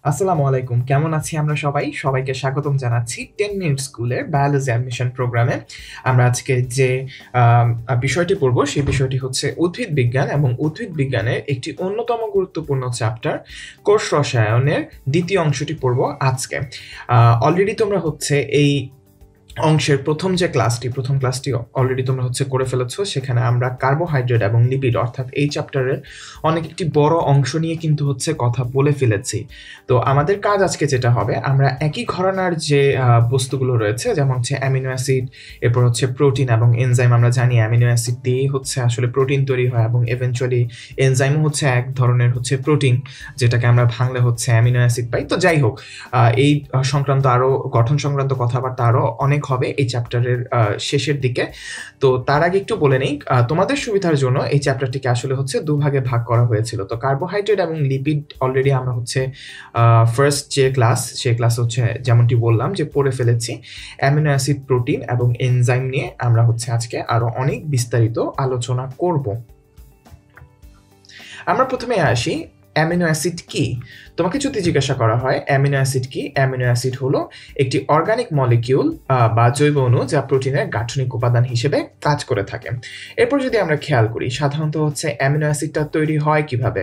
আসসালামু আলাইকুম। কেমন আছি আমরা সবাই? সবাইকে স্বাগতম জানাচ্ছি 10 মিনিট স্কুলের বায়োলজি অ্যাডমিশন প্রোগ্রামে। আমরা আজকে যে বিষয়টি পড়ব সেই বিষয়টি হচ্ছে উদ্ভিদ বিজ্ঞান এবং উদ্ভিদ বিজ্ঞানের একটি অন্যতম গুরুত্বপূর্ণ চ্যাপ্টার কোষ রসায়নের দ্বিতীয় অংশটি পড়ব আজকে। অলরেডি তোমরা হচ্ছে এই অংশের প্রথম ক্লাসটি অলরেডি তোমরা হচ্ছে করে ফেলেছো। সেখানে আমরা কার্বোহাইড্রেট এবং লিপিড অর্থাৎ এই চ্যাপ্টারের অনেক একটি বড় অংশ নিয়ে কিন্তু হচ্ছে কথা বলে ফেলেছি। তো আমাদের কাজ আজকে যেটা হবে, আমরা একই ঘরানার যে বস্তুগুলো রয়েছে, যেমন হচ্ছে অ্যামিনো অ্যাসিড, এরপর হচ্ছে প্রোটিন এবং এনজাইম। আমরা জানি অ্যামিনো অ্যাসিড দিয়েই হচ্ছে আসলে প্রোটিন তৈরি হয় এবং ইভেনচুয়ালি এনজাইমও হচ্ছে এক ধরনের হচ্ছে প্রোটিন, যেটাকে আমরা ভাঙলে হচ্ছে অ্যামিনো অ্যাসিড পাই। তো যাই হোক, এই সংক্রান্ত আরও গঠন সংক্রান্ত কথাবার্তা আরও অনেক হবে এই চ্যাপ্টারের শেষের দিকে। তো তার আগে একটু বলে নেই, তোমাদের সুবিধার জন্য এই চ্যাপ্টারটিকে আসলে হচ্ছে দুভাগে ভাগ করা হয়েছিল। তো কার্বোহাইড্রেট এবং লিপিড অলরেডি আমরা হচ্ছে ফার্স্ট যে ক্লাস হচ্ছে যেমনটি বললাম যে পড়ে ফেলেছি। অ্যামিনো অ্যাসিড, প্রোটিন এবং এনজাইম নিয়ে আমরা হচ্ছে আজকে আরও অনেক বিস্তারিত আলোচনা করব। আমরা প্রথমে আসি, অ্যামিনো অ্যাসিড কি? তোমাকে যদি জিজ্ঞাসা করা হয় অ্যামিনো অ্যাসিড কি, অ্যামিনো অ্যাসিড হলো একটি অর্গানিক মলিকিউল বা জৈব অণু যা প্রোটিনের গাঠনিক উপাদান হিসেবে কাজ করে থাকে। এরপর যদি আমরা খেয়াল করি, সাধারণত হচ্ছে অ্যামিনো অ্যাসিডটা তৈরি হয় কিভাবে?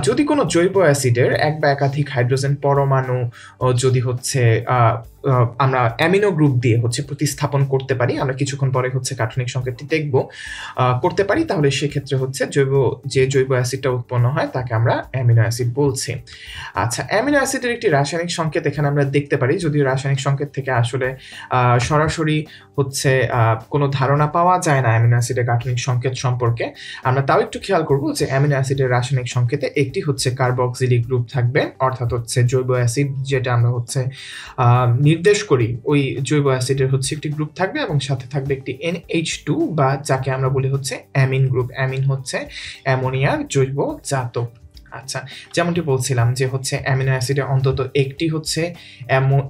যদি কোনো জৈব অ্যাসিডের এক বা একাধিক হাইড্রোজেন পরমাণু যদি হচ্ছে আমরা অ্যামিনো গ্রুপ দিয়ে হচ্ছে প্রতিস্থাপন করতে পারি, আমরা কিছুক্ষণ পরে হচ্ছে গাঠনিক সংকেতটি দেখব, করতে পারি, তাহলে সেক্ষেত্রে হচ্ছে জৈব অ্যাসিডটা উৎপন্ন হয় তাকে আমরা অ্যামিনো অ্যাসিড বলছি। আচ্ছা, অ্যামিনো অ্যাসিডের একটি রাসায়নিক সংকেত এখানে আমরা দেখতে পারি, যদিও রাসায়নিক সংকেত থেকে আসলে সরাসরি হচ্ছে কোনো ধারণা পাওয়া যায় না অ্যামিনো অ্যাসিডের গাঠনিক সংকেত সম্পর্কে। আমরা তাও একটু খেয়াল করব যে অ্যামিনো অ্যাসিডের রাসায়নিক সংকেতে একটি হচ্ছে কার্বক্সিলিক গ্রুপ থাকবে, অর্থাৎ হচ্ছে জৈব অ্যাসিড যেটা আমরা হচ্ছে নির্দেশ করি ওই জৈব অ্যাসিডের হচ্ছে একটি গ্রুপ থাকবে এবং সাথে থাকবে একটি NH2 বা যাকে আমরা বলি হচ্ছে অ্যামিন গ্রুপ। অ্যামিন হচ্ছে অ্যামোনিয়ার জৈব জাতক। আচ্ছা, যেমনটি বলছিলাম যে হচ্ছে অ্যামিনো অ্যাসিডে অন্তত একটি হচ্ছে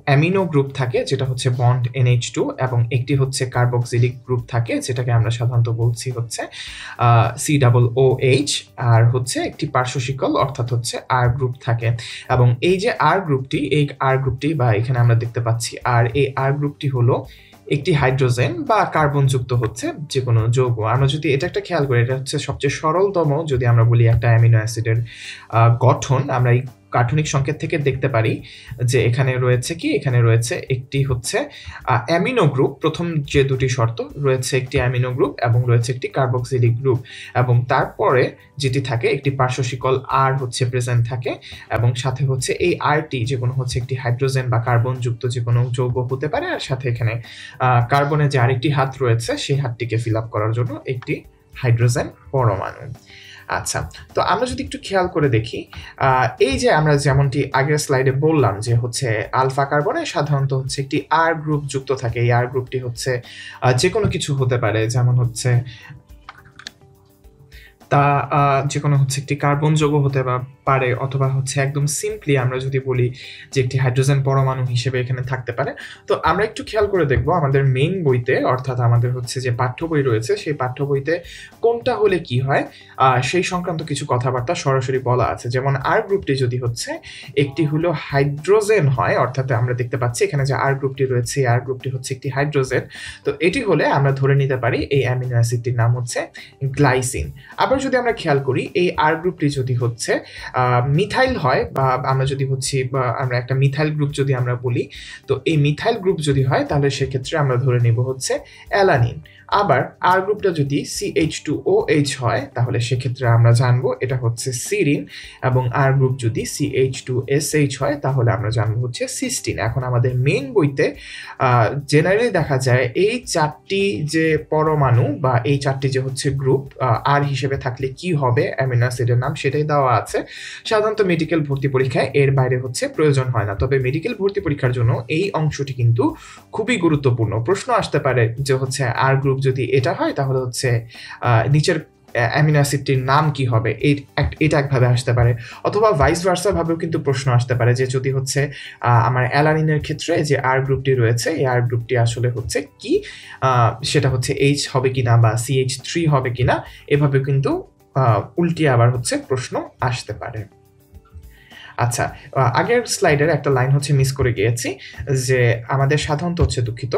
অ্যামিনো গ্রুপ থাকে যেটা হচ্ছে বন্ড NH2 এবং একটি হচ্ছে কার্বক্সিলিক গ্রুপ থাকে যেটাকে আমরা সাধারণত বলছি হচ্ছে COOH, আর হচ্ছে একটি পার্শ্ব শিকল অর্থাৎ হচ্ছে R গ্রুপ থাকে। এবং এই যে R গ্রুপটি বা এখানে আমরা দেখতে পাচ্ছি এই R গ্রুপটি হলো একটি হাইড্রোজেন বা কার্বন যুক্ত হচ্ছে যে কোনো যৌগ। আমরা যদি এটা একটা খেয়াল করি, এটা হচ্ছে সবচেয়ে সরলতম যদি আমরা বলি একটা অ্যামিনো অ্যাসিডের গঠন। আমরা এই গাঠনিক সংকেত থেকে দেখতে পারি যে এখানে রয়েছে একটি হচ্ছে অ্যামিনো গ্রুপ। প্রথম যে দুটি শর্ত রয়েছে, একটি অ্যামিনো গ্রুপ এবং রয়েছে একটি কার্বক্সিলিক গ্রুপ, এবং তারপরে যেটি থাকে একটি পার্শ্ব শিকল আর হচ্ছে প্রেজেন্ট থাকে, এবং সাথে হচ্ছে এই আরটি যে কোনো হচ্ছে একটি হাইড্রোজেন বা কার্বন যুক্ত যে কোনো যৌগ হতে পারে, আর সাথে এখানে কার্বনের যে আরেকটি হাত রয়েছে সেই হাতটিকে ফিল আপ করার জন্য একটি হাইড্রোজেন পরমাণু। আচ্ছা, তো আমরা যদি একটু খেয়াল করে দেখি, এই যে আমরা যেমনটি আগের স্লাইডে বললাম যে হচ্ছে আলফা কার্বনে সাধারণত হচ্ছে একটি আর গ্রুপ যুক্ত থাকে। এই আর গ্রুপটি হচ্ছে যে কোনো কিছু হতে পারে, যেমন হচ্ছে তা যে কোনো হচ্ছে একটি কার্বন যৌগ হতে পারে, অথবা হচ্ছে একদম সিম্পলি আমরা যদি বলি যে একটি হাইড্রোজেন পরমাণু হিসেবে এখানে থাকতে পারে। তো আমরা একটু খেয়াল করে দেখব আমাদের মেইন বইতে, অর্থাৎ আমাদের হচ্ছে যে পাঠ্য বই রয়েছে সেই পাঠ্য বইতে কোনটা হলে কি হয় সেই সংক্রান্ত কিছু কথাবার্তা সরাসরি বলা আছে। যেমন আর গ্রুপটি যদি হচ্ছে একটি হলো হাইড্রোজেন হয়, অর্থাৎ আমরা দেখতে পাচ্ছি এখানে যে আর গ্রুপটি রয়েছে এই আর গ্রুপটি হচ্ছে একটি হাইড্রোজেন, তো এটি হলে আমরা ধরে নিতে পারি এই অ্যামিনো অ্যাসিডটির নাম হচ্ছে গ্লাইসিন। আবার যদি আমরা খেয়াল করি এই আর গ্রুপটি যদি হচ্ছে মিথাইল হয়, বা আমরা যদি হচ্ছে আমরা একটা মিথাইল গ্রুপ যদি আমরা বলি, তো এই মিথাইল গ্রুপ যদি হয় তাহলে সেক্ষেত্রে আমরা ধরে নেব হচ্ছে অ্যালানিন। আবার আর গ্রুপটা যদি CH2OH হয় তাহলে সেক্ষেত্রে আমরা জানবো এটা হচ্ছে সিরিন, এবং আর গ্রুপ যদি CH2SH হয় তাহলে আমরা জানবো হচ্ছে সিস্টিন। এখন আমাদের মেইন বইতে জেনারেলি দেখা যায় এই চারটি যে পরমাণু বা এই চারটি যে হচ্ছে গ্রুপ আর হিসেবে থাকলে কি হবে অ্যামিনো অ্যাসিডের নাম সেটাই দেওয়া আছে। সাধারণত মেডিকেল ভর্তি পরীক্ষায় এর বাইরে হচ্ছে প্রয়োজন হয় না, তবে মেডিকেল ভর্তি পরীক্ষার জন্য এই অংশটি কিন্তু খুবই গুরুত্বপূর্ণ। প্রশ্ন আসতে পারে যে হচ্ছে আর গ্রুপ যদি এটা হয় তাহলে হচ্ছে নিচের অ্যামিনো অ্যাসিডটির নাম কি হবে, এটা একভাবে আসতে পারে, অথবা ভাইস ভার্সা ভাবেও কিন্তু প্রশ্ন আসতে পারে যে যদি হচ্ছে আমার অ্যালানিনের ক্ষেত্রে যে আর গ্রুপটি রয়েছে এই আর গ্রুপটি আসলে হচ্ছে কি, সেটা হচ্ছে H হবে কিনা বা CH3 হবে কিনা, এভাবে কিন্তু উল্টিয়ে আবার হচ্ছে প্রশ্ন আসতে পারে। আচ্ছা, আগের স্লাইডের একটা লাইন হচ্ছে মিস করে গিয়েছি, যে আমাদের সাধারণত হচ্ছে দুঃখিত,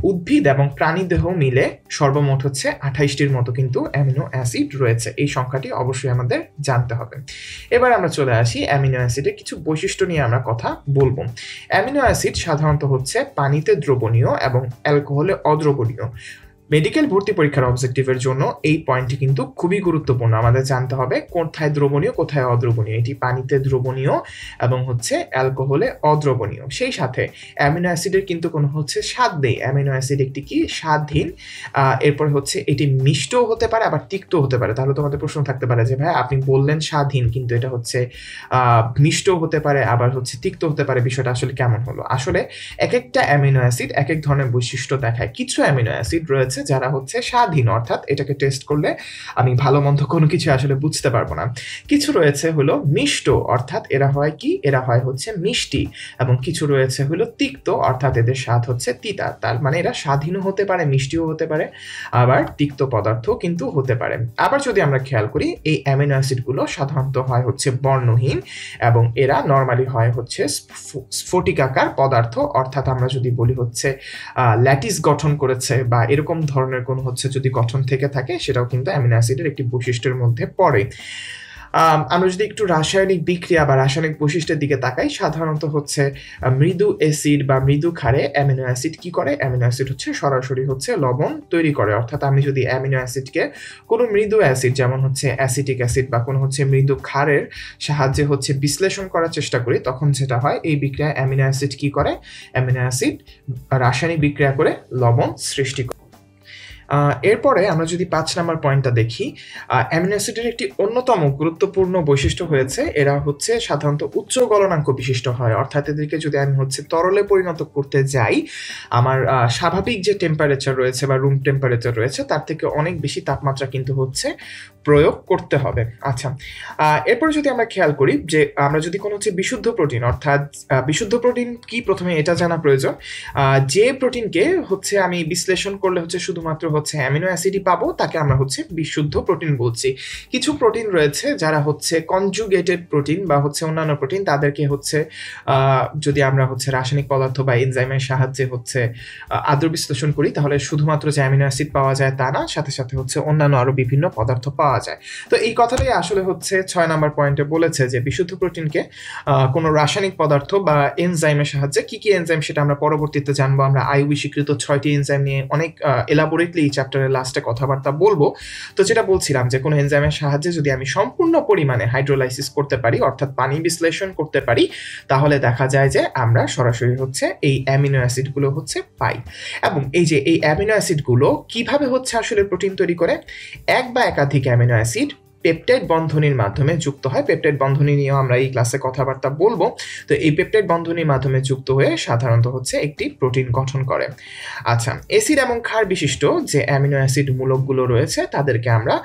উদ্ভিদ এবং প্রাণীদেহ মিলে সর্বমোট হচ্ছে 28টির মতো কিন্তু অ্যামিনো অ্যাসিড রয়েছে। এই সংখ্যাটি অবশ্যই আমাদের জানতে হবে। এবার আমরা চলে আসি অ্যামিনো অ্যাসিডের কিছু বৈশিষ্ট্য নিয়ে আমরা কথা বলবো। অ্যামিনো অ্যাসিড সাধারণত হচ্ছে পানিতে দ্রবণীয় এবং অ্যালকোহলে অদ্রবণীয়। মেডিকেল ভর্তি পরীক্ষার অবজেক্টিভের জন্য এই পয়েন্টটি কিন্তু খুবই গুরুত্বপূর্ণ। আমাদের জানতে হবে কোথায় দ্রবণীয় কোথায় অদ্রবণীয়। এটি পানিতে দ্রবণীয় এবং হচ্ছে অ্যালকোহলে অদ্রবণীয়। সেই সাথে অ্যামিনো অ্যাসিডের কিন্তু কোনো হচ্ছে স্বাদ নেই। অ্যামিনো অ্যাসিড একটি কি স্বাদহীন। এরপর হচ্ছে এটি মিষ্টও হতে পারে আবার তিক্তও হতে পারে। তাহলে তোমাদের প্রশ্ন থাকতে পারে যে ভাই আপনি বললেন স্বাদহীন, কিন্তু এটা হচ্ছে মিষ্টও হতে পারে আবার হচ্ছে তিক্ত হতে পারে, বিষয়টা আসলে কেমন হলো? আসলে এক একটা অ্যামিনো অ্যাসিড এক এক ধরনের বৈশিষ্ট্য দেখায়। কিছু অ্যামিনো অ্যাসিড রয়েছে যারা হচ্ছে স্বাদহীন, অর্থাৎ এটাকে টেস্ট করলে আমি ভালো মন্দ কোনো কিছু আসলে বুঝতে পারবো না। কিছু রয়েছে হলো মিষ্ট, অর্থাৎ এরা হয় কি, এরা হয় হচ্ছে মিষ্টি। এবং কিছু রয়েছে হলো তিক্ত, অর্থাৎ এদের স্বাদ হচ্ছে তিতা। তার মানে এরা স্বাদহীনও হতে পারে, মিষ্টিও হতে পারে, আবার তিক্ত পদার্থ কিন্তু হতে পারে। আবার যদি আমরা খেয়াল করি, এই অ্যামিনো অ্যাসিডগুলো সাধারণত হয় হচ্ছে বর্ণহীন এবং এরা নর্মালি হয় হচ্ছে স্ফটিকাকার পদার্থ, অর্থাৎ আমরা যদি বলি হচ্ছে ল্যাটিস গঠন করেছে বা এরকম ধরনের কোনো হচ্ছে যদি গঠন থেকে থাকে, সেটাও কিন্তু অ্যামিনো অ্যাসিডের একটি বৈশিষ্ট্যের মধ্যে পড়ে। আমরা যদি একটু রাসায়নিক বিক্রিয়া বা রাসায়নিক বৈশিষ্ট্যের দিকে তাকাই, সাধারণত হচ্ছে মৃদু অ্যাসিড বা মৃদু ক্ষারে অ্যামিনো অ্যাসিড কি করে? অ্যামিনো অ্যাসিড হচ্ছে সরাসরি হচ্ছে লবণ তৈরি করে। অর্থাৎ আমি যদি অ্যামিনো অ্যাসিডকে কোনো মৃদু অ্যাসিড যেমন হচ্ছে অ্যাসিটিক অ্যাসিড বা কোনো হচ্ছে মৃদু ক্ষারের সাহায্যে হচ্ছে বিশ্লেষণ করার চেষ্টা করি, তখন যেটা হয় এই বিক্রিয়া অ্যামিনো অ্যাসিড কি করে? অ্যামিনো অ্যাসিড রাসায়নিক বিক্রিয়া করে লবণ সৃষ্টি করে। এরপরে আমরা যদি 5 নাম্বার পয়েন্টটা দেখি, অ্যামিনো অ্যাসিডের একটি অন্যতম গুরুত্বপূর্ণ বৈশিষ্ট্য হয়েছে এরা হচ্ছে সাধারণত উচ্চ গলনাঙ্ক বিশিষ্ট হয়। অর্থাৎ এদেরকে যদি আমি হচ্ছে তরলে পরিণত করতে যাই, আমার স্বাভাবিক যে টেম্পারেচার রয়েছে বা রুম টেম্পারেচার রয়েছে তার থেকে অনেক বেশি তাপমাত্রা কিন্তু হচ্ছে প্রয়োগ করতে হবে। আচ্ছা, এরপরে যদি আমরা খেয়াল করি যে আমরা যদি কোনো হচ্ছে বিশুদ্ধ প্রোটিন, অর্থাৎ বিশুদ্ধ প্রোটিন কি প্রথমে এটা জানা প্রয়োজন। যে প্রোটিনকে হচ্ছে আমি বিশ্লেষণ করলে হচ্ছে শুধুমাত্র হচ্ছে অ্যামিনো অ্যাসিডই পাবো, তাকে আমরা হচ্ছে বিশুদ্ধ প্রোটিন বলছি। কিছু প্রোটিন রয়েছে যারা হচ্ছে কনজুগেটেড প্রোটিন বা হচ্ছে অন্যান্য প্রোটিন, তাদেরকে হচ্ছে যদি আমরা হচ্ছে রাসায়নিক পদার্থ বা এনজাইমের সাহায্যে হচ্ছে আদ্র বিশ্লেষণ করি, তাহলে শুধুমাত্র যে অ্যামিনো অ্যাসিড পাওয়া যায় তা না, সাথে সাথে হচ্ছে অন্যান্য আরো বিভিন্ন পদার্থ পাওয়া যায়। তো এই কথাটাই আসলে হচ্ছে 6 নাম্বার পয়েন্টে বলেছে যে বিশুদ্ধ প্রোটিনকে কোনো রাসায়নিক পদার্থ বা এনজাইমের সাহায্যে, কি কি এনজাইম সেটা আমরা পরবর্তীতে জানবো। আমরা আইইউবি স্বীকৃত 6টি এনজাইম নিয়ে অনেক এলাবোরেটলি এই চ্যাপ্টারের লাস্টে কথাবার্তা বলবো। তো যেটা বলছিলাম যে কোনো এনজাইমের সাহায্যে যদি আমি সম্পূর্ণ পরিমাণে হাইড্রোলাইসিস করতে পারি, অর্থাৎ পানি বিশ্লেষণ করতে পারি, তাহলে দেখা যায় যে আমরা সরাসরি হচ্ছে এই অ্যামিনো অ্যাসিডগুলো হচ্ছে পাই। এবং এই যে এই অ্যামিনো অ্যাসিডগুলো কিভাবে হচ্ছে আসলে প্রোটিন তৈরি করে? এক বা একাধিক অ্যামিনো অ্যাসিড পেপটাইড বন্ধনীর মাধ্যমে যুক্ত হয়। পেপটাইড বন্ধনী নিয়েও আমরা এই ক্লাসে কথাবার্তা বলবো। তো এই পেপটাইড বন্ধনীর মাধ্যমে যুক্ত হয়ে সাধারণত হচ্ছে একটি প্রোটিন গঠন করে। আচ্ছা, অ্যাসিড এবং ক্ষার বিশিষ্ট যে অ্যামিনো অ্যাসিড মূলকগুলো রয়েছে তাদেরকে আমরা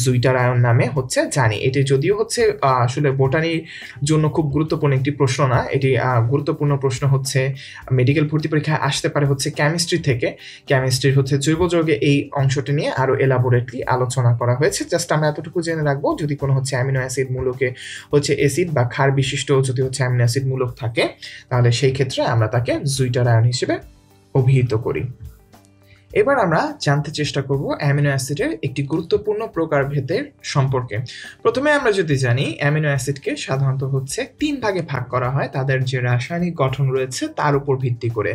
জুইটার আয়ন নামে হচ্ছে জানি। এটি যদিও হচ্ছে আসলে বোটানির জন্য খুব গুরুত্বপূর্ণ একটি প্রশ্ন না, এটি গুরুত্বপূর্ণ প্রশ্ন হচ্ছে মেডিকেল ভর্তি পরীক্ষায় আসতে পারে হচ্ছে কেমিস্ট্রি থেকে। কেমিস্ট্রির হচ্ছে জৈব যৌগে এই অংশটি নিয়ে আরো এলাবোরেটলি আলোচনা করা হয়েছে। জাস্ট আমরা এতটুকু জেনে রাখবো, যদি কোনো হচ্ছে অ্যামিনো অ্যাসিড মূলকে হচ্ছে অ্যাসিড বা ক্ষার বিশিষ্ট যদি হচ্ছে অ্যামিনো অ্যাসিড মূলক থাকে, তাহলে সেই ক্ষেত্রে আমরা তাকে জুইটার আয়ন হিসেবে অভিহিত করি। এবার আমরা জানতে চেষ্টা করব অ্যামিনো অ্যাসিডের একটি গুরুত্বপূর্ণ প্রকারভেদের সম্পর্কে। প্রথমে আমরা যদি জানি অ্যামিনো অ্যাসিডকে সাধারণত হচ্ছে 3 ভাগে ভাগ করা হয় তাদের যে রাসায়নিক গঠন রয়েছে তার উপর ভিত্তি করে।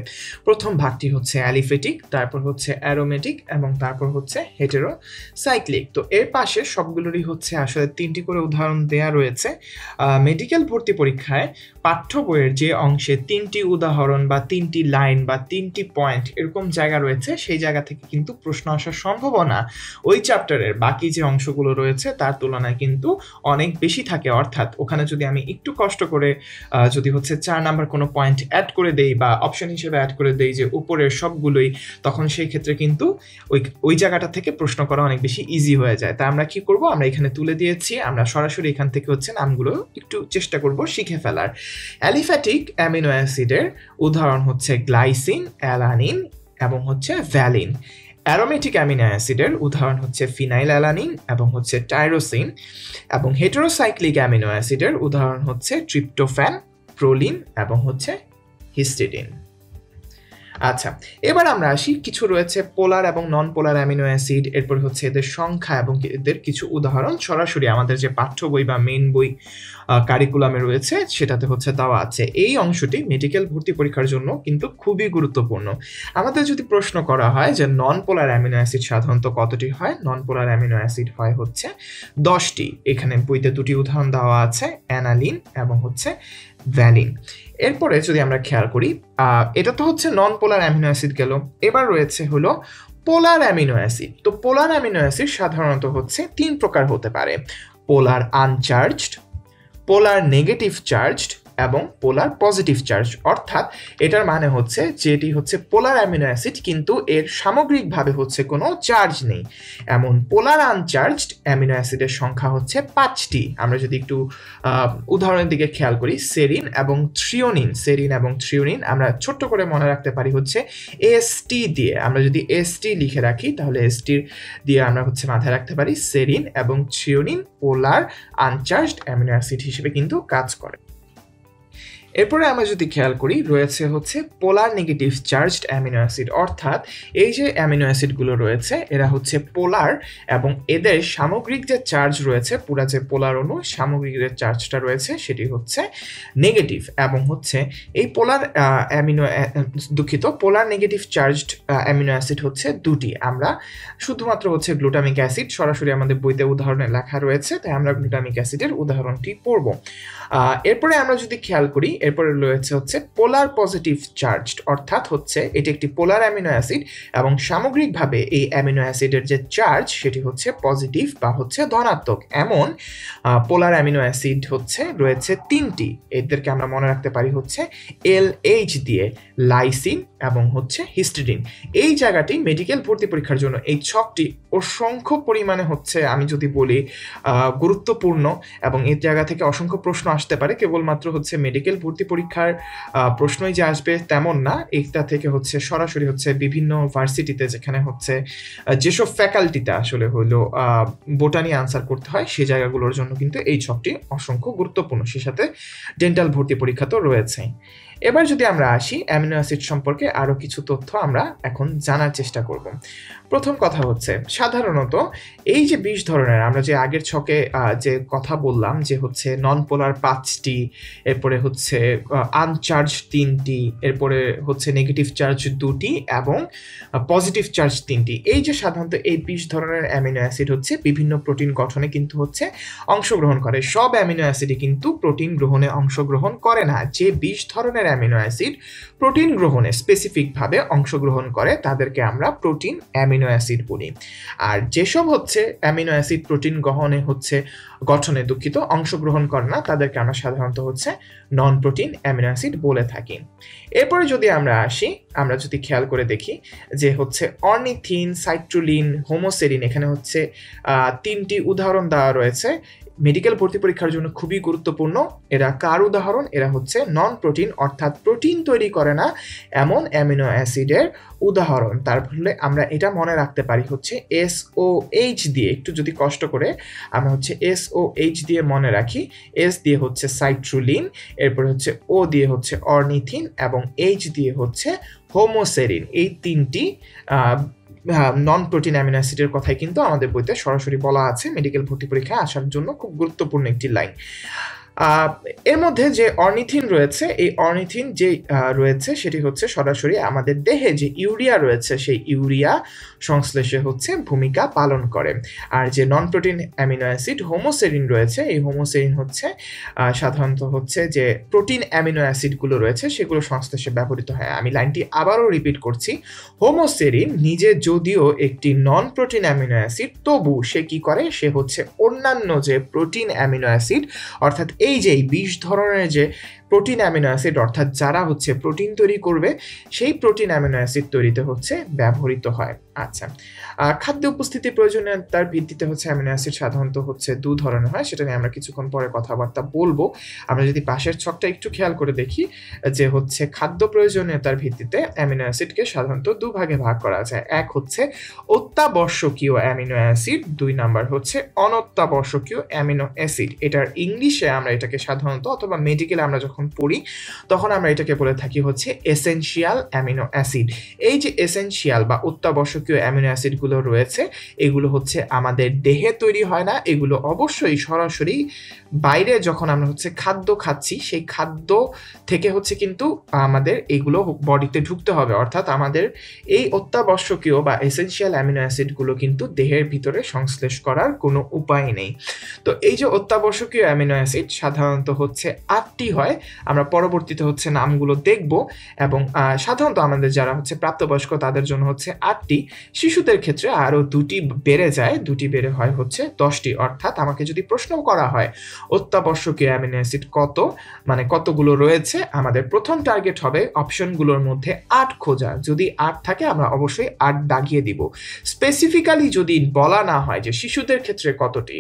প্রথম ভাগটি হচ্ছে অ্যালিফেটিক, তারপর হচ্ছে অ্যারোমেটিক এবং তারপর হচ্ছে হেটেরোসাইক্লিক। তো এর পাশে সবগুলোরই হচ্ছে আসলে 3টি করে উদাহরণ দেয়া রয়েছে। মেডিকেল ভর্তি পরীক্ষায় পাঠ্য বইয়ের যে অংশে 3টি উদাহরণ বা 3টি লাইন বা 3টি পয়েন্ট এরকম জায়গা রয়েছে, সেই জায়গা থেকে কিন্তু প্রশ্ন আসার সম্ভাবনা ওই চ্যাপ্টারের বাকি যে অংশগুলো রয়েছে তার তুলনায় কিন্তু অনেক বেশি থাকে। অর্থাৎ ওখানে যদি আমি একটু কষ্ট করে যদি হচ্ছে 4 নাম্বার কোনো পয়েন্ট অ্যাড করে দেই বা অপশন হিসেবে অ্যাড করে দেই যে উপরের সবগুলোই, তখন সেই ক্ষেত্রে কিন্তু ওই জায়গাটা থেকে প্রশ্ন করা অনেক বেশি ইজি হয়ে যায়। তাই আমরা কি করব, আমরা এখানে তুলে দিয়েছি, আমরা সরাসরি এখান থেকে হচ্ছে নামগুলো একটু চেষ্টা করব শিখে ফেলার। অ্যালিফ্যাটিক অ্যামিনো অ্যাসিডের উদাহরণ হচ্ছে গ্লাইসিন, অ্যালানিন এবং হচ্ছে ভ্যালিন। অ্যারোমেটিক অ্যামিনো অ্যাসিডের উদাহরণ হচ্ছে ফিনাইল অ্যালানিন এবং হচ্ছে টাইরোসিন, এবং হেটেরোসাইক্লিক অ্যামিনো অ্যাসিডের উদাহরণ হচ্ছে ট্রিপ্টোফ্যান, প্রোলিন এবং হচ্ছে হিস্টিডিন। আচ্ছা, এবার আমরা আসি কিছু রয়েছে পোলার এবং নন পোলার অ্যামিনো অ্যাসিড, এরপর হচ্ছে এদের সংখ্যা এবং এদের কিছু উদাহরণ সরাসরি আমাদের যে পাঠ্য বই বা মেইন বই কারিকুলামে রয়েছে সেটাতে হচ্ছে দেওয়া আছে। এই অংশটি মেডিকেল ভর্তি পরীক্ষার জন্য কিন্তু খুবই গুরুত্বপূর্ণ। আমাদের যদি প্রশ্ন করা হয় যে নন পোলার অ্যামিনো অ্যাসিড সাধারণত কতটি হয়, নন পোলার অ্যামিনো অ্যাসিড হয় হচ্ছে 10টি। এখানে বইতে দুটি উদাহরণ দেওয়া আছে, অ্যানালিন এবং হচ্ছে ভ্যালিন। এরপরে যদি আমরা খেয়াল করি, এটা তো হচ্ছে নন পোলার অ্যামিনো অ্যাসিড গেল। এবার রয়েছে হলো পোলার অ্যামিনো অ্যাসিড। তো পোলার অ্যামিনো অ্যাসিড সাধারণত হচ্ছে 3 প্রকার হতে পারে: পোলার আনচার্জড, পোলার নেগেটিভ চার্জড এবং পোলার পজিটিভ চার্জ। অর্থাৎ এটার মানে হচ্ছে যেটি হচ্ছে পোলার অ্যামিনো অ্যাসিড কিন্তু এর সামগ্রিকভাবে হচ্ছে কোনো চার্জ নেই। এমন পোলার আনচার্জড অ্যামিনো অ্যাসিডের সংখ্যা হচ্ছে 5টি। আমরা যদি একটু উদাহরণের দিকে খেয়াল করি, সেরিন এবং থ্রিওনিন, সেরিন এবং থ্রিওনিন আমরা ছোট্ট করে মনে রাখতে পারি হচ্ছে এসটি দিয়ে। আমরা যদি এসটি লিখে রাখি তাহলে এসটির দিয়ে আমরা হচ্ছে মাথায় রাখতে পারি সেরিন এবং থ্রিওনিন পোলার আনচার্জড অ্যামিনো অ্যাসিড হিসেবে কিন্তু কাজ করে। এরপরে আমরা যদি খেয়াল করি, রয়েছে হচ্ছে পোলার নেগেটিভ চার্জড অ্যামিনো অ্যাসিড। অর্থাৎ এই যে অ্যামিনো অ্যাসিডগুলো রয়েছে এরা হচ্ছে পোলার এবং এদের সামগ্রিক যে চার্জ রয়েছে, পুরা যে পোলার অণু সামগ্রিক যে চার্জটা রয়েছে সেটি হচ্ছে নেগেটিভ। এবং হচ্ছে এই পোলার পোলার নেগেটিভ চার্জড অ্যামিনো অ্যাসিড হচ্ছে 2টি। আমরা শুধুমাত্র হচ্ছে গ্লুটামিক অ্যাসিড, সরাসরি আমাদের বইতে উদাহরণে লেখা রয়েছে, তাই আমরা গ্লুটামিক অ্যাসিডের উদাহরণটি পড়ব। এরপরে আমরা যদি খেয়াল করি, এরপরে রয়েছে হচ্ছে পোলার পজিটিভ চার্জড। অর্থাৎ হচ্ছে এটি একটি পোলার অ্যামিনো অ্যাসিড এবং সামগ্রিকভাবে এই অ্যামিনো অ্যাসিডের যে চার্জ সেটি হচ্ছে পজিটিভ বা হচ্ছে ধনাত্মক। এমন পোলার অ্যামিনো অ্যাসিড হচ্ছে রয়েছে 3টি। এদেরকে আমরা মনে রাখতে পারি হচ্ছে LH দিয়ে, লাইসিন এবং হচ্ছে হিস্টিডিন। এই জায়গাটি মেডিকেল ভর্তি পরীক্ষার জন্য এই ছকটি অসংখ্য পরিমাণে হচ্ছে আমি যদি বলি গুরুত্বপূর্ণ, এবং এই জায়গা থেকে অসংখ্য প্রশ্ন আসতে পারে। কেবলমাত্র হচ্ছে মেডিকেল ভর্তি পরীক্ষার প্রশ্নই যে আসবে তেমন না, এটা থেকে হচ্ছে সরাসরি হচ্ছে বিভিন্ন ভার্সিটিতে যেখানে হচ্ছে যেসব ফ্যাকাল্টিতে আসলে হলো বোটানি আনসার করতে হয় সেই জায়গাগুলোর জন্য কিন্তু এই ছকটি অসংখ্য গুরুত্বপূর্ণ। সে সাথে ডেন্টাল ভর্তি পরীক্ষা তো রয়েছেই। এবার যদি আমরা আসি অ্যামিনো অ্যাসিড সম্পর্কে আরও কিছু তথ্য আমরা এখন জানার চেষ্টা করব। প্রথম কথা হচ্ছে সাধারণত এই যে 20 ধরনের, আমরা যে আগের ছকে যে কথা বললাম যে হচ্ছে নন পোলার 5টি, এরপরে হচ্ছে আনচার্জ 3টি, এরপরে হচ্ছে নেগেটিভ চার্জ 2টি এবং পজিটিভ চার্জ 3টি। এই যে সাধারণত এই 20 ধরনের অ্যামিনো অ্যাসিড হচ্ছে বিভিন্ন প্রোটিন গঠনে কিন্তু হচ্ছে অংশগ্রহণ করে। সব অ্যামিনো অ্যাসিডই কিন্তু প্রোটিন গ্রহণে অংশগ্রহণ করে না। যে 20 ধরনের অ্যামিনো অ্যাসিড প্রোটিন গ্রহণে স্পেসিফিকভাবে অংশগ্রহণ করে তাদেরকে আমরা প্রোটিন অ্যামিনো অ্যাসিড বলি। আর যেসব হচ্ছে অ্যামিনো অ্যাসিড প্রোটিন গঠনে অংশগ্রহণ করে না তাদেরকে আমরা সাধারণত হচ্ছে নন প্রোটিন অ্যামিনো অ্যাসিড বলে থাকি। এরপরে যদি আমরা আসি, আমরা যদি খেয়াল করে দেখি যে হচ্ছে অর্নিথিন, সাইট্রুলিন, হোমোসেরিন, এখানে হচ্ছে 3টি উদাহরণ দেওয়া রয়েছে। মেডিকেল ভর্তি পরীক্ষার জন্য খুবই গুরুত্বপূর্ণ। এরা কার উদাহরণ? এরা হচ্ছে নন প্রোটিন অর্থাৎ প্রোটিন তৈরি করে না এমন অ্যামিনো অ্যাসিডের উদাহরণ। তার ফলে আমরা এটা মনে রাখতে পারি হচ্ছে SOH দিয়ে। একটু যদি কষ্ট করে আমরা হচ্ছে SOH দিয়ে মনে রাখি। S দিয়ে হচ্ছে সাইট্রুলিন, এরপর হচ্ছে O দিয়ে হচ্ছে অর্নিথিন এবং H দিয়ে হচ্ছে হোমোসেরিন। এই 3টি নন প্রোটিন অ্যামিনো অ্যাসিডের কথাই কিন্তু আমাদের বইতে সরাসরি বলা আছে। মেডিকেল ভর্তি পরীক্ষায় আসার জন্য খুব গুরুত্বপূর্ণ একটি লাইন। এর মধ্যে যে অর্নিথিন রয়েছে, এই অর্নিথিন যে রয়েছে সেটি হচ্ছে সরাসরি আমাদের দেহে যে ইউরিয়া রয়েছে সেই ইউরিয়া সংশ্লেষে হচ্ছে ভূমিকা পালন করে। আর যে নন প্রোটিন অ্যামিনো অ্যাসিড হোমোসেরিন রয়েছে, এই হোমোসেরিন হচ্ছে সাধারণত হচ্ছে যে প্রোটিন অ্যামিনো অ্যাসিডগুলো রয়েছে সেগুলো সংশ্লেষে ব্যবহৃত হয়। আমি লাইনটি আবারও রিপিট করছি, হোমোসেরিন নিজে যদিও একটি নন প্রোটিন অ্যামিনো অ্যাসিড, তবু সে কি করে, সে হচ্ছে অন্যান্য যে প্রোটিন অ্যামিনো অ্যাসিড অর্থাৎ এই যে 20 ধরনের যে প্রোটিন অ্যামিনো অ্যাসিড, অর্থাৎ যারা হচ্ছে প্রোটিন তৈরি করবে সেই প্রোটিন অ্যামিনো অ্যাসিড তৈরিতে হচ্ছে ব্যবহৃত হয়। আচ্ছা, খাদ্য উপস্থিতি প্রয়োজনীয়তার ভিত্তিতে হচ্ছে অ্যামিনো অ্যাসিড সাধারণত হচ্ছে 2 ধরনের হয়, সেটা নিয়ে আমরা কিছুক্ষণ পরে কথাবার্তা বলবো। আমরা যদি পাশের ছকটা একটু খেয়াল করে দেখি যে হচ্ছে খাদ্য প্রয়োজনীয়তার ভিত্তিতে অ্যামিনো অ্যাসিডকে সাধারণত 2 ভাগে ভাগ করা যায়। এক হচ্ছে অত্যাবশ্যকীয় অ্যামিনো অ্যাসিড, 2 নাম্বার হচ্ছে অনত্যাবশ্যকীয় অ্যামিনো অ্যাসিড। এটার ইংলিশে আমরা এটাকে সাধারণত অথবা মেডিকেলে আমরা যখন পড়ি তখন আমরা এটাকে বলে থাকি হচ্ছে এসেনশিয়াল অ্যামিনো অ্যাসিড। এই যে এসেনশিয়াল বা অত্যাবশ্যকীয় অ্যামিনো অ্যাসিডগুলো রয়েছে এগুলো হচ্ছে আমাদের দেহে তৈরি হয় না, এগুলো অবশ্যই সরাসরি বাইরে যখন আমরা হচ্ছে খাদ্য খাচ্ছি সেই খাদ্য থেকে হচ্ছে কিন্তু আমাদের এগুলো বডিতে ঢুকতে হবে, অর্থাৎ আমাদের এই অত্যাবশ্যকীয় বা এসেনশিয়াল অ্যামিনো অ্যাসিডগুলো কিন্তু দেহের ভিতরে সংশ্লেষ করার কোনো উপায় নেই। তো এই যে অত্যাবশ্যকীয় অ্যামিনো অ্যাসিড সাধারণত হচ্ছে 8টি হয়, আমরা পরবর্তীতে হচ্ছে নামগুলো দেখব, এবং সাধারণত আমাদের যারা হচ্ছে প্রাপ্তবয়স্ক তাদের জন্য হচ্ছে 8টি, শিশুদের ক্ষেত্রে আরও 2টি বেড়ে যায়, 2টি বেড়ে হয় হচ্ছে 10টি। অর্থাৎ আমাকে যদি প্রশ্ন করা হয় অত্যাবশ্যকীয় অ্যামিনো অ্যাসিড কত, মানে কতগুলো রয়েছে, আমাদের প্রথম টার্গেট হবে অপশনগুলোর মধ্যে 8 খোঁজা। যদি 8 থাকে আমরা অবশ্যই 8 দাগিয়ে দিব। স্পেসিফিক্যালি যদি বলা না হয় যে শিশুদের ক্ষেত্রে কতটি,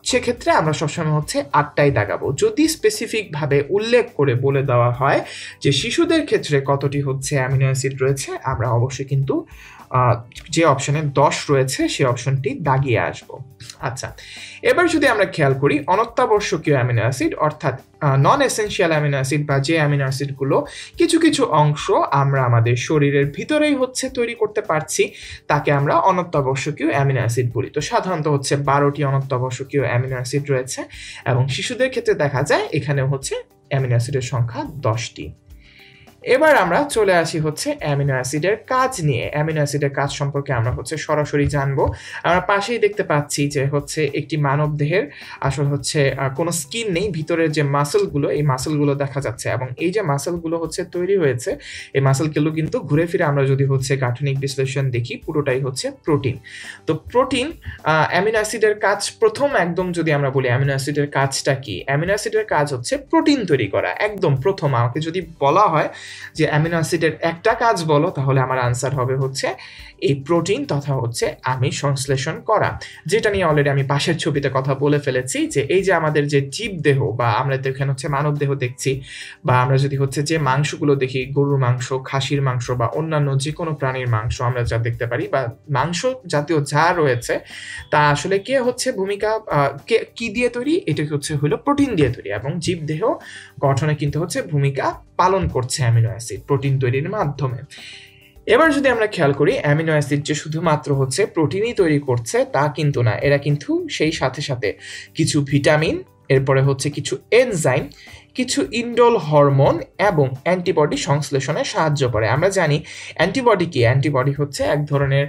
সেক্ষেত্রে আমরা সবসময় হচ্ছে 8টাই দাগাবো। যদি স্পেসিফিকভাবে উল্লেখ করে বলে দেওয়া হয় যে শিশুদের ক্ষেত্রে কতটি হচ্ছে অ্যামিনো অ্যাসিড রয়েছে, আমরা অবশ্যই কিন্তু যে অপশনে 10 রয়েছে সেই অপশনটি দাগিয়ে আসব। আচ্ছা, এবার যদি আমরা খেয়াল করি অনত্যাবশ্যকীয় অ্যামিনো অ্যাসিড, অর্থাৎ নন এসেনশিয়াল অ্যামিনো অ্যাসিড বা যে অ্যামিনো অ্যাসিডগুলো কিছু কিছু অংশ আমরা আমাদের শরীরের ভিতরেই হচ্ছে তৈরি করতে পারছি, তাকে আমরা অনত্যাবশ্যকীয় অ্যামিনো অ্যাসিড বলি। তো সাধারণত হচ্ছে 12টি অনত্যাবশ্যকীয় অ্যামিনো অ্যাসিড রয়েছে, এবং শিশুদের ক্ষেত্রে দেখা যায় এখানেও হচ্ছে অ্যামিনো অ্যাসিডের সংখ্যা 10টি। এবার আমরা চলে আসি হচ্ছে অ্যামিনো অ্যাসিডের কাজ নিয়ে। অ্যামিনো অ্যাসিডের কাজ সম্পর্কে আমরা হচ্ছে সরাসরি জানবো। আমরা পাশেই দেখতে পাচ্ছি যে হচ্ছে একটি মানব দেহের আসলে হচ্ছে কোনো স্কিন নেই, ভিতরের যে মাসলগুলো এই মাসলগুলো দেখা যাচ্ছে, এবং এই যে মাসলগুলো হচ্ছে তৈরি হয়েছে এই মাসলগুলো কিন্তু ঘুরে ফিরে আমরা যদি হচ্ছে গাঠনিক বিশ্লেষণ দেখি পুরোটাই হচ্ছে প্রোটিন। তো প্রোটিন অ্যামিনো অ্যাসিডের কাজ প্রথম একদম যদি আমরা বলি অ্যামিনো অ্যাসিডের কাজটা কি, অ্যামিনো অ্যাসিডের কাজ হচ্ছে প্রোটিন তৈরি করা। একদম প্রথম আমাকে যদি বলা হয় যে অ্যামিনো অ্যাসিডের একটা কাজ বলো, তাহলে আমার আনসার হবে হচ্ছে এই প্রোটিন তথা হচ্ছে আমিষ সংশ্লেষণ করা, যেটা নিয়ে অলরেডি আমি পাশের ছবিতে কথা বলে ফেলেছি যে এই যে আমাদের যে জীব দেহ বা আমরা তো এখানে হচ্ছে মানব দেহ দেখছি, বা আমরা যদি হচ্ছে যে মাংসগুলো দেখি গরুর মাংস, খাসির মাংস বা অন্যান্য যে কোনো প্রাণীর মাংস আমরা যা দেখতে পারি বা মাংস জাতীয় যা রয়েছে তা আসলে কে হচ্ছে ভূমিকা কি দিয়ে তৈরি, এটা হচ্ছে হলো প্রোটিন দিয়ে তৈরি, এবং জীব দেহ গঠনে কিন্তু হচ্ছে ভূমিকা পালন করছে অ্যামিনো অ্যাসিড প্রোটিন তৈরির মাধ্যমে। এবার যদি আমরা খেয়াল করি অ্যামিনো অ্যাসিড যে শুধুমাত্র হচ্ছে প্রোটিনই তৈরি করছে তা কিন্তু না, এরা কিন্তু সেই সাথে সাথে কিছু ভিটামিন, এরপরে হচ্ছে কিছু এনজাইম, কিছু ইন্ডোল হরমোন এবং অ্যান্টিবডি সংশ্লেষণে সাহায্য করে। আমরা জানি অ্যান্টিবডি কি, অ্যান্টিবডি হচ্ছে এক ধরনের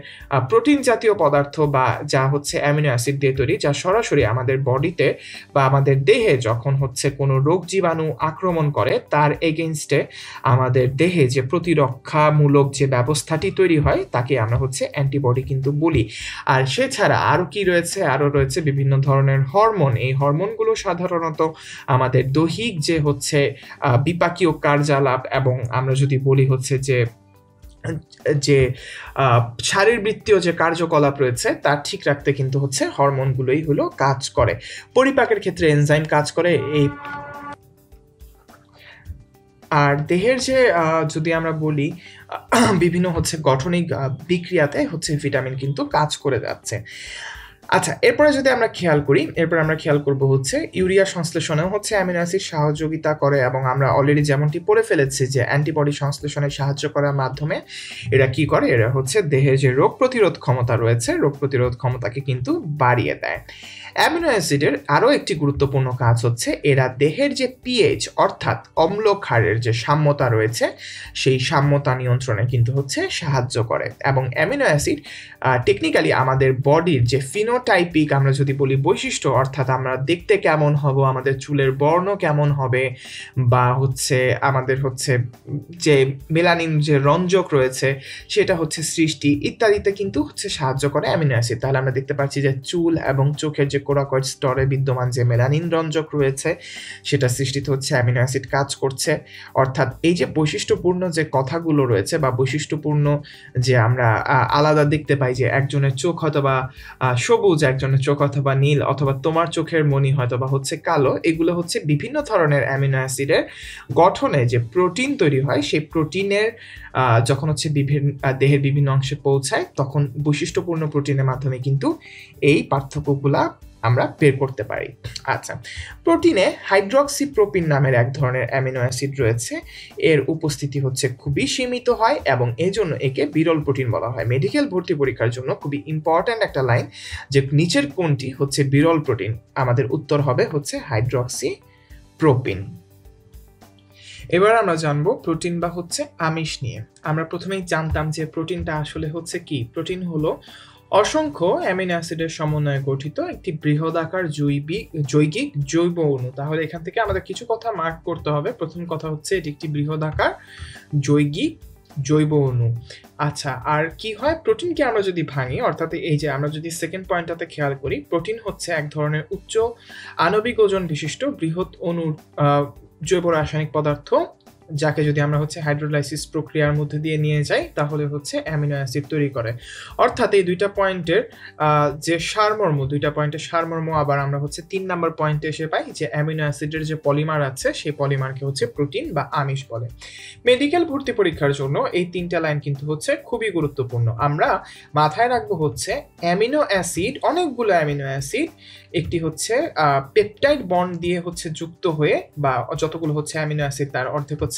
প্রোটিন জাতীয় পদার্থ বা যা হচ্ছে অ্যামিনো অ্যাসিড দিয়ে তৈরি, যা সরাসরি আমাদের বডিতে বা আমাদের দেহে যখন হচ্ছে কোনো রোগ জীবাণু আক্রমণ করে তার এগেইনস্টে আমাদের দেহে যে প্রতিরক্ষামূলক যে ব্যবস্থাটি তৈরি হয় তাকে আমরা হচ্ছে অ্যান্টিবডি কিন্তু বলি। আর সেছাড়া আরও কি রয়েছে, আরও রয়েছে বিভিন্ন ধরনের হরমোন। এই হরমোনগুলো সাধারণত আমাদের দৈহিক যে হচ্ছে বিপাকীয় কার্যালাপ এবং আমরা যদি বলি হচ্ছে যে শারীরবৃত্তীয় যে কার্যকলাপ রয়েছে তা ঠিক রাখতে কিন্তু হচ্ছে হরমোনগুলোই হলো কাজ করে। পরিপাকের ক্ষেত্রে এনজাইম কাজ করে। এই আর দেহের যে যদি আমরা বলি বিভিন্ন হচ্ছে গঠনিক বিক্রিয়াতে হচ্ছে ভিটামিন কিন্তু কাজ করে যাচ্ছে। আচ্ছা, এরপরে যদি আমরা খেয়াল করি, এরপর আমরা খেয়াল করব হচ্ছে ইউরিয়া সংশ্লেষণেও হচ্ছে অ্যামিনো অ্যাসিড সহযোগিতা করে, এবং আমরা অলরেডি যেমনটি পড়ে ফেলেছি যে অ্যান্টিবডি সংশ্লেষণে সাহায্য করার মাধ্যমে এরা কি করে, এরা হচ্ছে দেহের যে রোগ প্রতিরোধ ক্ষমতা রয়েছে রোগ প্রতিরোধ ক্ষমতাকে কিন্তু বাড়িয়ে দেয়। অ্যামিনো অ্যাসিডের আরও একটি গুরুত্বপূর্ণ কাজ হচ্ছে এরা দেহের যে পিএইচ অর্থাৎ অম্ল ক্ষারের যে সাম্যতা রয়েছে সেই সাম্যতা নিয়ন্ত্রণে কিন্তু হচ্ছে সাহায্য করে, এবং অ্যামিনো অ্যাসিড টেকনিক্যালি আমাদের বডির যে ফিনোটাইপিক আমরা যদি বলি বৈশিষ্ট্য, অর্থাৎ আমরা দেখতে কেমন হব, আমাদের চুলের বর্ণ কেমন হবে, বা হচ্ছে আমাদের হচ্ছে যে মেলানিন যে রঞ্জক রয়েছে সেটা হচ্ছে সৃষ্টি ইত্যাদিতে কিন্তু হচ্ছে সাহায্য করে অ্যামিনো অ্যাসিড। তাহলে আমরা দেখতে পাচ্ছি যে চুল এবং চোখের যে কোরাকয়েড স্তরে বিদ্যমান যে মেলানিন রঞ্জক রয়েছে সেটা সৃষ্টিতে হচ্ছে অ্যামিনো অ্যাসিড কাজ করছে। অর্থাৎ এই যে বৈশিষ্ট্যপূর্ণ যে কথাগুলো রয়েছে বা বৈশিষ্ট্যপূর্ণ যে আমরা আলাদা দেখতে পাই, যে একজনের চোখ হয়তো বা সবুজ, একজনের চোখ অথবা নীল, অথবা তোমার চোখের মনি হয়তো বা হচ্ছে কালো, এগুলো হচ্ছে বিভিন্ন ধরনের অ্যামিনো অ্যাসিডের গঠনে যে প্রোটিন তৈরি হয় সেই প্রোটিনের যখন হচ্ছে দেহের বিভিন্ন অংশে পৌঁছায় তখন বৈশিষ্ট্যপূর্ণ প্রোটিনের মাধ্যমে কিন্তু এই পার্থক্যগুলা আমরা বের করতে পারি। আচ্ছা, প্রোটিনে হাইড্রক্সিপ্রোপিন নামের এক ধরনের অ্যামিনো অ্যাসিড রয়েছে। এর উপস্থিতি হচ্ছে খুবই সীমিত হয় এবং এজন্য একে বিরল প্রোটিন বলা হয়। মেডিকেল ভর্তি পরীক্ষার জন্য খুবই ইম্পর্ট্যান্ট একটা লাইন, যে নিচের কোনটি হচ্ছে বিরল প্রোটিন? আমাদের উত্তর হবে হচ্ছে হাইড্রক্সিপ্রোপিন। এবার আমরা জানবো প্রোটিন বা হচ্ছে আমিষ নিয়ে। আমরা প্রথমেই জানতাম যে প্রোটিনটা আসলে হচ্ছে কি? প্রোটিন হলো অসংখ্য অ্যামিনো অ্যাসিডের সমন্বয়ে গঠিত একটি বৃহদাকার যৌগিক জৈব অণু। তাহলে এখান থেকে আমাদের কিছু কথা মার্ক করতে হবে। প্রথম কথা হচ্ছে এটি একটি বৃহদাকার যৌগিক জৈব অণু। আচ্ছা, আর কি হয়? প্রোটিনকে আমরা যদি ভাঙি, অর্থাৎ এই যে আমরা যদি সেকেন্ড পয়েন্টটাতে খেয়াল করি, প্রোটিন হচ্ছে এক ধরনের উচ্চ আণবিক ওজন বিশিষ্ট বৃহৎ অণুর জৈব রাসায়নিক পদার্থ, যাকে যদি আমরা হচ্ছে হাইড্রোলাইসিস প্রক্রিয়ার মধ্যে দিয়ে নিয়ে যাই তাহলে হচ্ছে অ্যামিনো অ্যাসিড তৈরি করে। অর্থাৎ এই দুইটা পয়েন্টের যে সারমর্ম আবার আমরা হচ্ছে 3 নম্বর পয়েন্টে এসে পাই যে অ্যামিনো অ্যাসিডের যে পলিমার আছে সেই পলিমারকে হচ্ছে প্রোটিন বা আমিষ বলে। মেডিকেল ভর্তি পরীক্ষার জন্য এই 3টা লাইন কিন্তু হচ্ছে খুবই গুরুত্বপূর্ণ। আমরা মাথায় রাখবো হচ্ছে অ্যামিনো অ্যাসিড, অনেকগুলো অ্যামিনো অ্যাসিড একটি হচ্ছে পেপটাইড বন্ড দিয়ে হচ্ছে যুক্ত হয়ে, বা যতগুলো হচ্ছে অ্যামিনো অ্যাসিড তার অর্ধেক হচ্ছে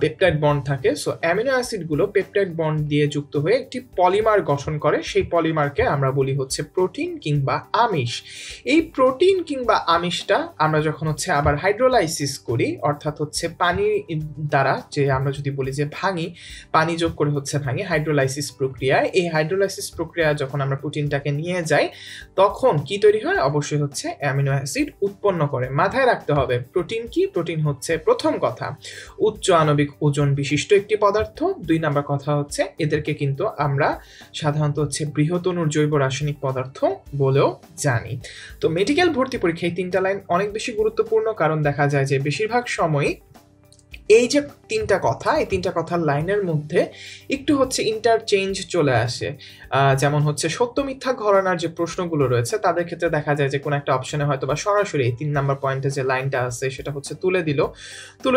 পেপটাইড বন্ড থাকে। সো অ্যামিনো অ্যাসিডগুলো পেপটাইড বন্ড দিয়ে যুক্ত হয়ে একটি পলিমার গঠন করে। সেই পলিমারকে আমরা বলি হচ্ছে প্রোটিন কিংবা আমিষ। এই প্রোটিন কিংবা আমিষটা আমরা যখন হচ্ছে আবার হাইড্রোলাইসিস করি, অর্থাৎ হচ্ছে পানি দ্বারা, যে আমরা যদি বলি যে পানি যোগ করে হচ্ছে ভাঙি হাইড্রোলাইসিস প্রক্রিয়ায়, এই হাইড্রোলাইসিস প্রক্রিয়া যখন আমরা প্রোটিনটাকে নিয়ে যাই তখন কি তৈরি হয়? অবশ্যই হচ্ছে অ্যামিনো অ্যাসিড উৎপন্ন করে। মাথায় রাখতে হবে প্রোটিন কি? প্রোটিন হচ্ছে প্রথম কথা উচ্চ আণবিক ওজন বিশিষ্ট একটি পদার্থ। 2 নাম্বার কথা হচ্ছে এদেরকে কিন্তু আমরা সাধারণত হচ্ছে বৃহৎ অণুর জৈব রাসায়নিক পদার্থ বলেও জানি। তো মেডিকেল ভর্তি পরীক্ষায় 3টা লাইন অনেক বেশি গুরুত্বপূর্ণ, কারণ দেখা যায় যে বেশিরভাগ সময় এই যে 3টা কথা, এই 3টা কথার লাইনের মধ্যে একটু হচ্ছে ইন্টারচেঞ্জ চলে আসে। যেমন হচ্ছে সত্য মিথ্যা ঘরানার যে প্রশ্নগুলো রয়েছে তাদের ক্ষেত্রে দেখা যায় যে কোনো একটা অপশনে হয়তো বা সরাসরি এই 3 নাম্বার পয়েন্টে যে লাইনটা আছে সেটা হচ্ছে তুলে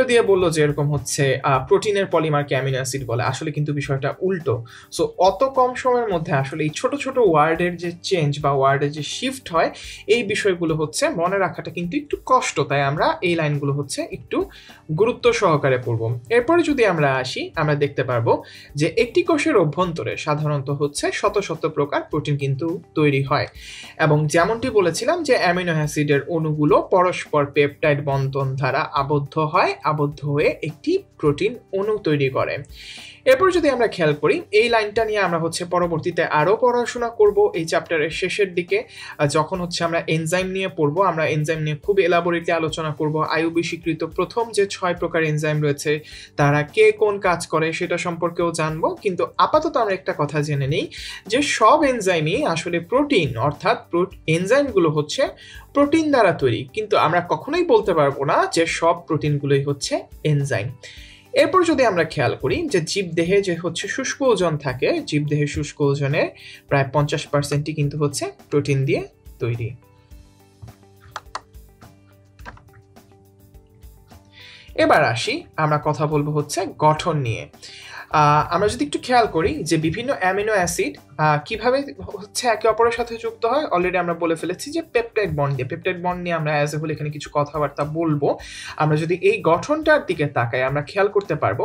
দিয়ে বললো যে এরকম হচ্ছে প্রোটিনের পলিমারকে অ্যামিনো অ্যাসিড বলে। আসলে কিন্তু বিষয়টা উল্টো। সো অত কম সময়ের মধ্যে আসলে এই ছোট ছোট ওয়ার্ডের যে চেঞ্জ বা ওয়ার্ডের যে শিফট হয়, এই বিষয়গুলো হচ্ছে মনে রাখাটা কিন্তু একটু কষ্ট। তাই আমরা এই লাইনগুলো হচ্ছে একটু গুরুত্ব সহকারে পড়ব। এরপরে যদি আমরা আসি, আমরা দেখতে পারবো যে একটি কোষের অভ্যন্তরে সাধারণত হচ্ছে শত শত প্রকার প্রোটিন কিন্তু তৈরি হয়, এবং যেমনটি বলেছিলাম যে অ্যামিনো অ্যাসিডের অণুগুলো পরস্পর পেপটাইড বন্ধন দ্বারা আবদ্ধ হয়ে একটি প্রোটিন অণু তৈরি করে। এরপর যদি আমরা খেয়াল করি, এই লাইনটা নিয়ে আমরা হচ্ছে পরবর্তীতে আরো পড়াশোনা করব এই চ্যাপ্টারের শেষের দিকে, যখন হচ্ছে আমরা এনজাইম নিয়ে পড়বো। আমরা এনজাইম নিয়ে খুব এলাবোরেটলি আলোচনা করব। আইইউবি স্বীকৃত প্রথম যে 6 প্রকার এনজাইম রয়েছে তারা কে কোন কাজ করে সেটা সম্পর্কেও জানবো। কিন্তু আপাতত আমরা একটা কথা জেনে নেই যে সব এনজাইমই আসলে প্রোটিন, অর্থাৎ এনজাইমগুলো হচ্ছে প্রোটিন দ্বারা তৈরি, কিন্তু আমরা কখনোই বলতে পারবো না যে সব প্রোটিনগুলোই হচ্ছে এনজাইম। এরপর যদি আমরা খেয়াল করি যে জীবদেহে যে হচ্ছে শুষ্ক ওজন থাকে, জীবদেহের শুষ্ক ওজনের প্রায় 50%ই কিন্তু হচ্ছে প্রোটিন দিয়ে তৈরি। এবার আসি, আমরা কথা বলবো হচ্ছে গঠন নিয়ে। আমরা যদি একটু খেয়াল করি যে বিভিন্ন অ্যামিনো অ্যাসিড কিভাবে হচ্ছে একে অপরের সাথে যুক্ত হয়, অলরেডি আমরা বলে ফেলেছি যে পেপটাইড বন্ড দিয়ে। পেপটাইড বন্ড নিয়ে আমরা অ্যাজ এ হোল এখানে কিছু কথাবার্তা বলবো। আমরা যদি এই গঠনটার দিকে তাকাই আমরা খেয়াল করতে পারবো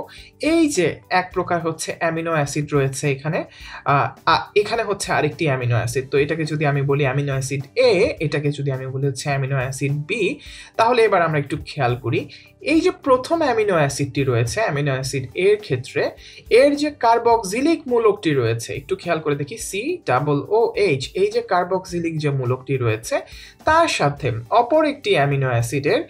এই যে এক প্রকার হচ্ছে অ্যামিনো অ্যাসিড রয়েছে এখানে হচ্ছে আরেকটি অ্যামিনো অ্যাসিড। তো এটাকে যদি আমি বলি অ্যামিনো অ্যাসিড এ, এটাকে যদি আমি বলি হচ্ছে অ্যামিনো অ্যাসিড বি, তাহলে এবার আমরা একটু খেয়াল করি এই যে প্রথম অ্যামিনো অ্যাসিডটি রয়েছে অ্যামিনো অ্যাসিড এর ক্ষেত্রে এর যে কার্বক্সিলিক মূলকটি রয়েছে, একটু খেয়াল করে দেখি COOH, এই যে কার্বক্সিলিক যে মূলকটি রয়েছে তার সাথে অপর একটি অ্যামিনো অ্যাসিডের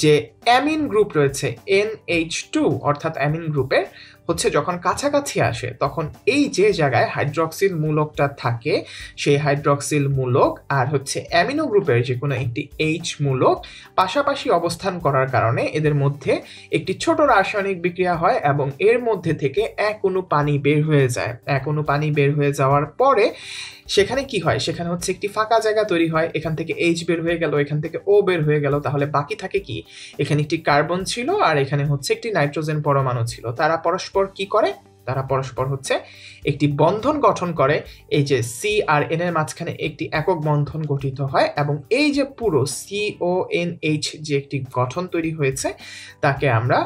যে অ্যামিন গ্রুপ রয়েছে NH2 অর্থাৎ অ্যামিন গ্রুপের হচ্ছে যখন কাছাকাছি আসে তখন এই যে জায়গায় হাইড্রক্সিল মূলকটা থাকে সেই হাইড্রক্সিল মূলক আর হচ্ছে অ্যামিনো গ্রুপের যে কোনো একটি H মূলক পাশাপাশি অবস্থান করার কারণে এদের মধ্যে একটি ছোট রাসায়নিক বিক্রিয়া হয় এবং এর মধ্যে থেকে এক অণু পানি বের হয়ে যায়। এক অণু পানি বের হয়ে যাওয়ার পরে সেখানে কি হয়, সেখানে হচ্ছে একটি ফাঁকা জায়গা তৈরি হয়, এখান থেকে H বের হয়ে গেল, এখান থেকে O বের হয়ে গেল, তাহলে বাকি থাকে কি, এখানে একটি কার্বন ছিল আর এখানে হচ্ছে একটি নাইট্রোজেন পরমাণু ছিল। তারা পরস্পর কি করে, তারা পরস্পর হচ্ছে একটি বন্ধন গঠন করে, এই যে C আর N এর মাঝখানে একটি একক বন্ধন গঠিত হয় এবং এই যে পুরো CONH যে একটি গঠন তৈরি হয়েছে তাকে আমরা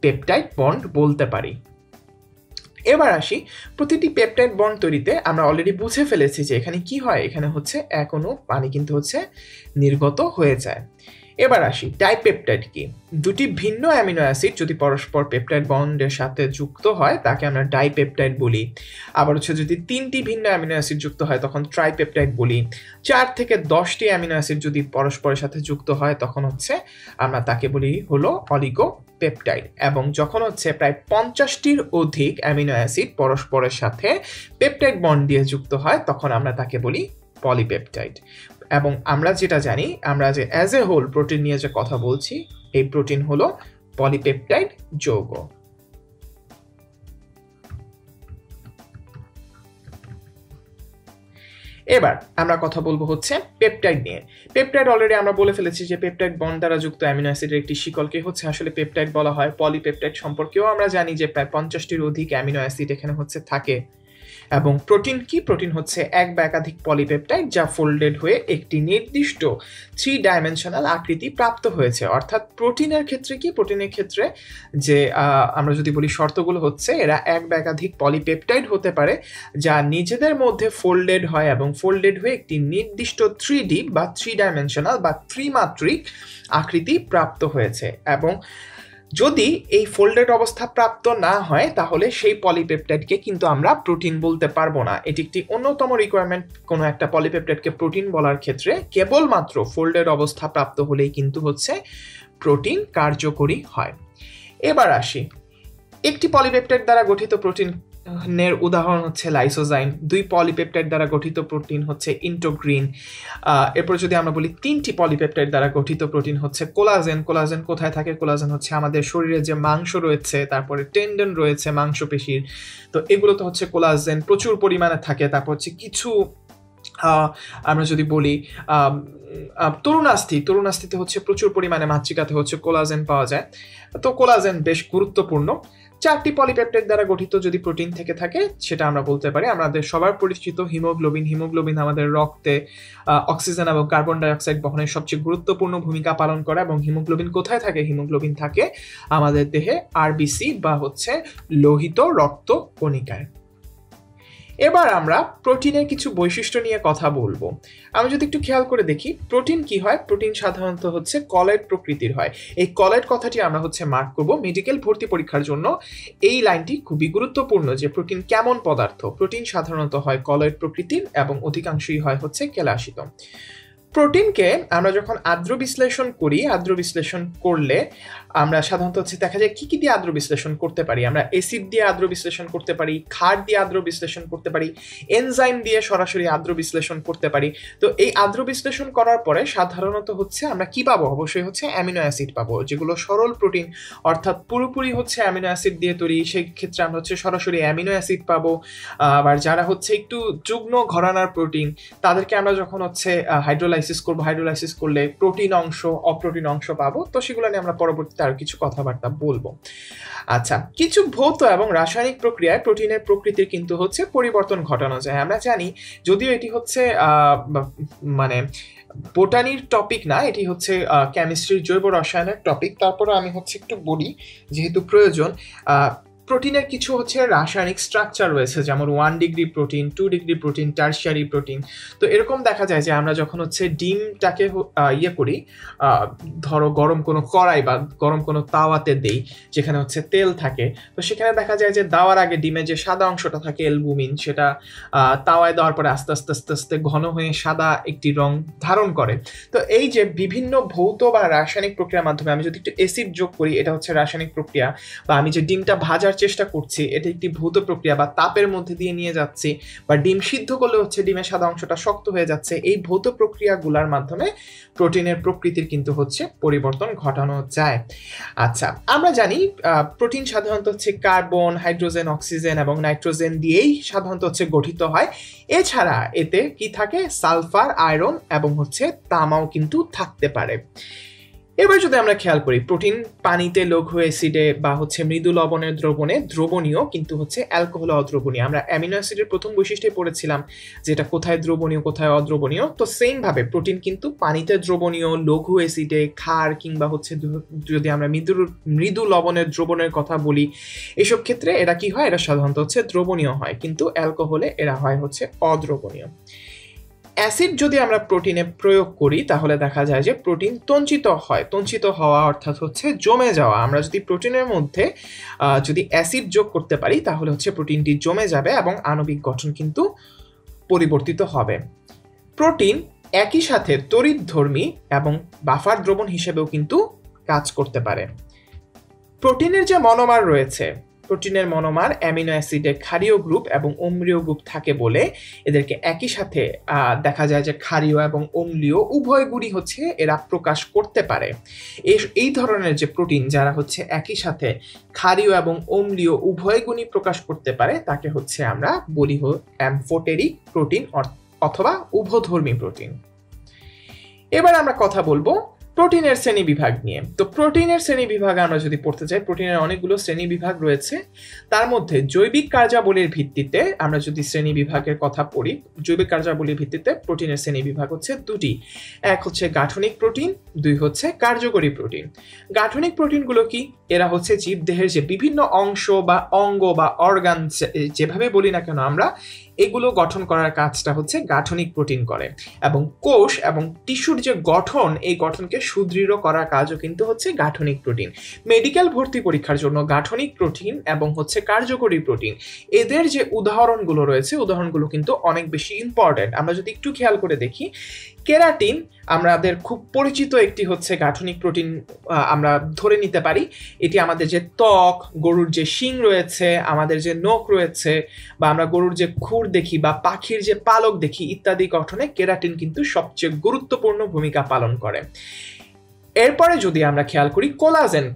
পেপটাইড বন্ড বলতে পারি। এবার আসি, প্রতিটি পেপটাইড বন্ড তৈরিতে আমরা অলরেডি বুঝে ফেলেছি যে এখানে কি হয়, এখানে হচ্ছে এক অণু পানি কিন্তু হচ্ছে নির্গত হয়ে যায়। এবার আসি ডাইপেপটাইড কি, দুটি ভিন্ন অ্যামিনো অ্যাসিড যদি পরস্পর পেপটাইড বন্ডের সাথে যুক্ত হয় তাকে আমরা ডাইপেপটাইড বলি। আবার হচ্ছে যদি তিনটি ভিন্ন অ্যামিনো অ্যাসিড যুক্ত হয় তখন ট্রাইপেপটাইড বলি। 4 থেকে 10টি অ্যামিনো অ্যাসিড যদি পরস্পরের সাথে যুক্ত হয় তখন হচ্ছে আমরা তাকে বলি হলো অলিগোপেপটাইড। এবং যখন হচ্ছে প্রায় 50টির অধিক অ্যামিনো অ্যাসিড পরস্পরের সাথে পেপটাইড বন্ড দিয়ে যুক্ত হয় তখন আমরা তাকে বলি পলিপেপটাইড। এবং আমরা যেটা জানি, আমরা যে অ্যাজ এ হোল প্রোটিন নিয়ে যে কথা বলছি, এই প্রোটিন হলো পলিপেপটাইড যৌগ। এবার আমরা কথা বলবো হচ্ছে পেপটাইড নিয়ে। পেপটাইড অলরেডি আমরা বলে ফেলেছি যে পেপটাইড বন্ড দ্বারা যুক্ত অ্যামিনো অ্যাসিডের একটি শিকলকে হচ্ছে আসলে পেপটাইড বলা হয়। পলিপেপটাইড সম্পর্কেও আমরা জানি যে প্রায় 50টির অধিক অ্যামিনো অ্যাসিড এখানে হচ্ছে থাকে। এবং প্রোটিন কি, প্রোটিন হচ্ছে এক বা একাধিক পলিপেপটাইড যা ফোল্ডেড হয়ে একটি নির্দিষ্ট 3 ডাইমেনশনাল আকৃতি প্রাপ্ত হয়েছে। অর্থাৎ প্রোটিনের ক্ষেত্রে কি, প্রোটিনের ক্ষেত্রে যে আমরা যদি বলি শর্তগুলো হচ্ছে এরা এক বা একাধিক পলিপেপটাইড হতে পারে যা নিজেদের মধ্যে ফোল্ডেড হয় এবং ফোল্ডেড হয়ে একটি নির্দিষ্ট 3D বা 3 ডাইমেনশনাল বা ত্রিমাত্রিক আকৃতি প্রাপ্ত হয়েছে। এবং যদি এই ফোল্ডেড অবস্থা প্রাপ্ত না হয় তাহলে সেই পলিপেপটাইডকে কিন্তু আমরা প্রোটিন বলতে পারবো না। এটি একটি অন্যতম রিকোয়ারমেন্ট কোনো একটা পলিপেপটাইডকে প্রোটিন বলার ক্ষেত্রে, কেবলমাত্র ফোল্ডেড অবস্থা প্রাপ্ত হলেই কিন্তু হচ্ছে প্রোটিন কার্যকরী হয়। এবার আসি, একটি পলিপেপটাইড দ্বারা গঠিত প্রোটিনের উদাহরণ হচ্ছে লাইসোজাইম, 2 পলিপেপটাইড দ্বারা গঠিত প্রোটিন হচ্ছে ইন্টোগ্রিন। এরপর যদি আমরা বলি 3টি পলিপেপটাইড দ্বারা গঠিত প্রোটিন হচ্ছে কোলাজেন। কোলাজেন কোথায় থাকে, কোলাজেন হচ্ছে আমাদের শরীরে যে মাংস রয়েছে, তারপরে টেন্ডন রয়েছে মাংসপেশির, তো এগুলো তো হচ্ছে কোলাজেন প্রচুর পরিমাণে থাকে। তারপর হচ্ছে কিছু আমরা যদি বলি তরুণাস্থিতে হচ্ছে প্রচুর পরিমাণে মাতৃকাতে হচ্ছে কোলাজেন পাওয়া যায়। তো কোলাজেন বেশ গুরুত্বপূর্ণ। 4টি পলিপেপটাইড দ্বারা গঠিত যদি প্রোটিন থেকে থাকে সেটা আমরা বলতে পারি আমাদের সবার পরিচিত হিমোগ্লোবিন। হিমোগ্লোবিন আমাদের রক্তে অক্সিজেন এবং কার্বন ডাইঅক্সাইড বহনের সবচেয়ে গুরুত্বপূর্ণ ভূমিকা পালন করে। এবং হিমোগ্লোবিন কোথায় থাকে, হিমোগ্লোবিন থাকে আমাদের দেহে আরবিসি বা হচ্ছে লোহিত রক্ত কণিকায়। এবার আমরা প্রোটিনের কিছু বৈশিষ্ট্য নিয়ে কথা বলবো। আমরা যদি একটু খেয়াল করে দেখি প্রোটিন কি হয়, প্রোটিন সাধারণত হচ্ছে কলয়েড প্রকৃতির হয়। এই কলয়েড কথাটি আমরা হচ্ছে মার্ক করব মেডিকেল ভর্তি পরীক্ষার জন্য। এই লাইনটি খুবই গুরুত্বপূর্ণ যে প্রোটিন কেমন পদার্থ। প্রোটিন সাধারণত হয় কলয়েড প্রকৃতির এবং অধিকাংশই হয় হচ্ছে কেলাসিত। প্রোটিনকে আমরা যখন আদ্র বিশ্লেষণ করি, আদ্র বিশ্লেষণ করলে আমরা সাধারণত হচ্ছে দেখা যায় কি দিয়ে আদ্র বিশ্লেষণ করতে পারি। আমরা অ্যাসিড দিয়ে আদ্র বিশ্লেষণ করতে পারি, ক্ষার দিয়ে আদ্র বিশ্লেষণ করতে পারি, এনজাইম দিয়ে সরাসরি আদ্র বিশ্লেষণ করতে পারি। তো এই আদ্র বিশ্লেষণ করার পরে সাধারণত হচ্ছে আমরা কি পাবো, অবশ্যই হচ্ছে অ্যামিনো অ্যাসিড পাবো যেগুলো সরল প্রোটিন, অর্থাৎ পুরোপুরি হচ্ছে অ্যামিনো অ্যাসিড দিয়ে তৈরি। সেই ক্ষেত্রে আমরা হচ্ছে সরাসরি অ্যামিনো অ্যাসিড পাবো। আবার যারা হচ্ছে একটু যুগ্ম ঘরানার প্রোটিন তাদেরকে আমরা যখন হচ্ছে হাইড্রোলাইসিস করবো, হাইড্রোলাইসিস করলে প্রোটিন অংশ অপ্রোটিন অংশ পাবো। তো সেগুলো নিয়ে আমরা পরবর্তীতে আরো কিছু কথাবার্তা বলবো। আচ্ছা, কিছু ভৌত এবং রাসায়নিক প্রক্রিয়ায় প্রোটিনের প্রকৃতির কিন্তু হচ্ছে পরিবর্তন ঘটানো যায়। আমরা জানি যদিও এটি হচ্ছে মানে বোটানির টপিক না, এটি হচ্ছে কেমিস্ট্রির জৈব রসায়নের টপিক, তারপরে আমি হচ্ছে একটু বলি যেহেতু প্রয়োজন। প্রোটিনের কিছু হচ্ছে রাসায়নিক স্ট্রাকচার রয়েছে, যেমন 1 degree protein, 2 degree protein, tertiary protein. তো এরকম দেখা যায় যে আমরা যখন হচ্ছে ডিমটাকে করি, ধরো গরম কোনো কড়াই বা গরম কোনো তাওয়াতে দেই যেখানে হচ্ছে তেল থাকে, তো সেখানে দেখা যায় যে দেওয়ার আগে ডিমের যে সাদা অংশটা থাকে অ্যালবুমিন, সেটা তাওয়ায় দেওয়ার পরে আস্তে আস্তে আস্তে আস্তে ঘন হয়ে সাদা একটি রং ধারণ করে। তো এই যে বিভিন্ন ভৌত বা রাসায়নিক প্রক্রিয়ার মাধ্যমে আমি যদি একটু অ্যাসিড যোগ করি, এটা হচ্ছে রাসায়নিক প্রক্রিয়া, বা আমি যে ডিমটা ভাজার চেষ্টা করছি এটা একটি ভৌত প্রক্রিয়া, বা তাপের মধ্যে দিয়ে নিয়ে যাচ্ছি, বা ডিম সিদ্ধ করলে হচ্ছে ডিমের সাদা অংশটা শক্ত হয়ে যাচ্ছে, এই ভৌত প্রক্রিয়াগুলোর মাধ্যমে প্রোটিনের প্রকৃতির কিন্তু হচ্ছে পরিবর্তন ঘটানো যায়। আচ্ছা, আমরা জানি প্রোটিন সাধারণত হচ্ছে কার্বন, হাইড্রোজেন, অক্সিজেন এবং নাইট্রোজেন দিয়েই সাধারণত হচ্ছে গঠিত হয়। এছাড়া এতে কি থাকে, সালফার, আয়রন এবং হচ্ছে তামাও কিন্তু থাকতে পারে। এবার যদি আমরা খেয়াল করি, প্রোটিন পানিতে, লঘু অ্যাসিডে বা হচ্ছে মৃদু লবণের দ্রবণে দ্রবণীয়, কিন্তু হচ্ছে অ্যালকোহলে অদ্রবণীয়। আমরা অ্যামিনো অ্যাসিডের প্রথম বৈশিষ্ট্যে পড়েছিলাম যেটা কোথায় দ্রবণীয় কোথায় অদ্রবণীয়। তো সেম ভাবে প্রোটিন কিন্তু পানিতে দ্রবণীয়, লঘু অ্যাসিডে, ক্ষার কিংবা হচ্ছে যদি আমরা মৃদু লবণের দ্রবণের কথা বলি, এসব ক্ষেত্রে এরা কি হয়, এরা সাধারণত হচ্ছে দ্রবণীয় হয়, কিন্তু অ্যালকোহলে এরা হয় হচ্ছে অদ্রবণীয়। অ্যাসিড যদি আমরা প্রোটিনে প্রয়োগ করি তাহলে দেখা যায় যে প্রোটিন তঞ্চিত হয়। তঞ্চিত হওয়া অর্থাৎ হচ্ছে জমে যাওয়া। আমরা যদি প্রোটিনের মধ্যে যদি অ্যাসিড যোগ করতে পারি তাহলে হচ্ছে প্রোটিনটি জমে যাবে এবং আণবিক গঠন কিন্তু পরিবর্তিত হবে। প্রোটিন একই সাথে তড়িৎধর্মী এবং বাফার দ্রবণ হিসেবেও কিন্তু কাজ করতে পারে। প্রোটিনের যে মনোমার রয়েছে, প্রোটিনের মনোমার অ্যামিনো অ্যাসিডে ক্ষারীয় গ্রুপ এবং অম্লীয় গ্রুপ থাকে বলে এদেরকে একই সাথে দেখা যায় যে ক্ষারীয় এবং অম্লীয় উভয় গুণই হচ্ছে এরা প্রকাশ করতে পারে। এই ধরনের যে প্রোটিন যারা হচ্ছে একই সাথে ক্ষারীয় এবং অম্লীয় উভয় গুণই প্রকাশ করতে পারে তাকে হচ্ছে আমরা বলি অ্যামফোটেরিক প্রোটিন অথবা উভধর্মী প্রোটিন। এবার আমরা কথা বলবো প্রোটিনের শ্রেণী বিভাগ নিয়ে। তো প্রোটিনের শ্রেণী বিভাগ আমরা যদি পড়তে চাই, প্রোটিনের অনেকগুলো শ্রেণী বিভাগ রয়েছে। তার মধ্যে জৈবিক কার্যাবলীর ভিত্তিতে আমরা যদি শ্রেণী বিভাগের কথা পড়ি, জৈবিক কার্যাবলীর ভিত্তিতে প্রোটিনের শ্রেণী বিভাগ হচ্ছে দুটি। এক হচ্ছে গাঠনিক প্রোটিন, দুই হচ্ছে কার্যকরী প্রোটিন। গাঠনিক প্রোটিনগুলো কি? এরা হচ্ছে জীবদেহের যে বিভিন্ন অংশ বা অঙ্গ বা অর্গান যেভাবে বলি না কেন আমরা, এগুলো গঠন করার কাজটা হচ্ছে গাঠনিক প্রোটিন করে। এবং কোষ এবং টিস্যুর যে গঠন, এই গঠনকে সুদৃঢ় করার কাজও কিন্তু হচ্ছে গাঠনিক প্রোটিন। মেডিকেল ভর্তি পরীক্ষার জন্য গাঠনিক প্রোটিন এবং হচ্ছে কার্যকরী প্রোটিন, এদের যে উদাহরণগুলো রয়েছে, উদাহরণগুলো কিন্তু অনেক বেশি ইম্পর্টেন্ট। আমরা যদি একটু খেয়াল করে দেখি, কেরাটিন আমাদের খুব পরিচিত একটি হচ্ছে গাঠনিক প্রোটিন আমরা ধরে নিতে পারি। এটি আমাদের যে ত্বক, গরুর যে শিং রয়েছে, আমাদের যে নখ রয়েছে, বা আমরা গরুর যে খুর দেখি বা পাখির যে পালক দেখি ইত্যাদি গঠনে কেরাটিন কিন্তু সবচেয়ে গুরুত্বপূর্ণ ভূমিকা পালন করে। এরপরে যদি আমরা খেয়াল করি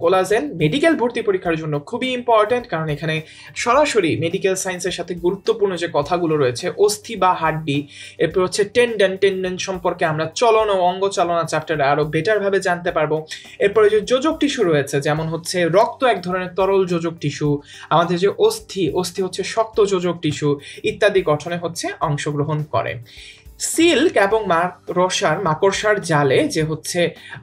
কোলাজেন মেডিকেল ভর্তি পরীক্ষার জন্য খুবই ইম্পর্টেন্ট, কারণ এখানে সরাসরি মেডিকেল সায়েন্সের সাথে গুরুত্বপূর্ণ যে কথাগুলো রয়েছে, অস্থি বা হাড্ডি, এরপর হচ্ছে টেন্ডন সম্পর্কে আমরা চলন ও অঙ্গ চালনা চ্যাপ্টারে আরো বেটার ভাবে জানতে পারবো। এরপরে যে যোজক টিস্যু রয়েছে, যেমন হচ্ছে রক্ত এক ধরনের তরল যোজক টিস্যু, আমাদের যে অস্থি হচ্ছে শক্ত যোজক টিস্যু ইত্যাদি গঠনে হচ্ছে অংশগ্রহণ করে। সিল্ক এবং মাকড়সার জালে যে হচ্ছে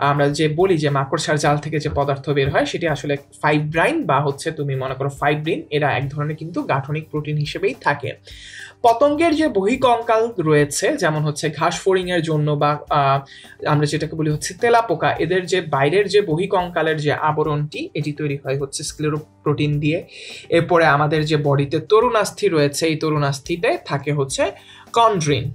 আমরা যে বলি যে মাকড়সার জাল থেকে যে পদার্থ বের হয় সেটি আসলে ফাইব্রাইন বা হচ্ছে তুমি মনে করো ফাইব্রিন, এরা এক ধরনের কিন্তু গাঠনিক প্রোটিন হিসেবেই থাকে। পতঙ্গের যে বহিকঙ্কাল রয়েছে, যেমন হচ্ছে ঘাস ফড়িং এর জন্য বা আমরা যেটাকে বলি হচ্ছে তেলাপোকা, এদের যে বাইরের যে বহিকঙ্কালের যে আবরণটি, এটি তৈরি হয় হচ্ছে স্ক্লেরোপ্রোটিন দিয়ে। এরপরে আমাদের যে বডিতে তরুণাস্থি রয়েছে, এই তরুণাস্থিতে থাকে হচ্ছে কন্ড্রিন।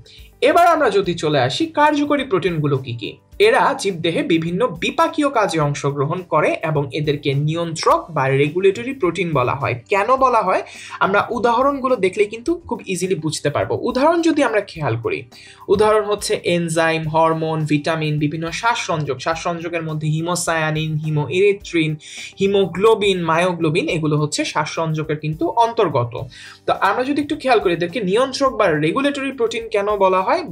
এবার আমরা যদি চলে আসি কার্যকরী প্রোটিনগুলো কি কি, এরা জীবদেহে বিভিন্ন বিপাকীয় কাজে অংশগ্রহণ করে এবং এদেরকে নিয়ন্ত্রক বা রেগুলেটরি প্রোটিন বলা হয়। কেন বলা হয় আমরা উদাহরণগুলো দেখলে কিন্তু খুব ইজিলি বুঝতে পারবো। উদাহরণ যদি আমরা খেয়াল করি, উদাহরণ হচ্ছে এনজাইম, হরমোন, ভিটামিন, বিভিন্ন শ্বাসসংযোগের মধ্যে হিমোসায়ানিন, হিমোইরেথ্রিন, হিমোগ্লোবিন, মায়োগ্লোবিন, এগুলো হচ্ছে শ্বাসসংযোগের কিন্তু অন্তর্গত। তো আমরা যদি একটু খেয়াল করি এদেরকে নিয়ন্ত্রক বা রেগুলেটরি প্রোটিন কেন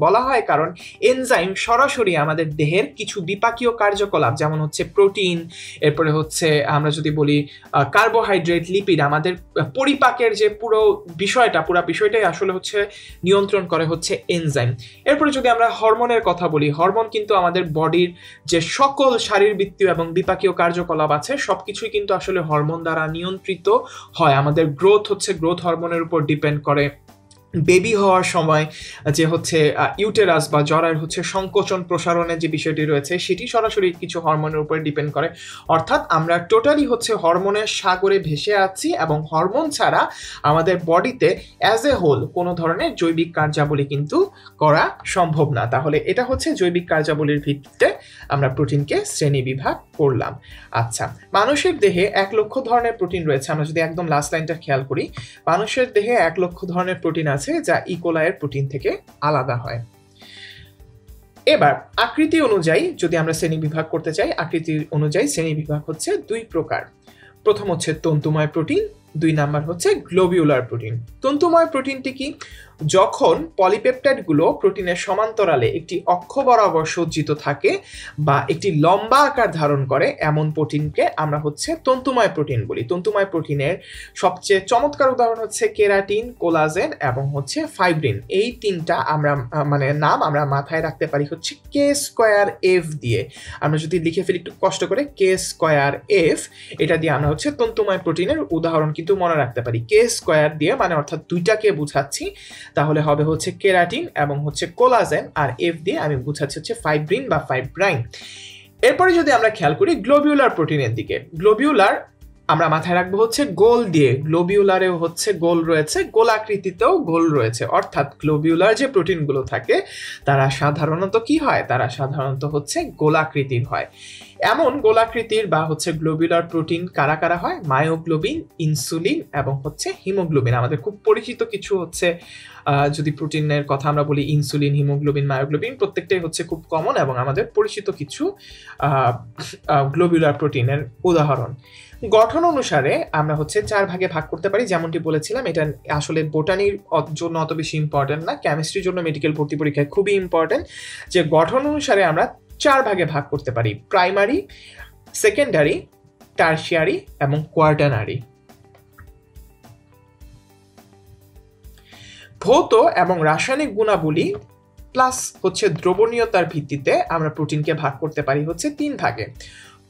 বলা হয় কারণ এনজাইম সরাসরি আমাদের দেহে দেহের কিছু বিপাকীয় কার্যকলাপ, যেমন হচ্ছে প্রোটিন, এরপরে হচ্ছে আমরা যদি বলি কার্বোহাইড্রেট, লিপিড, আমাদের পরিপাকের যে পুরো বিষয়টাই আসলে হচ্ছে নিয়ন্ত্রণ করে হচ্ছে এনজাইম। এরপরে যদি আমরা হরমোনের কথা বলি, হরমোন কিন্তু আমাদের বডির যে সকল শারীরবৃত্তীয় এবং বিপাকীয় কার্যকলাপ আছে সবকিছুই কিন্তু আসলে হরমোন দ্বারা নিয়ন্ত্রিত হয়। আমাদের গ্রোথ হরমোনের উপর ডিপেন্ড করে। বেবি হওয়ার সময় যে হচ্ছে ইউটেরাস বা জরায়ুর হচ্ছে সংকোচন প্রসারণের যে বিষয়টি রয়েছে সেটি সরাসরি কিছু হরমোনের উপরে ডিপেন্ড করে। অর্থাৎ আমরা টোটালি হচ্ছে হরমোনের সাগরে ভেসে আছি, এবং হরমোন ছাড়া আমাদের বডিতে অ্যাজ এ হোল কোনো ধরনের জৈবিক কার্যাবলী কিন্তু করা সম্ভব না। তাহলে এটা হচ্ছে জৈবিক কার্যাবলীর ভিত্তিতে আমরা প্রোটিনকে শ্রেণী বিভাগ করলাম। আচ্ছা, মানুষের দেহে 1 লক্ষ ধরনের প্রোটিন রয়েছে। আমরা যদি একদম লাস্ট লাইনটা খেয়াল করি, মানুষের দেহে 1 লক্ষ ধরনের প্রোটিন আছে যা ইকোলাইয়ের প্রোটিন থেকে আলাদা হয়। এবার আকৃতি অনুযায়ী যদি আমরা শ্রেণী বিভাগ করতে চাই, আকৃতি অনুযায়ী শ্রেণী বিভাগ হচ্ছে 2 প্রকার। প্রথম হচ্ছে তন্তুময় প্রোটিন, 2 নাম্বার হচ্ছে গ্লোবিউলার প্রোটিন। তন্তুময় প্রোটিনটি কি? যখন পলিপেপটাইডগুলো প্রোটিনের সমান্তরালে একটি অক্ষ বরাবর সজ্জিত থাকে বা একটি লম্বা আকার ধারণ করে, এমন প্রোটিনকে আমরা হচ্ছে তন্তুময় প্রোটিন বলি। তন্তুময় প্রোটিনের সবচেয়ে চমৎকার উদাহরণ হচ্ছে কেরাটিন, কোলাজেন এবং হচ্ছে ফাইব্রিন। এই 3টা নাম আমরা মাথায় রাখতে পারি হচ্ছে K²F দিয়ে। আমরা যদি লিখে ফেলি একটু কষ্ট করে, K²F, এটা দিয়ে আমরা হচ্ছে তন্তুময় প্রোটিনের উদাহরণ কিন্তু মনে রাখতে পারি। K² দিয়ে মানে অর্থাৎ 2টাকে বুঝাচ্ছি, তাহলে হবে হচ্ছে কেরাটিন এবং হচ্ছে কোলাজেন, আর এফ দিয়ে আমি বুঝাচ্ছি হচ্ছে ফাইব্রিন বা ফাইব্রাইন। এরপরে যদি আমরা খেয়াল করি গ্লোবিউলার প্রোটিনের দিকে, গ্লোবিউলার আমরা মাথায় রাখবো হচ্ছে গোল দিয়ে। গ্লোবিউলারেও হচ্ছে গোল রয়েছে, গোলাকৃতিতেও গোল রয়েছে। অর্থাৎ গ্লোবিউলার যে প্রোটিনগুলো থাকে তারা সাধারণত কি হয়? তারা সাধারণত হচ্ছে গোলাকৃতির হয়। এমন গোলাকৃতির বা হচ্ছে গ্লোবিউলার প্রোটিন কারা কারা হয়? মায়োগ্লোবিন, ইনসুলিন এবং হচ্ছে হিমোগ্লোবিন। আমাদের খুব পরিচিত কিছু হচ্ছে যদি প্রোটিনের কথা আমরা বলি, ইনসুলিন, হিমোগ্লোবিন, মায়োগ্লোবিন প্রত্যেকটাই হচ্ছে খুব কমন এবং আমাদের পরিচিত কিছু গ্লোবিউলার প্রোটিনের উদাহরণ। গঠন অনুসারে আমরা হচ্ছে 4 ভাগে ভাগ করতে পারি। যেমনটি বলেছিলাম, এটা আসলে বোটানির জন্য অত বেশি ইম্পর্টেন্ট না, কেমিস্ট্রির জন্য মেডিকেল ভর্তি পরীক্ষায় খুবই ইম্পর্টেন্ট। যে গঠন অনুসারে আমরা 4 ভাগে ভাগ করতে পারি: প্রাইমারি, সেকেন্ডারি, টারশিয়ারি এবং কোয়াটার্নারি। ভৌত এবং রাসায়নিক গুণাবলী প্লাস হচ্ছে দ্রবণীয়তার ভিত্তিতে আমরা প্রোটিনকে ভাগ করতে পারি হচ্ছে 3 ভাগে।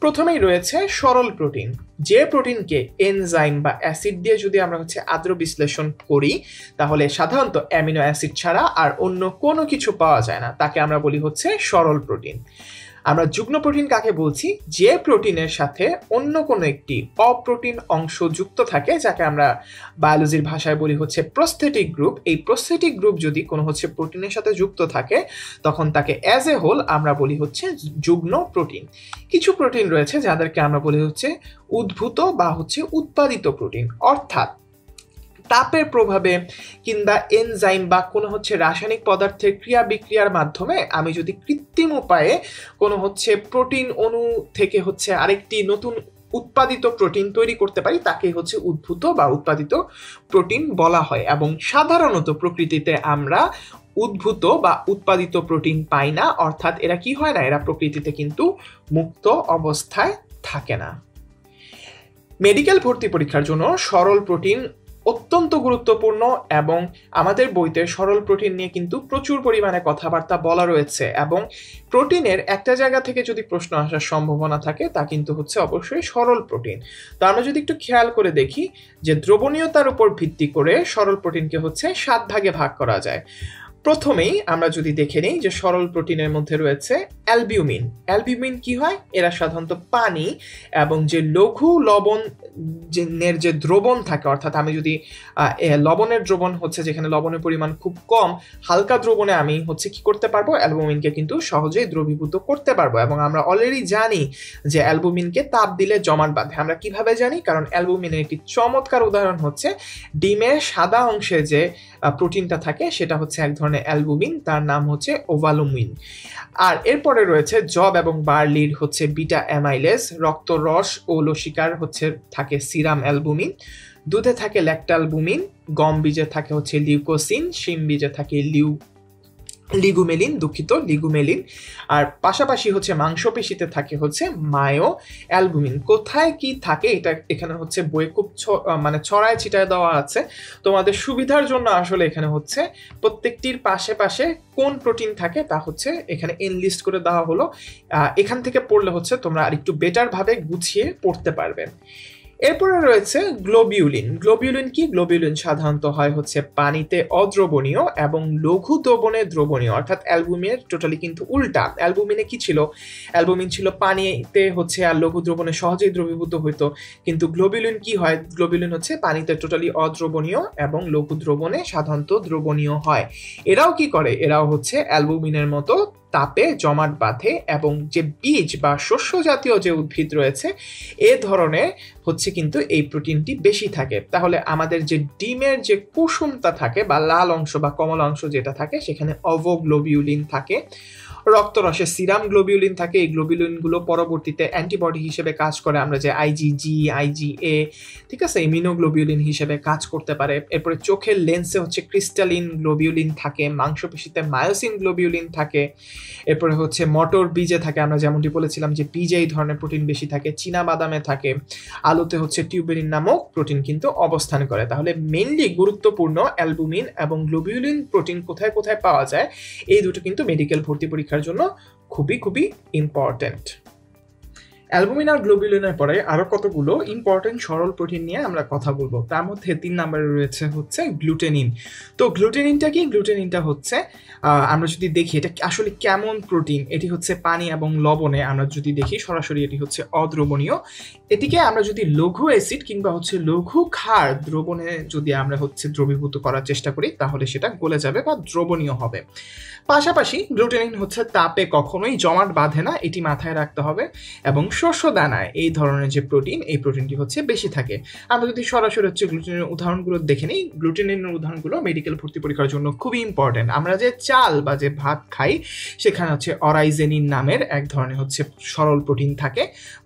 প্রথমেই রয়েছে সরল প্রোটিন। যে প্রোটিনকে এনজাইম বা অ্যাসিড দিয়ে যদি আমরা হচ্ছে আদ্র বিশ্লেষণ করি তাহলে সাধারণত অ্যামিনো অ্যাসিড ছাড়া আর অন্য কোনো কিছু পাওয়া যায় না, তাকে আমরা বলি হচ্ছে সরল প্রোটিন। আমরা যুগ্ম প্রোটিন কাকে বলছি? যে প্রোটিনের সাথে অন্য কোনো একটি অপ্রোটিন অংশ যুক্ত থাকে, যাকে আমরা বায়োলজির ভাষায় বলি হচ্ছে প্রস্থেটিক গ্রুপ। এই প্রস্থেটিক গ্রুপ যদি কোনো হচ্ছে প্রোটিনের সাথে যুক্ত থাকে তখন তাকে অ্যাজ এ হোল আমরা বলি হচ্ছে যুগ্ম প্রোটিন। কিছু প্রোটিন রয়েছে যাদেরকে আমরা বলি হচ্ছে উদ্ভূত বা হচ্ছে উৎপাদিত প্রোটিন, অর্থাৎ তাপের প্রভাবে কিংবা এনজাইম বা কোনো হচ্ছে রাসায়নিক পদার্থের ক্রিয়া বিক্রিয়ার মাধ্যমে আমি যদি কৃত্রিম উপায়ে কোনো হচ্ছে প্রোটিন অণু থেকে হচ্ছে আরেকটি নতুন উৎপাদিত প্রোটিন তৈরি করতে পারি, তাকে হচ্ছে উদ্ভূত বা উৎপাদিত প্রোটিন বলা হয়। এবং সাধারণত প্রকৃতিতে আমরা উদ্ভূত বা উৎপাদিত প্রোটিন পাই না, অর্থাৎ এরা কি হয় না, এরা প্রকৃতিতে কিন্তু মুক্ত অবস্থায় থাকে না। মেডিকেল ভর্তি পরীক্ষার জন্য সরল প্রোটিন অত্যন্ত গুরুত্বপূর্ণ এবং আমাদের বইতে সরল প্রোটিন নিয়ে কিন্তু প্রচুর পরিমাণে কথাবার্তা বলা রয়েছে, এবং প্রোটিনের একটা জায়গা থেকে যদি প্রশ্ন আসার সম্ভাবনা থাকে তা কিন্তু হচ্ছে অবশ্যই সরল প্রোটিন। তো আমরা যদি একটু খেয়াল করে দেখি যে দ্রবণীয়তার উপর ভিত্তি করে সরল প্রোটিনকে হচ্ছে 7 ভাগে ভাগ করা যায়। প্রথমেই আমরা যদি দেখে নিই যে সরল প্রোটিনের মধ্যে রয়েছে অ্যালবিউমিন। অ্যালবিউমিন কি হয়? এরা সাধারণত পানি এবং যে লঘু লবণের যে দ্রবণ থাকে, অর্থাৎ আমি যদি লবণের দ্রবণ হচ্ছে যেখানে লবণের পরিমাণ খুব কম, হালকা দ্রবণে আমি হচ্ছে কি করতে পারবো, অ্যালবুমিনকে কিন্তু সহজেই দ্রবীভূত করতে পারবো। এবং আমরা অলরেডি জানি যে অ্যালবুমিনকে তাপ দিলে জমাট বাঁধে। আমরা কিভাবে জানি? কারণ অ্যালবুমিনের একটি চমৎকার উদাহরণ হচ্ছে ডিমের সাদা অংশে যে প্রোটিনটা থাকে সেটা হচ্ছে এক ধরনের অ্যালবুমিন, তার নাম হচ্ছে ওভালুমিন। আর এরপরে রয়েছে জব এবং বার্লির হচ্ছে বিটা অ্যামাইলেজ, রক্তরস ও লসিকার হচ্ছে থাকে সিরাম অ্যালবুমিন, দুধে থাকে ল্যাকটালবুমিন, গম বীজে থাকে হচ্ছে লিউকোসিন, শিম বীজে থাকে লিগুমেলিন, দুঃখিত, লিগুমেলিন। আর পাশাপাশি হচ্ছে মাংসপেশিতে থাকে হচ্ছে মায়ো অ্যালবুমিন। কোথায় কি থাকে এটা এখানে হচ্ছে বইয়ে খুব মানে ছড়ায় ছিটায় দেওয়া আছে। তোমাদের সুবিধার জন্য আসলে এখানে হচ্ছে প্রত্যেকটির পাশে পাশে কোন প্রোটিন থাকে তা হচ্ছে এখানে এনলিস্ট করে দেওয়া হলো। এখান থেকে পড়লে হচ্ছে তোমরা আর একটু বেটার ভাবে গুছিয়ে পড়তে পারবে। এরপরে রয়েছে গ্লোবিউলিন। গ্লোবিউলিন কি? গ্লোবিউলিন সাধারণত হয় হচ্ছে পানিতে অদ্রবণীয় এবং লঘু দ্রবণে দ্রবণীয়, অর্থাৎ অ্যালবুমিনের টোটালি কিন্তু উল্টা। অ্যালবুমিনে কি ছিল? অ্যালবুমিন ছিল পানিতে হচ্ছে আর লঘু দ্রবণে সহজেই দ্রবীভূত হইতো, কিন্তু গ্লোবিউলিন কি হয়? গ্লোবিউলিন হচ্ছে পানিতে টোটালি অদ্রবণীয় এবং লঘু দ্রবণে সাধারণত দ্রবণীয় হয়। এরাও কি করে? এরাও হচ্ছে অ্যালবুমিনের মতো তাপে জমাট বাঁধে এবং যে বীজ বা শস্য জাতীয় যে উদ্ভিদ রয়েছে এ ধরনের হচ্ছে কিন্তু এই প্রোটিনটি বেশি থাকে। তাহলে আমাদের যে ডিমের যে কুসুমটা থাকে বা লাল অংশ বা কমলা অংশ যেটা থাকে সেখানে অভোগ্লোবিউলিন থাকে। রক্তরসে সিরাম গ্লোবিউলিন থাকে। এই গ্লোবিউলিনগুলো পরবর্তীতে অ্যান্টিবডি হিসেবে কাজ করে, আমরা যে আইজিজি, আইজিএ, ঠিক আছে, ইমিউনোগ্লোবিউলিন হিসেবে কাজ করতে পারে। এরপরে চোখের লেন্সে হচ্ছে ক্রিস্টালিন গ্লোবিউলিন থাকে, মাংসপেশিতে মায়োসিন গ্লোবিউলিন থাকে। এরপরে হচ্ছে মটর বীজে থাকে, আমরা যেমনটি বলেছিলাম যে বীজে এই ধরনের প্রোটিন বেশি থাকে। চীনা বাদামে থাকে। আলুতে হচ্ছে টিউবেরিন নামক প্রোটিন কিন্তু অবস্থান করে। তাহলে মেইনলি গুরুত্বপূর্ণ অ্যালবুমিন এবং গ্লোবিউলিন প্রোটিন কোথায় কোথায় পাওয়া যায়, এই দুটো কিন্তু মেডিকেল ভর্তি পরীক্ষার জন্য খুবই খুবই ইম্পর্টেন্ট। অ্যালবুমিন আর গ্লোবিউলিনের পরে আরো কতগুলো ইম্পর্টেন্ট সরল প্রোটিন নিয়ে আমরা কথা বলবো। তার মধ্যে 3 নম্বরে রয়েছে হচ্ছে গ্লুটেনিন। তো গ্লুটেনিনটা কি? গ্লুটেনিনটা হচ্ছে আমরা যদি দেখি এটা আসলে কেমন প্রোটিন, এটি হচ্ছে পানি এবং লবণে আমরা যদি দেখি সরাসরি এটি হচ্ছে অদ্রবণীয়। এটিকে আমরা যদি লঘু অ্যাসিড কিংবা হচ্ছে লঘু ক্ষার দ্রবণে যদি আমরা হচ্ছে দ্রবীভূত করার চেষ্টা করি তাহলে সেটা গলে যাবে বা দ্রবণীয় হবে। পাশাপাশি গ্লুটেনিন হচ্ছে তাপে কখনোই জমাট বাঁধে না, এটি মাথায় রাখতে হবে। এবং শস্য দানায় এই ধরনের যে প্রোটিন, এই প্রোটিনটি হচ্ছে বেশি থাকে। আমরা যদি সরাসরি হচ্ছে গ্লুটেনের উদাহরণগুলো দেখে নিই, গ্লুটেনিনের উদাহরণগুলো মেডিকেল ভর্তি পরীক্ষার জন্য খুবই ইম্পর্টেন্ট। আমরা যে চাল বা যে ভাত খাই সেখানে হচ্ছে অরাইজেনিন নামের এক ধরনের হচ্ছে সরল প্রোটিন থাকে,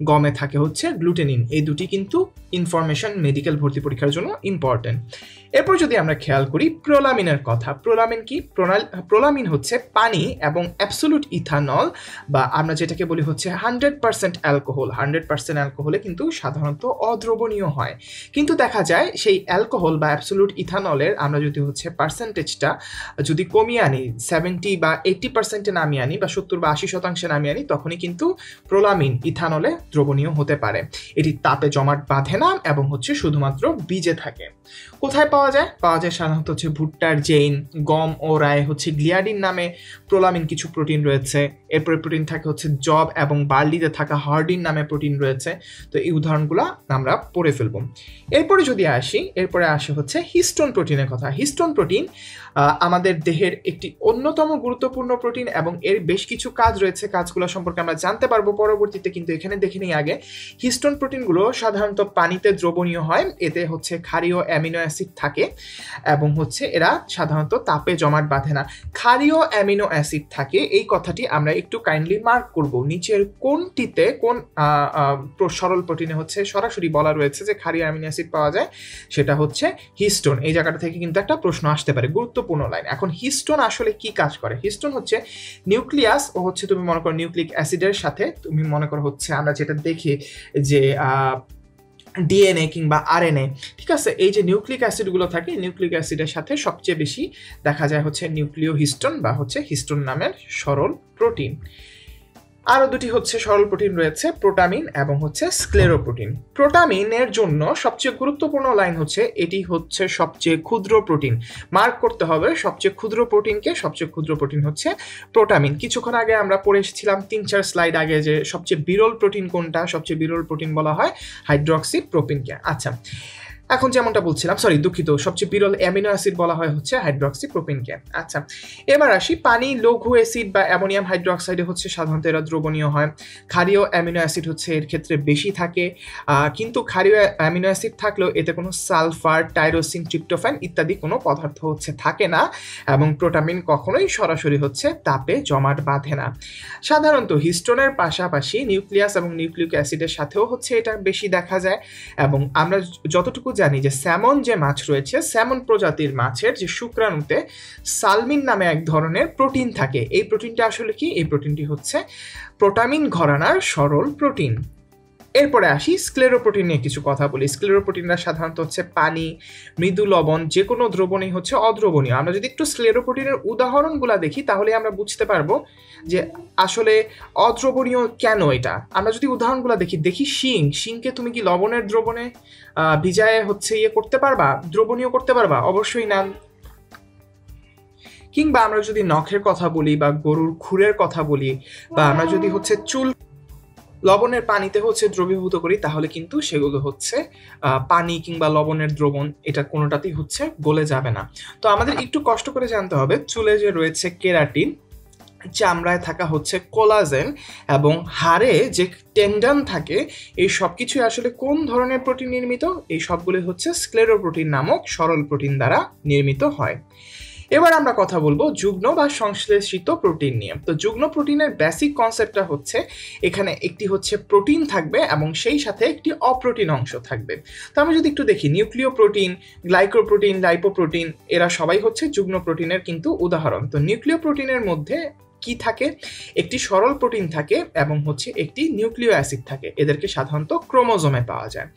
গমে থাকে হচ্ছে গ্লুটেনিন। এই দুটি কিন্তু ইনফরমেশন মেডিকেল ভর্তি পরীক্ষার জন্য ইম্পর্টেন্ট। এরপর যদি আমরা খেয়াল করি প্রোলামিনের কথা, প্রোলামিন কি? প্রোলামিন হচ্ছে পানি এবং অ্যাবসোলুট ইথানল বা আমরা যেটাকে বলি হচ্ছে 100% অ্যালকোহল। 100% অ্যালকোহলে কিন্তু সাধারণত অদ্রবণীয় হয়, কিন্তু দেখা যায় সেই অ্যালকোহল বা অ্যাবসোলুট ইথানলের আমরা যদি হচ্ছে পার্সেন্টেজটা যদি কমিয়ে আনি, 70 বা 80% নামিয়ে আনি বা 70 বা 80% নামিয়ে আনি, তখনই কিন্তু প্রোলামিন ইথানলে দ্রবণীয় হতে পারে। এটি তাপে জমাট বাঁধে না এবং হচ্ছে শুধুমাত্র বীজে থাকে। কোথায় পাওয়া যায়? পাওয়া যায় সাধারণত হচ্ছে ভুট্টার জেইন, গম ও রায় হচ্ছে গ্লিয়াডিন নামে প্রোলামিন কিছু প্রোটিন রয়েছে। এরপরে প্রোটিন থাকে হচ্ছে জব এবং বার্লিতে থাকা হার্ডিন নামে প্রোটিন রয়েছে। তো এই উদাহরণগুলো আমরা পড়ে ফেলবো। এরপরে যদি আসি, এরপরে আসে হচ্ছে হিস্টোন প্রোটিনের কথা। হিস্টোন প্রোটিন আমাদের দেহের একটি অন্যতম গুরুত্বপূর্ণ প্রোটিন এবং এর বেশ কিছু কাজ রয়েছে। কাজগুলো সম্পর্কে আমরা জানতে পারবো পরবর্তীতে, কিন্তু এখানে দেখে নিই আগে। হিস্টোন প্রোটিনগুলো সাধারণত পানিতে দ্রবণীয় হয়, এতে হচ্ছে ক্ষারীয় অ্যামিনো অ্যাসিড থাকে এবং হচ্ছে এরা সাধারণত তাপে জমাট বাঁধে না। ক্ষারীয় অ্যামিনো অ্যাসিড থাকে এই কথাটি আমরা একটু কাইন্ডলি মার্ক করব। নিচের কোনটিতে কোন সরল প্রোটিনে হচ্ছে সরাসরি বলা রয়েছে যে ক্ষারীয় অ্যামিনো অ্যাসিড পাওয়া যায়, সেটা হচ্ছে হিস্টোন। এই জায়গাটা থেকে কিন্তু একটা প্রশ্ন আসতে পারে, গুরুত্বপূর্ণ লাইন। এখন হিস্টোন আসলে কি কাজ করে? হিস্টোন হচ্ছে নিউক্লিয়াস ও হচ্ছে তুমি মনে করো নিউক্লিক অ্যাসিডের সাথে তুমি মনে করো হচ্ছে আমরা যেটা দেখি যে ডিএনএ কিংবা আরএনএ, ঠিক আছে, এই যে নিউক্লিক অ্যাসিডগুলো থাকে, নিউক্লিক অ্যাসিডের সাথে সবচেয়ে বেশি দেখা যায় হচ্ছে নিউক্লিয় হিস্টোন বা হচ্ছে হিস্টোন নামের সরল প্রোটিন। আরো দুটি হচ্ছে সরল প্রোটিন রয়েছে, প্রোটামিন এবং হচ্ছে স্ক্লেরোপ্রোটিন। প্রোটামিনের জন্য সবচেয়ে গুরুত্বপূর্ণ লাইন হচ্ছে এটি হচ্ছে সবচেয়ে ক্ষুদ্র প্রোটিন। মার্ক করতে হবে সবচেয়ে ক্ষুদ্র প্রোটিনকে। সবচেয়ে ক্ষুদ্র প্রোটিন হচ্ছে প্রোটামিন। কিছুক্ষণ আগে আমরা পড়ে এসেছিলাম 3-4 স্লাইড আগে যে সবচেয়ে বিরল প্রোটিন কোনটা? সবচেয়ে বিরল প্রোটিন বলা হয় হাইড্রক্সি প্রোপিনকে। আচ্ছা, এখন যেমনটা বলছিলাম, সরি দুঃখিত, সবচেয়ে বিরল অ্যামিনো অ্যাসিড বলা হয় হচ্ছে হাইড্রক্সি প্রোপিনকে। আচ্ছা, এবার আসি পানি, লঘু অ্যাসিড বা অ্যামোনিয়াম হাইড্রক্সাইডে হচ্ছে সাধারণত এরা দ্রবণীয় হয়। ক্ষারীয় অ্যামিনো অ্যাসিড হচ্ছে এর ক্ষেত্রে বেশি থাকে, কিন্তু ক্ষারীয় অ্যামিনো অ্যাসিড থাকলেও এতে কোনো সালফার, টাইরোসিন, ট্রিপ্টোফ্যান ইত্যাদি কোনো পদার্থ হচ্ছে থাকে না এবং প্রোটামিন কখনোই সরাসরি হচ্ছে তাপে জমাট বাঁধে না। সাধারণত হিস্টোনের পাশাপাশি নিউক্লিয়াস এবং নিউক্লিক অ্যাসিডের সাথেও হচ্ছে এটা বেশি দেখা যায় এবং আমরা যতটুকু জানি যে স্যামন যে মাছ রয়েছে, স্যামন প্রজাতির মাছের যে শুক্রাণুতে সালমিন নামে এক ধরনের প্রোটিন থাকে। এই প্রোটিনটা আসলে কি? এই প্রোটিনটি হচ্ছে প্রোটামিন ঘরানার সরল প্রোটিন। এরপরে আসি স্ক্লেরোপ্রোটিন নিয়ে কিছু কথা বলি। স্ক্লেরোপ্রোটিনরা সাধারণত হচ্ছে পানি, মৃদু লবণ, যে কোনো দ্রবণই হচ্ছে অদ্রবণীয়। আমরা যদি একটু স্ক্লেরোপ্রোটিনের উদাহরণগুলো দেখি তাহলে আমরা বুঝতে পারবো যে আসলে অদ্রবণীয় কেন এটা। আমরা যদি উদাহরণগুলো দেখি শিংকে তুমি কি লবণের দ্রবণে ভিজায় হচ্ছে করতে পারবা, দ্রবণীয় করতে পারবা? অবশ্যই না। কিংবা আমরা যদি নখের কথা বলি বা গরুর খুরের কথা বলি, বা আমরা যদি হচ্ছে চুল লবণের পানিতে হচ্ছে দ্রবীভূত করি, তাহলে কিন্তু সেগুলো হচ্ছে পানি কিংবা লবণের দ্রবণ, এটা কোনোটাতেই হচ্ছে গলে যাবে না। তো আমাদের একটু কষ্ট করে জানতে হবে চুলে যে রয়েছে কেরাটিন, চামড়ায় থাকা হচ্ছে কোলাজেন এবং হাড়ে যে টেন্ডন থাকে, এই সব কিছু আসলে কোন ধরনের প্রোটিন নির্মিত? এই সবগুলি হচ্ছে স্ক্লেরোপ্রোটিন নামক সরল প্রোটিন দ্বারা নির্মিত হয়। এবার আমরা কথা বলবো যুগ্ম বা সংশ্লেষিত প্রোটিন নিয়ে। তো যুগ্ম প্রোটিনের বেসিক কনসেপ্টটা হচ্ছে এখানে একটি হচ্ছে প্রোটিন থাকবে এবং সেই সাথে একটি অপ্রোটিন অংশ থাকবে। তো আমরা যদি একটু দেখি, নিউক্লিয় প্রোটিন, গ্লাইকোপ্রোটিন, লাইপোপ্রোটিন, এরা সবাই হচ্ছে যুগ্ম প্রোটিনের কিন্তু উদাহরণ। তো নিউক্লিয় প্রোটিনের মধ্যে কি থাকে? একটি সরল প্রোটিন থাকে এবং হচ্ছে একটি নিউক্লিয় অ্যাসিড থাকে। এদেরকে সাধারণত ক্রোমোজোমে পাওয়া যায়।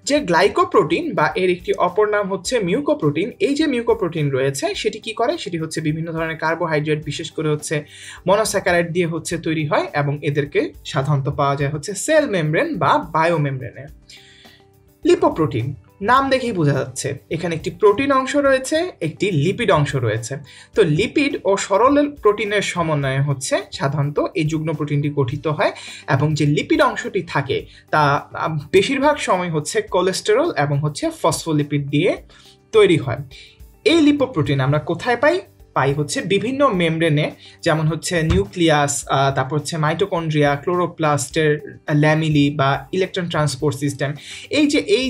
যে গ্লাইকোপ্রোটিন বা এর একটি অপর নাম হচ্ছে মিউকোপ্রোটিন, এই যে মিউকোপ্রোটিন রয়েছে সেটি কি করে? সেটি হচ্ছে বিভিন্ন ধরনের কার্বোহাইড্রেট, বিশেষ করে হচ্ছে মনোস্যাকারাইড দিয়ে হচ্ছে তৈরি হয় এবং এদেরকে সাধারণত পাওয়া যায় হচ্ছে সেল মেমব্রেন বা বায়োমেমব্রেনে। লিপোপ্রোটিন নাম দেখেই বোঝা যাচ্ছে এখানে একটি প্রোটিন অংশ রয়েছে, একটি লিপিড অংশ রয়েছে। তো লিপিড ও সরল প্রোটিনের সমন্বয়ে হচ্ছে সাধারণত এই যুগ্ম প্রোটিনটি গঠিত হয় এবং যে লিপিড অংশটি থাকে তা বেশিরভাগ সময় হচ্ছে কোলেস্টেরল এবং হচ্ছে ফসফোলিপিড দিয়ে তৈরি হয়। এই লিপোপ্রোটিন আমরা কোথায় পাই? হচ্ছে বিভিন্ন মেমব্রেনে, যেমন হচ্ছে নিউক্লিয়াস, তারপর হচ্ছে মাইটোকন্ড্রিয়া, ক্লোরোপ্লাস্টের ল্যামিলি বা ইলেকট্রন ট্রান্সপোর্ট সিস্টেম। এই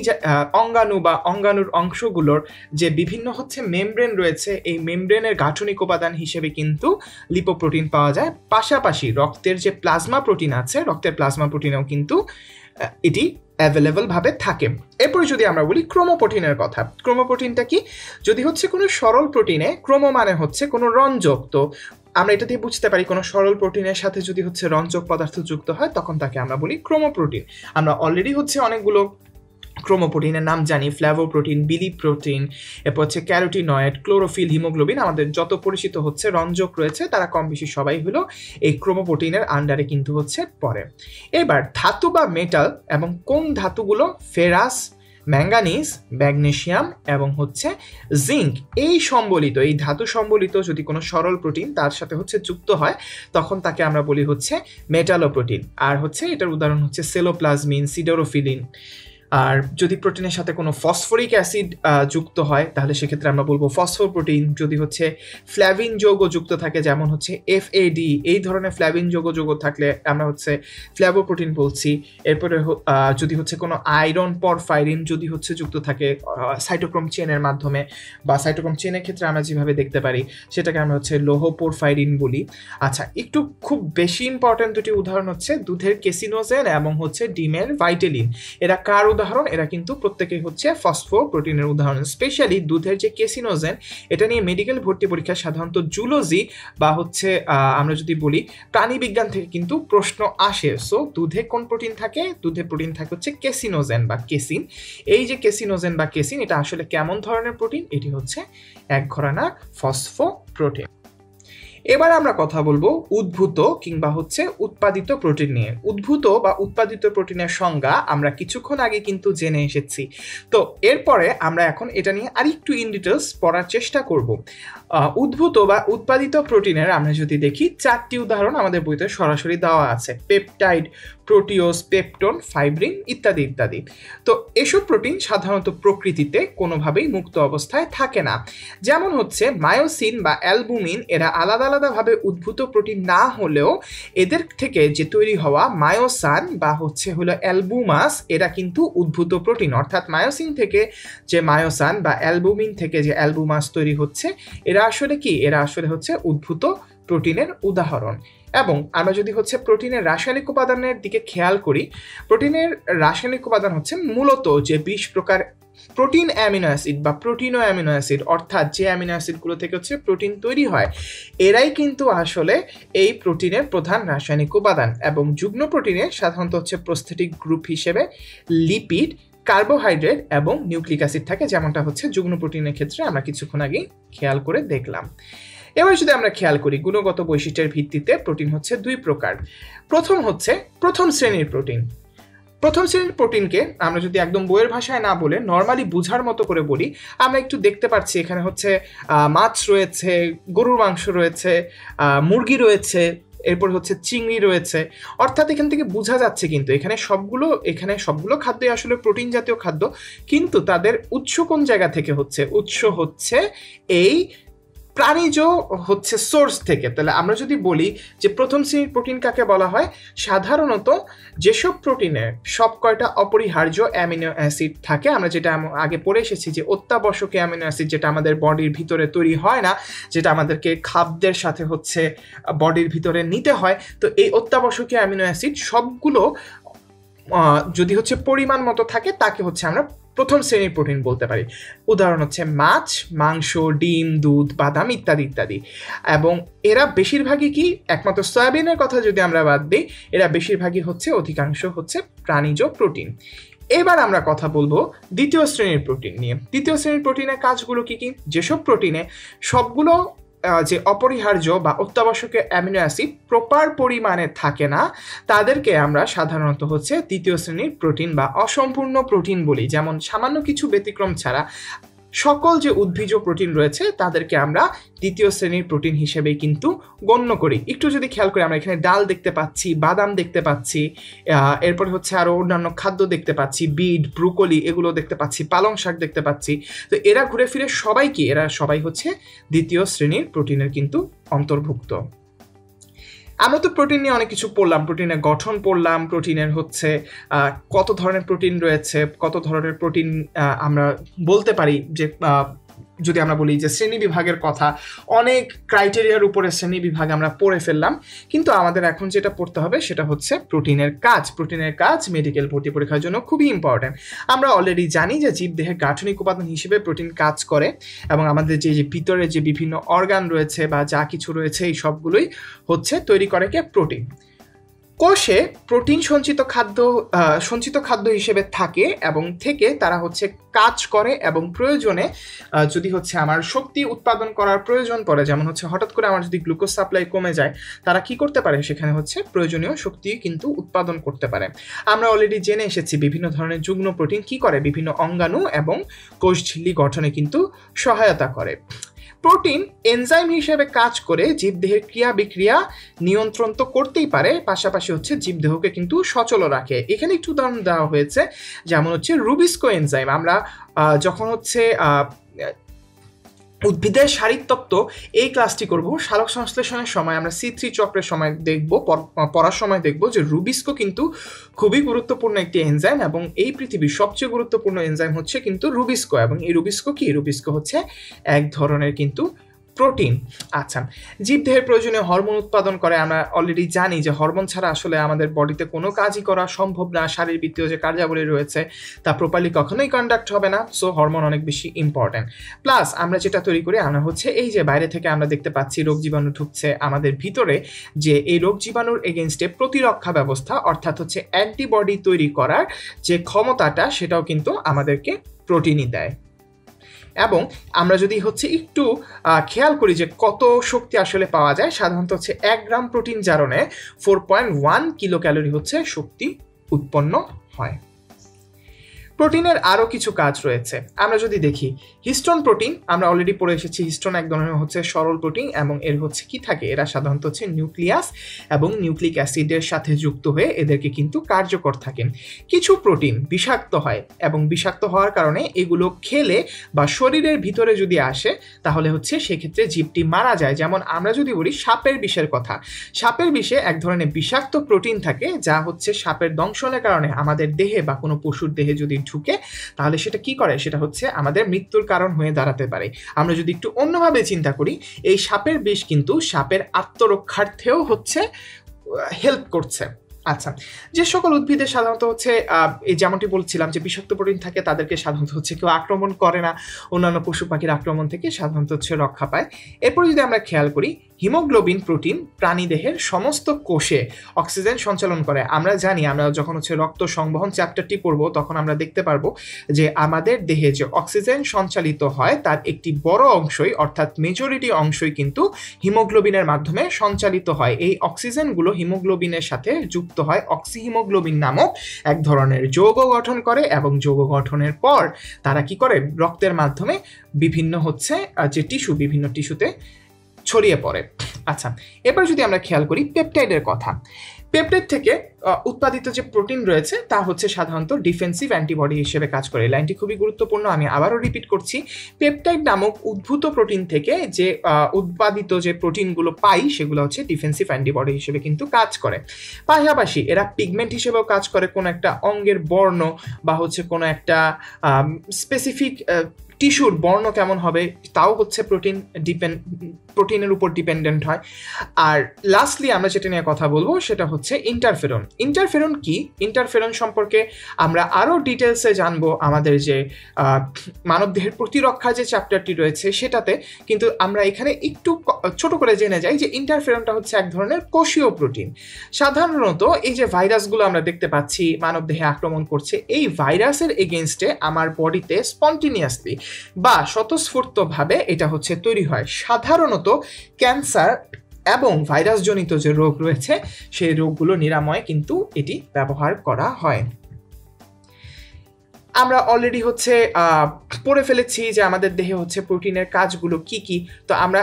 যে অঙ্গাণু বা অঙ্গাণুর অংশগুলোর যে বিভিন্ন হচ্ছে মেমব্রেন রয়েছে, এই মেমব্রেনের গাঠনিক উপাদান হিসেবে কিন্তু লিপোপ্রোটিন পাওয়া যায়। পাশাপাশি রক্তের যে প্লাজমা প্রোটিন আছে, রক্তের প্লাজমা প্রোটিনেও কিন্তু এটি অ্যাভেলেবল ভাবে থাকে। এরপরে যদি আমরা বলি ক্রোমোপ্রোটিনের কথা, ক্রোমোপ্রোটিনটা কি? যদি হচ্ছে কোনো সরল প্রোটিনে, ক্রোমো মানে হচ্ছে কোনো রঞ্জক, তো আমরা এটা দিয়ে বুঝতে পারি কোনো সরল প্রোটিনের সাথে যদি হচ্ছে রঞ্জক পদার্থ যুক্ত হয় তখন তাকে আমরা বলি ক্রোমোপ্রোটিন। আমরা অলরেডি হচ্ছে অনেকগুলো ক্রোমোপ্রোটিনের নাম জানি, ফ্ল্যাভোপ্রোটিন, বিলিপ্রোটিন, এরপর হচ্ছে ক্যারোটিনয়েড, ক্লোরোফিল, হিমোগ্লোবিন। আমাদের যত পরিচিত হচ্ছে রঞ্জক রয়েছে তারা কম বেশি সবাই হলো এই ক্রোমোপ্রোটিনের আন্ডারে কিন্তু হচ্ছে পড়ে। এবার ধাতু বা মেটাল, এবং কোন ধাতুগুলো? ফেরাস, ম্যাঙ্গানিজ, ম্যাগনেসিয়াম এবং হচ্ছে জিঙ্ক, এই ধাতু সম্বলিত যদি কোনো সরল প্রোটিন তার সাথে হচ্ছে যুক্ত হয় তখন তাকে আমরা বলি হচ্ছে মেটালোপ্রোটিন। আর হচ্ছে এটার উদাহরণ হচ্ছে সেলোপ্লাজমিন, সিডোরোফিলিন। আর যদি প্রোটিনের সাথে কোনো ফসফরিক অ্যাসিড যুক্ত হয় তাহলে সেক্ষেত্রে আমরা বলবো ফসফোপ্রোটিন। যদি হচ্ছে ফ্ল্যাভিন যৌগ যুক্ত থাকে, যেমন হচ্ছে FAD, এই ধরনের ফ্ল্যাভিন যৌগ থাকলে আমরা হচ্ছে ফ্ল্যাভোপ্রোটিন বলছি। এরপরে যদি হচ্ছে কোনো আয়রন, পরফাইরিন যদি হচ্ছে যুক্ত থাকে সাইটোক্রোম চেনের মাধ্যমে, বা সাইটোক্রোম চেনের ক্ষেত্রে আমরা যেভাবে দেখতে পারি সেটাকে আমরা হচ্ছে লৌহ পরফাইরিন বলি। আচ্ছা, একটু খুব বেশি ইম্পর্টেন্ট দুটি উদাহরণ হচ্ছে দুধের কেসিনোজেন এবং হচ্ছে ডিমের ভাইটেলিন। এরা কার উদাহরণ? এরা কিন্তু প্রত্যেকেই হচ্ছে ফসফোপ্রোটিনের উদাহরণ। স্পেশালি দুধের যে কেসিনোজেন, এটা নিয়ে মেডিকেল ভর্তি পরীক্ষা সাধারণত জুলজি বা হচ্ছে আমরা যদি বলি প্রাণীবিজ্ঞান থেকে কিন্তু প্রশ্ন আসে। সো দুধে কোন প্রোটিন থাকে? দুধে প্রোটিন থাকে হচ্ছে কেসিনোজেন বা কেসিন। এই যে কেসিনোজেন বা কেসিন, এটা আসলে কেমন ধরনের প্রোটিন? এটি হচ্ছে এক ঘরানার ফসফোপ্রোটিন। এবার আমরা কথা বলবো উদ্ভূত কিংবা হচ্ছে উৎপাদিত প্রোটিন নিয়ে। উদ্ভূত বা উৎপাদিত প্রোটিনের সংজ্ঞা আমরা কিছুক্ষণ আগে কিন্তু জেনে এসেছি। তো এরপরে আমরা এখন এটা নিয়ে আরেকটু ইন ডিটেলস পড়ার চেষ্টা করব। উদ্ভূত বা উৎপাদিত প্রোটিনের আমরা যদি দেখি 4টি উদাহরণ আমাদের বইতে সরাসরি দেওয়া আছে: পেপটাইড, প্রোটিওজ, পেপটোন, ফাইব্রিন ইত্যাদি ইত্যাদি। তো এসব প্রোটিন সাধারণত প্রকৃতিতে কোনোভাবেই মুক্ত অবস্থায় থাকে না। যেমন হচ্ছে মায়োসিন বা অ্যালবুমিন, এরা আলাদা আলাদাভাবে উদ্ভূত প্রোটিন না হলেও এদের থেকে যে তৈরি হওয়া মায়োসান বা হচ্ছে হলো অ্যালবুমাস, এরা কিন্তু উদ্ভূত প্রোটিন। অর্থাৎ মায়োসিন থেকে যে মায়োসান বা অ্যালবুমিন থেকে যে অ্যালবুমাস তৈরি হচ্ছে, এরা আসলে কি? এরা আসলে হচ্ছে উদ্ভূত প্রোটিনের উদাহরণ। এবং আমরা যদি হচ্ছে প্রোটিনের রাসায়নিক উপাদানের দিকে খেয়াল করি, প্রোটিনের রাসায়নিক উপাদান হচ্ছে মূলত যে 20 প্রকার প্রোটিন অ্যামিনো অ্যাসিড বা প্রোটিনো অ্যামিনো অ্যাসিড, অর্থাৎ যে অ্যামিনো অ্যাসিডগুলো থেকে হচ্ছে প্রোটিন তৈরি হয়, এরাই কিন্তু আসলে এই প্রোটিনের প্রধান রাসায়নিক উপাদান। এবং যুগ্ম প্রোটিনে সাধারণত হচ্ছে প্রস্থেটিক গ্রুপ হিসেবে লিপিড, কার্বোহাইড্রেট এবং নিউক্লিক অ্যাসিড থাকে, যেমনটা হচ্ছে যুগ্ম প্রোটিনের ক্ষেত্রে আমরা কিছুক্ষণ আগেই খেয়াল করে দেখলাম। এবার যদি আমরা খেয়াল করি গুণগত বৈশিষ্ট্যের ভিত্তিতে প্রোটিন হচ্ছে 2 প্রকার। প্রথম হচ্ছে প্রথম শ্রেণীর প্রোটিন। প্রথম শ্রেণীর প্রোটিনকে আমরা যদি একদম বইয়ের ভাষায় না বলে নর্মালি বুঝার মতো করে বলি, আমরা একটু দেখতে পাচ্ছি এখানে হচ্ছে মাছ রয়েছে, গরুর মাংস রয়েছে, মুরগি রয়েছে, এরপর হচ্ছে চিংড়ি রয়েছে। অর্থাৎ এখান থেকে বোঝা যাচ্ছে কিন্তু এখানে সবগুলো খাদ্যই আসলে প্রোটিন জাতীয় খাদ্য, কিন্তু তাদের উৎস কোন জায়গা থেকে হচ্ছে? উৎস হচ্ছে এই প্রাণীজ হচ্ছে সোর্স থেকে। তাহলে আমরা যদি বলি যে প্রথম শ্রেণীর প্রোটিন কাকে বলা হয়, সাধারণত যেসব প্রোটিনে সব কয়টা অপরিহার্য অ্যামিনো অ্যাসিড থাকে, আমরা যেটা আগে পড়ে এসেছি যে অত্যাবশ্যকীয় অ্যামিনো অ্যাসিড, যেটা আমাদের বডির ভিতরে তৈরি হয় না, যেটা আমাদেরকে খাদ্যের সাথে হচ্ছে বডির ভিতরে নিতে হয়। তো এই অত্যাবশ্যকীয় অ্যামিনো অ্যাসিড সবগুলো যদি হচ্ছে পরিমাণ মতো থাকে, তাকে হচ্ছে আমরা প্রথম শ্রেণীর প্রোটিন বলতে পারি। উদাহরণ হচ্ছে মাছ, মাংস, ডিম, দুধ, বাদাম ইত্যাদি ইত্যাদি। এবং এরা বেশিরভাগই কি, একমাত্র সয়াবিনের কথা যদি আমরা বাদ দিই, এরা বেশিরভাগই হচ্ছে অধিকাংশ হচ্ছে প্রাণীজ প্রোটিন। এবার আমরা কথা বলবো দ্বিতীয় শ্রেণীর প্রোটিন নিয়ে। দ্বিতীয় শ্রেণীর প্রোটিনের কাজগুলো কি কি? যেসব প্রোটিনে সবগুলো যে অপরিহার্য বা অত্যাবশ্যকীয় অ্যামিনো অ্যাসিড প্রপার পরিমাণে থাকে না, তাদেরকে আমরা সাধারণত হচ্ছে দ্বিতীয় শ্রেণীর প্রোটিন বা অসম্পূর্ণ প্রোটিন বলি। যেমন সামান্য কিছু ব্যতিক্রম ছাড়া সকল যে উদ্ভিজ প্রোটিন রয়েছে তাদেরকে আমরা দ্বিতীয় শ্রেণীর প্রোটিন হিসেবেই কিন্তু গণ্য করি। একটু যদি খেয়াল করি, আমরা এখানে ডাল দেখতে পাচ্ছি, বাদাম দেখতে পাচ্ছি, এরপরে হচ্ছে আরও অন্যান্য খাদ্য দেখতে পাচ্ছি, বিট, ব্রুকলি এগুলো দেখতে পাচ্ছি, পালং শাক দেখতে পাচ্ছি। তো এরা ঘুরে ফিরে সবাই কি, এরা সবাই হচ্ছে দ্বিতীয় শ্রেণীর প্রোটিনের কিন্তু অন্তর্ভুক্ত। আমরা তো প্রোটিন নিয়ে অনেক কিছু পড়লাম, প্রোটিনের গঠন পড়লাম, প্রোটিনের হচ্ছে কত ধরনের প্রোটিন রয়েছে, কত ধরনের প্রোটিন আমরা বলতে পারি। যে যদি আমরা বলি যে শ্রেণী বিভাগের কথা, অনেক ক্রাইটেরিয়ার উপরে শ্রেণী বিভাগ আমরা পড়ে ফেললাম। কিন্তু আমাদের এখন যেটা পড়তে হবে সেটা হচ্ছে প্রোটিনের কাজ। প্রোটিনের কাজ মেডিকেল ভর্তি পরীক্ষার জন্য খুবই ইম্পর্টেন্ট। আমরা অলরেডি জানি যে জীবদেহের গাঠনিক উপাদান হিসেবে প্রোটিন কাজ করে, এবং আমাদের যে ভিতরে যে বিভিন্ন অর্গান রয়েছে বা যা কিছু রয়েছে এই সবগুলোই হচ্ছে তৈরি করে কে? প্রোটিন। কোষে প্রোটিন সঞ্চিত খাদ্য হিসেবে থাকে এবং থেকে তারা হচ্ছে কাজ করে, এবং প্রয়োজনে যদি হচ্ছে আমার শক্তি উৎপাদন করার প্রয়োজন পড়ে, যেমন হচ্ছে হঠাৎ করে আমার যদি গ্লুকোজ সাপ্লাই কমে যায়, তারা কি করতে পারে? সেখানে হচ্ছে প্রয়োজনীয় শক্তি কিন্তু উৎপাদন করতে পারে। আমরা অলরেডি জেনে এসেছি বিভিন্ন ধরনের যুগ্ম প্রোটিন কি করে, বিভিন্ন অঙ্গাণু এবং কোষ ঝিল্লি গঠনে কিন্তু সহায়তা করে। প্রোটিন এনজাইম হিসেবে কাজ করে জীবদেহের ক্রিয়া বিক্রিয়া নিয়ন্ত্রণ তো করতেই পারে, পাশাপাশি হচ্ছে জীবদেহকে কিন্তু সচল রাখে। এখানে একটু উদাহরণ দেওয়া হয়েছে, যেমন হচ্ছে রুবিস্কো এনজাইম। আমরা যখন হচ্ছে উদ্ভিদের শারীরতত্ত্ব এই ক্লাসটি করব, সালোক সংশ্লেষণের সময় আমরা C3 চক্রের সময় দেখব, পড়ার সময় দেখব যে রুবিস্কো কিন্তু খুবই গুরুত্বপূর্ণ একটি এনজাইম, এবং এই পৃথিবীর সবচেয়ে গুরুত্বপূর্ণ এনজাইম হচ্ছে কিন্তু রুবিস্কো। এবং এই রুবিস্কো কি? রুবিস্কো হচ্ছে এক ধরনের কিন্তু প্রোটিন। আচ্ছা, জীবদেহের প্রয়োজনীয় হরমোন উৎপাদন করে। আমরা অলরেডি জানি যে হরমোন ছাড়া আসলে আমাদের বডিতে কোনো কাজই করা সম্ভব না। শারীরবৃত্তীয় যে কার্যাবলী রয়েছে তা প্রপারলি কখনোই কন্ডাক্ট হবে না। সো হরমোন অনেক বেশি ইম্পর্টেন্ট। প্লাস আমরা যেটা তৈরি করি, আমরা হচ্ছে এই যে বাইরে থেকে আমরা দেখতে পাচ্ছি রোগ জীবাণু ঢুকছে আমাদের ভিতরে, যে এই রোগ জীবাণুর এগেনস্টে প্রতিরক্ষা ব্যবস্থা অর্থাৎ হচ্ছে অ্যান্টিবডি তৈরি করার যে ক্ষমতাটা, সেটাও কিন্তু আমাদেরকে প্রোটিনই দেয়। এবং আমরা যদি হচ্ছে একটু খেয়াল করি যে কত শক্তি আসলে পাওয়া যায়, সাধারণত হচ্ছে 1 গ্রাম প্রোটিন জারণে 4.1 কিলো ক্যালোরি হচ্ছে শক্তি উৎপন্ন হয়। প্রোটিনের আরও কিছু কাজ রয়েছে। আমরা যদি দেখি হিস্টোন প্রোটিন, আমরা অলরেডি পড়ে এসেছি হিস্টোন এক ধরনের হচ্ছে সরল প্রোটিন, এবং এর হচ্ছে কি থাকে, এরা সাধারণত হচ্ছে নিউক্লিয়াস এবং নিউক্লিক অ্যাসিডের সাথে যুক্ত হয়ে এদেরকে কিন্তু কার্যকর থাকেন। কিছু প্রোটিন বিষাক্ত হয়, এবং বিষাক্ত হওয়ার কারণে এগুলো খেলে বা শরীরের ভিতরে যদি আসে তাহলে হচ্ছে সেক্ষেত্রে জীবটি মারা যায়। যেমন আমরা যদি বলি সাপের বিষের কথা, সাপের বিষে এক ধরনের বিষাক্ত প্রোটিন থাকে, যা হচ্ছে সাপের দংশনের কারণে আমাদের দেহে বা কোনো পশুর দেহে যদি ঢুকে তাহলে সেটা কি করে, সেটা হচ্ছে আমাদের মৃত্যুর কারণ হয়ে দাঁড়াতে পারে। আমরা যদি একটু অন্যভাবে চিন্তা করি, এই সাপের বিষ কিন্তু সাপের আত্মরক্ষার্থেও হচ্ছে হেল্প করছে। আচ্ছা, যে সকল উদ্ভিদের সাধারণত হচ্ছে এই যেমনটি বলছিলাম যে বিষাক্ত প্রোটিন থাকে, তাদেরকে সাধারণত হচ্ছে কেউ আক্রমণ করে না, অন্যান্য পশু পাখির আক্রমণ থেকে সাধারণত হচ্ছে রক্ষা পায়। এরপরে যদি আমরা খেয়াল করি, হিমোগ্লোবিন প্রোটিন প্রাণীদেহের সমস্ত কোষে অক্সিজেন সঞ্চালন করে। আমরা জানি, আমরা যখন হচ্ছে রক্ত সংবহন চ্যাপ্টারটি পড়ব তখন আমরা দেখতে পারবো যে আমাদের দেহে যে অক্সিজেন সঞ্চালিত হয় তার একটি বড় অংশই, অর্থাৎ মেজরিটি অংশই কিন্তু হিমোগ্লোবিনের মাধ্যমে সঞ্চালিত হয়। এই অক্সিজেনগুলো হিমোগ্লোবিনের সাথে যুক্ত হয়, অক্সিহিমোগ্লোবিন নামক এক ধরনের যৌগ গঠন করে, এবং যৌগ গঠনের পর তারা কি করে, রক্তের মাধ্যমে বিভিন্ন হচ্ছে যে বিভিন্ন টিস্যুতে ছড়িয়ে পড়ে। আচ্ছা, এবার যদি আমরা খেয়াল করি পেপটাইডের কথা, পেপটাইড থেকে উৎপাদিত যে প্রোটিন রয়েছে তা হচ্ছে সাধারণত ডিফেন্সিভ অ্যান্টিবডি হিসেবে কাজ করে। এই লাইনটি খুবই গুরুত্বপূর্ণ, আমি আবারও রিপিট করছি। পেপটাইড নামক উদ্ভূত প্রোটিন থেকে যে উৎপাদিত যে প্রোটিনগুলো পাই সেগুলো হচ্ছে ডিফেন্সিভ অ্যান্টিবডি হিসেবে কিন্তু কাজ করে। পাশাপাশি এরা পিগমেন্ট হিসেবেও কাজ করে, কোনো একটা অঙ্গের বর্ণ বা হচ্ছে কোনো একটা স্পেসিফিক টিস্যুর বর্ণ কেমন হবে তাও হচ্ছে প্রোটিনের উপর ডিপেন্ডেন্ট হয়। আর লাস্টলি আমরা যেটা নিয়ে কথা বলবো সেটা হচ্ছে ইন্টারফেরন। ইন্টারফেরন কি, ইন্টারফেরন সম্পর্কে আমরা আরও ডিটেলসে জানবো আমাদের যে মানবদেহের প্রতিরক্ষা যে চ্যাপ্টারটি রয়েছে সেটাতে, কিন্তু আমরা এখানে একটু ছোট করে জেনে যাই যে ইন্টারফেরনটা হচ্ছে এক ধরনের কোষীয় প্রোটিন। সাধারণত এই যে ভাইরাসগুলো আমরা দেখতে পাচ্ছি মানবদেহে আক্রমণ করছে, এই ভাইরাসের এগেনস্টে আমার বডিতে স্পন্টিনিয়াসলি বা স্বতঃস্ফূর্তভাবে এটা হচ্ছে তৈরি হয়। সাধারণত ক্যান্সার এবং ভাইরাসজনিত যে রোগ রয়েছে সেই রোগগুলো নিরাময়ে কিন্তু এটি ব্যবহার করা হয়। আমরা অলরেডি হচ্ছে পড়ে ফেলেছি যে আমাদের দেহে হচ্ছে প্রোটিনের কাজগুলো কি কি। তো আমরা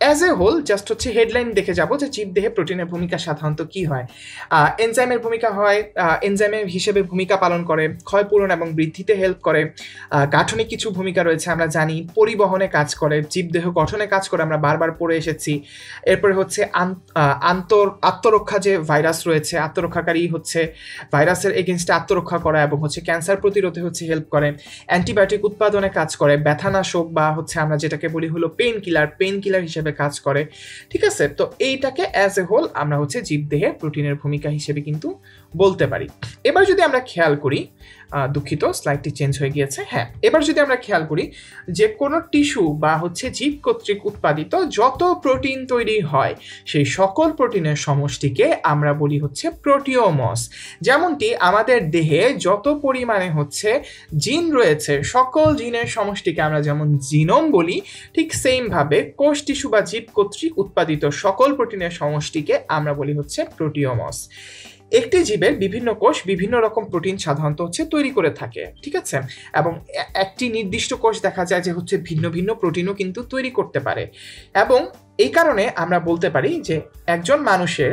অ্যাজ এ হোল জাস্ট হচ্ছে হেডলাইন দেখে যাব যে জীবদেহে প্রোটিনের ভূমিকা সাধারণত কি হয়। এনজাইমের ভূমিকা হয়, এনজাইমের হিসেবে ভূমিকা পালন করে, ক্ষয়পূরণ এবং বৃদ্ধিতে হেল্প করে, গাঠনিক কিছু ভূমিকা রয়েছে আমরা জানি, পরিবহনে কাজ করে, জীবদেহ গঠনে কাজ করে, আমরা বারবার পড়ে এসেছি। এরপরে হচ্ছে আত্মরক্ষা যে ভাইরাস রয়েছে, আত্মরক্ষাকারী হচ্ছে ভাইরাসের এগেনস্টে আত্মরক্ষা করা এবং হচ্ছে ক্যান্সার প্রতিরোধে হচ্ছে হেল্প করে, অ্যান্টিবায়োটিক উৎপাদনে কাজ করে, ব্যথানাশক বা হচ্ছে আমরা যেটাকে বলি হলো পেইন কিলার হিসেবে কাজ করে। ঠিক আছে, তো এইটাকে অ্যাজ এ হোল আমরা হচ্ছে জীবদেহে প্রোটিনের ভূমিকা হিসেবে কিন্তু বলতে পারি। এবার যদি আমরা খেয়াল করি, দুঃখিত স্লাইডটি চেঞ্জ হয়ে গিয়েছে, হ্যাঁ, এবার যদি আমরা খেয়াল করি যে কোনো টিস্যু বা হচ্ছে জীব কর্তৃক উৎপাদিত যত প্রোটিন তৈরি হয় সেই সকল প্রোটিনের সমষ্টিকে আমরা বলি হচ্ছে প্রোটিওমস। যেমনটি আমাদের দেহে যত পরিমাণে হচ্ছে জিন রয়েছে সকল জিনের সমষ্টিকে আমরা যেমন জিনোম বলি, ঠিক সেমভাবে কোষ টিস্যু বা জীব কর্তৃক উৎপাদিত সকল প্রোটিনের সমষ্টিকে আমরা বলি হচ্ছে প্রোটিওমস। একটি জীবের বিভিন্ন কোষ বিভিন্ন রকম প্রোটিন সাধারণত হচ্ছে তৈরি করে থাকে, ঠিক আছে, এবং একটি নির্দিষ্ট কোষ দেখা যায় যে হচ্ছে ভিন্ন ভিন্ন প্রোটিনও কিন্তু তৈরি করতে পারে। এবং এই কারণে আমরা বলতে পারি যে একজন মানুষের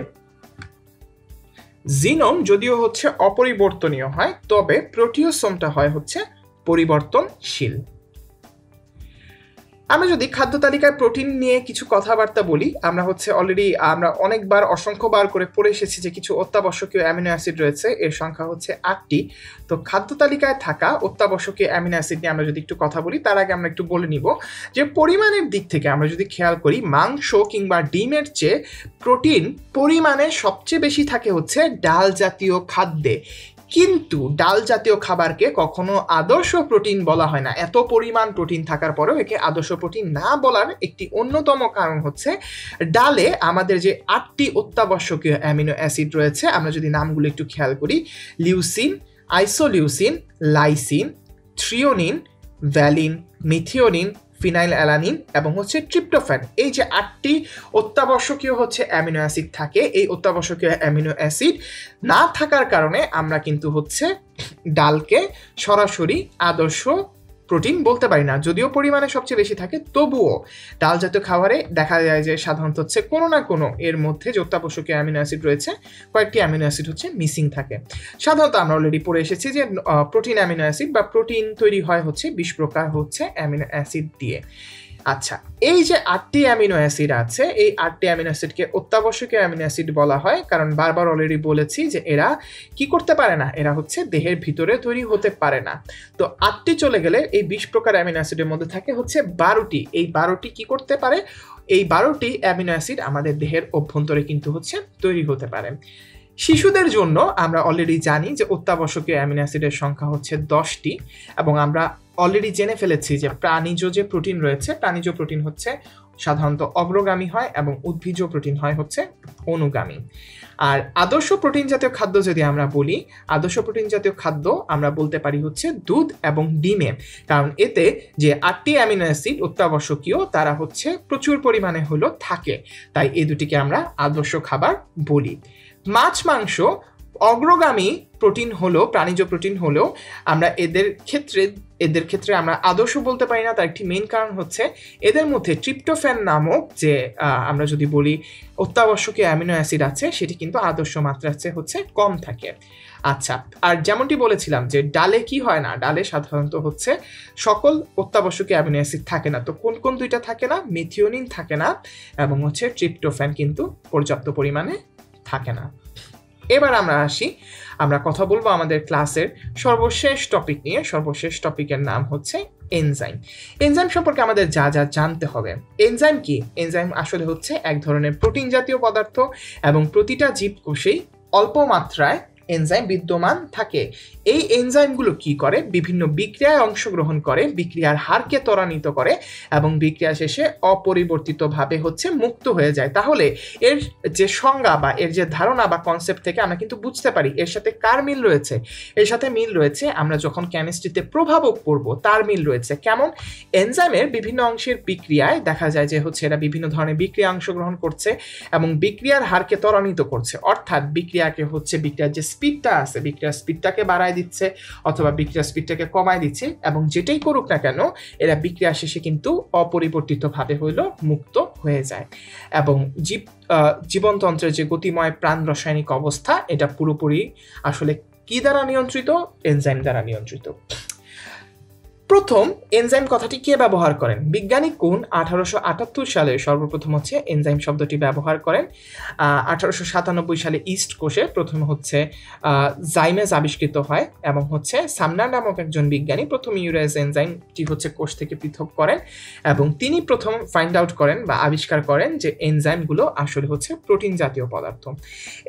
জিনোম যদিও হচ্ছে অপরিবর্তনীয় হয়, তবে প্রোটিওসোমটা হয় হচ্ছে পরিবর্তনশীল। আমরা যদি খাদ্য তালিকায় প্রোটিন নিয়ে কিছু কথাবার্তা বলি, আমরা হচ্ছে অলরেডি আমরা অনেকবার অসংখ্যবার করে পড়ে এসেছি যে কিছু অত্যাবশ্যকীয় অ্যামিনো অ্যাসিড রয়েছে, এর সংখ্যা হচ্ছে 8টি। তো খাদ্য তালিকায় থাকা অত্যাবশ্যকীয় অ্যামিনো অ্যাসিড নিয়ে আমরা যদি একটু কথা বলি তার আগে আমরা একটু বলে নিব যে পরিমাণের দিক থেকে আমরা যদি খেয়াল করি মাংস কিংবা ডিমের চেয়ে প্রোটিন পরিমাণে সবচেয়ে বেশি থাকে হচ্ছে ডাল জাতীয় খাদ্যে। কিন্তু ডাল জাতীয় খাবারকে কখনো আদর্শ প্রোটিন বলা হয় না। এত পরিমাণ প্রোটিন থাকার পরেও একে আদর্শ প্রোটিন না বলার একটি অন্যতম কারণ হচ্ছে ডালে আমাদের যে 8টি অত্যাবশ্যকীয় অ্যামিনো অ্যাসিড রয়েছে, আমরা যদি নামগুলো একটু খেয়াল করি, leucine, isoleucine, lysine, threonine, valine, methionine, phenyl alanine এবং হচ্ছে ট্রিপ্টোফ্যান, এই যে 8টি অত্যাবশ্যকীয় হচ্ছে অ্যামিনো অ্যাসিড থাকে, এই অত্যাবশ্যকীয় অ্যামিনো অ্যাসিড না থাকার কারণে আমরা কিন্তু হচ্ছে ডালকে সরাসরি আদর্শ প্রোটিন বলতে পারি না। যদিও পরিমাণে সবচেয়ে বেশি থাকে তবুও ডাল জাতীয় খাবারে দেখা যায় যে সাধারণত হচ্ছে কোনো না কোনো এর মধ্যে যে অত্যাবশ্যকীয় অ্যামিনো অ্যাসিড রয়েছে কয়েকটি অ্যামিনো অ্যাসিড হচ্ছে মিসিং থাকে। সাধারণত আমরা অলরেডি পড়ে এসেছি যে প্রোটিন অ্যামিনো অ্যাসিড বা প্রোটিন তৈরি হয় হচ্ছে 20 প্রকার হচ্ছে অ্যামিনো অ্যাসিড দিয়ে। আচ্ছা, এই যে 8টি অ্যামিনো অ্যাসিড আছে, এই 8টি অ্যামিনো অ্যাসিডকে অত্যাবশ্যকীয় অ্যামিনো অ্যাসিড বলা হয়, কারণ বারবার অলরেডি বলেছি যে এরা কি করতে পারে না, এরা হচ্ছে দেহের ভিতরে তৈরি হতে পারে না। তো 8টি চলে গেলে এই 20 প্রকার অ্যামিনো অ্যাসিডের মধ্যে থাকে হচ্ছে 12টি। এই 12টি কি করতে পারে, এই 12টি অ্যামিনো অ্যাসিড আমাদের দেহের অভ্যন্তরে কিন্তু হচ্ছে তৈরি হতে পারে। শিশুদের জন্য আমরা অলরেডি জানি যে অত্যাবশ্যকীয় অ্যামিনো অ্যাসিডের সংখ্যা হচ্ছে 10টি, এবং আমরা অলরেডি জেনে ফেলেছি যে প্রাণীজ যে প্রোটিন রয়েছে, প্রাণীজ প্রোটিন হচ্ছে সাধারণত অগ্রগামী হয় এবং উদ্ভিজ্জ প্রোটিন হয় হচ্ছে অনুগামী। আর আদর্শ প্রোটিন জাতীয় খাদ্য যদি আমরা বলি, আদর্শ প্রোটিন জাতীয় খাদ্য আমরা বলতে পারি হচ্ছে দুধ এবং ডিমে, কারণ এতে যে 8টি অ্যামিনো অ্যাসিড অত্যাবশ্যকীয় তারা হচ্ছে প্রচুর পরিমাণে হলো থাকে, তাই এই দুটিকে আমরা আদর্শ খাবার বলি। মাছ মাংস অগ্রগামী প্রোটিন হলো, প্রাণীজ প্রোটিন হলেও আমরা এদের ক্ষেত্রে আমরা আদর্শ বলতে পারি না। তার একটি মেইন কারণ হচ্ছে এদের মধ্যে ট্রিপ্টোফ্যান নামক যে আমরা যদি বলি অত্যাবশ্যকীয় অ্যামিনো অ্যাসিড আছে, সেটি কিন্তু আদর্শ মাত্রার চেয়ে হচ্ছে কম থাকে। আচ্ছা, আর যেমনটি বলেছিলাম যে ডালে কি হয় না, ডালে সাধারণত হচ্ছে সকল অত্যাবশ্যকীয় অ্যামিনো অ্যাসিড থাকে না। তো কোন কোন দুইটা থাকে না, মেথিওনিন থাকে না এবং হচ্ছে ট্রিপ্টোফ্যান কিন্তু পর্যাপ্ত পরিমাণে থাকে না। এবার আমরা আসি, আমরা কথা বলবো আমাদের ক্লাসের সর্বশেষ টপিক নিয়ে। সর্বশেষ টপিকের নাম হচ্ছে এনজাইম। এনজাইম সম্পর্কে আমাদের যা যা জানতে হবে। এনজাইম কি? এনজাইম আসলে হচ্ছে এক ধরনের প্রোটিন জাতীয় পদার্থ এবং প্রতিটা জীবকোষেই অল্প মাত্রায় এনজাইম বিদ্যমান থাকে। এই এনজাইমগুলো কি করে, বিভিন্ন বিক্রিয়ায় অংশগ্রহণ করে, বিক্রিয়ার হারকে ত্বরান্বিত করে এবং বিক্রিয়া শেষে অপরিবর্তিতভাবে হচ্ছে মুক্ত হয়ে যায়। তাহলে এর যে সংজ্ঞা বা এর যে ধারণা বা কনসেপ্ট থেকে আমরা কিন্তু বুঝতে পারি এর সাথে কার মিল রয়েছে। এর সাথে মিল রয়েছে আমরা যখন কেমিস্ট্রিতে প্রভাবক পড়ব তার মিল রয়েছে। কেমন? এনজাইমের বিভিন্ন অংশের বিক্রিয়ায় দেখা যায় যে হচ্ছে এরা বিভিন্ন ধরনের বিক্রিয়া অংশগ্রহণ করছে এবং বিক্রিয়ার হারকে ত্বরান্বিত করছে, অর্থাৎ বিক্রিয়াকে হচ্ছে বিক্রিয়ার যে স্পিডটা আছে, বিক্রিয়ার স্পিডটাকে বাড়ায় দিচ্ছে অথবা বিক্রিয়ার স্পিডটাকে কমায় দিচ্ছে, এবং যেটাই করুক না কেন এরা বিক্রিয়া শেষে কিন্তু অপরিবর্তিতভাবে হইল মুক্ত হয়ে যায়। এবং জীবনতন্ত্রের যে গতিময় প্রাণ রাসায়নিক অবস্থা, এটা পুরোপুরি আসলে কি দ্বারা নিয়ন্ত্রিত? এনজাইম দ্বারা নিয়ন্ত্রিত। প্রথম এনজাইম কথাটি কে ব্যবহার করেন? বিজ্ঞানী কোন 1878 সালে সর্বপ্রথম হচ্ছে এনজাইম শব্দটি ব্যবহার করেন। 1897 সালে ইস্ট কোষে প্রথম হচ্ছে জাইমেজ আবিষ্কৃত হয় এবং হচ্ছে সামনার নামক একজন বিজ্ঞানী প্রথম ইউরেজ এনজাইমটি হচ্ছে কোষ থেকে পৃথক করেন এবং তিনি প্রথম ফাইন্ড আউট করেন বা আবিষ্কার করেন যে এনজাইমগুলো আসলে হচ্ছে প্রোটিন জাতীয় পদার্থ।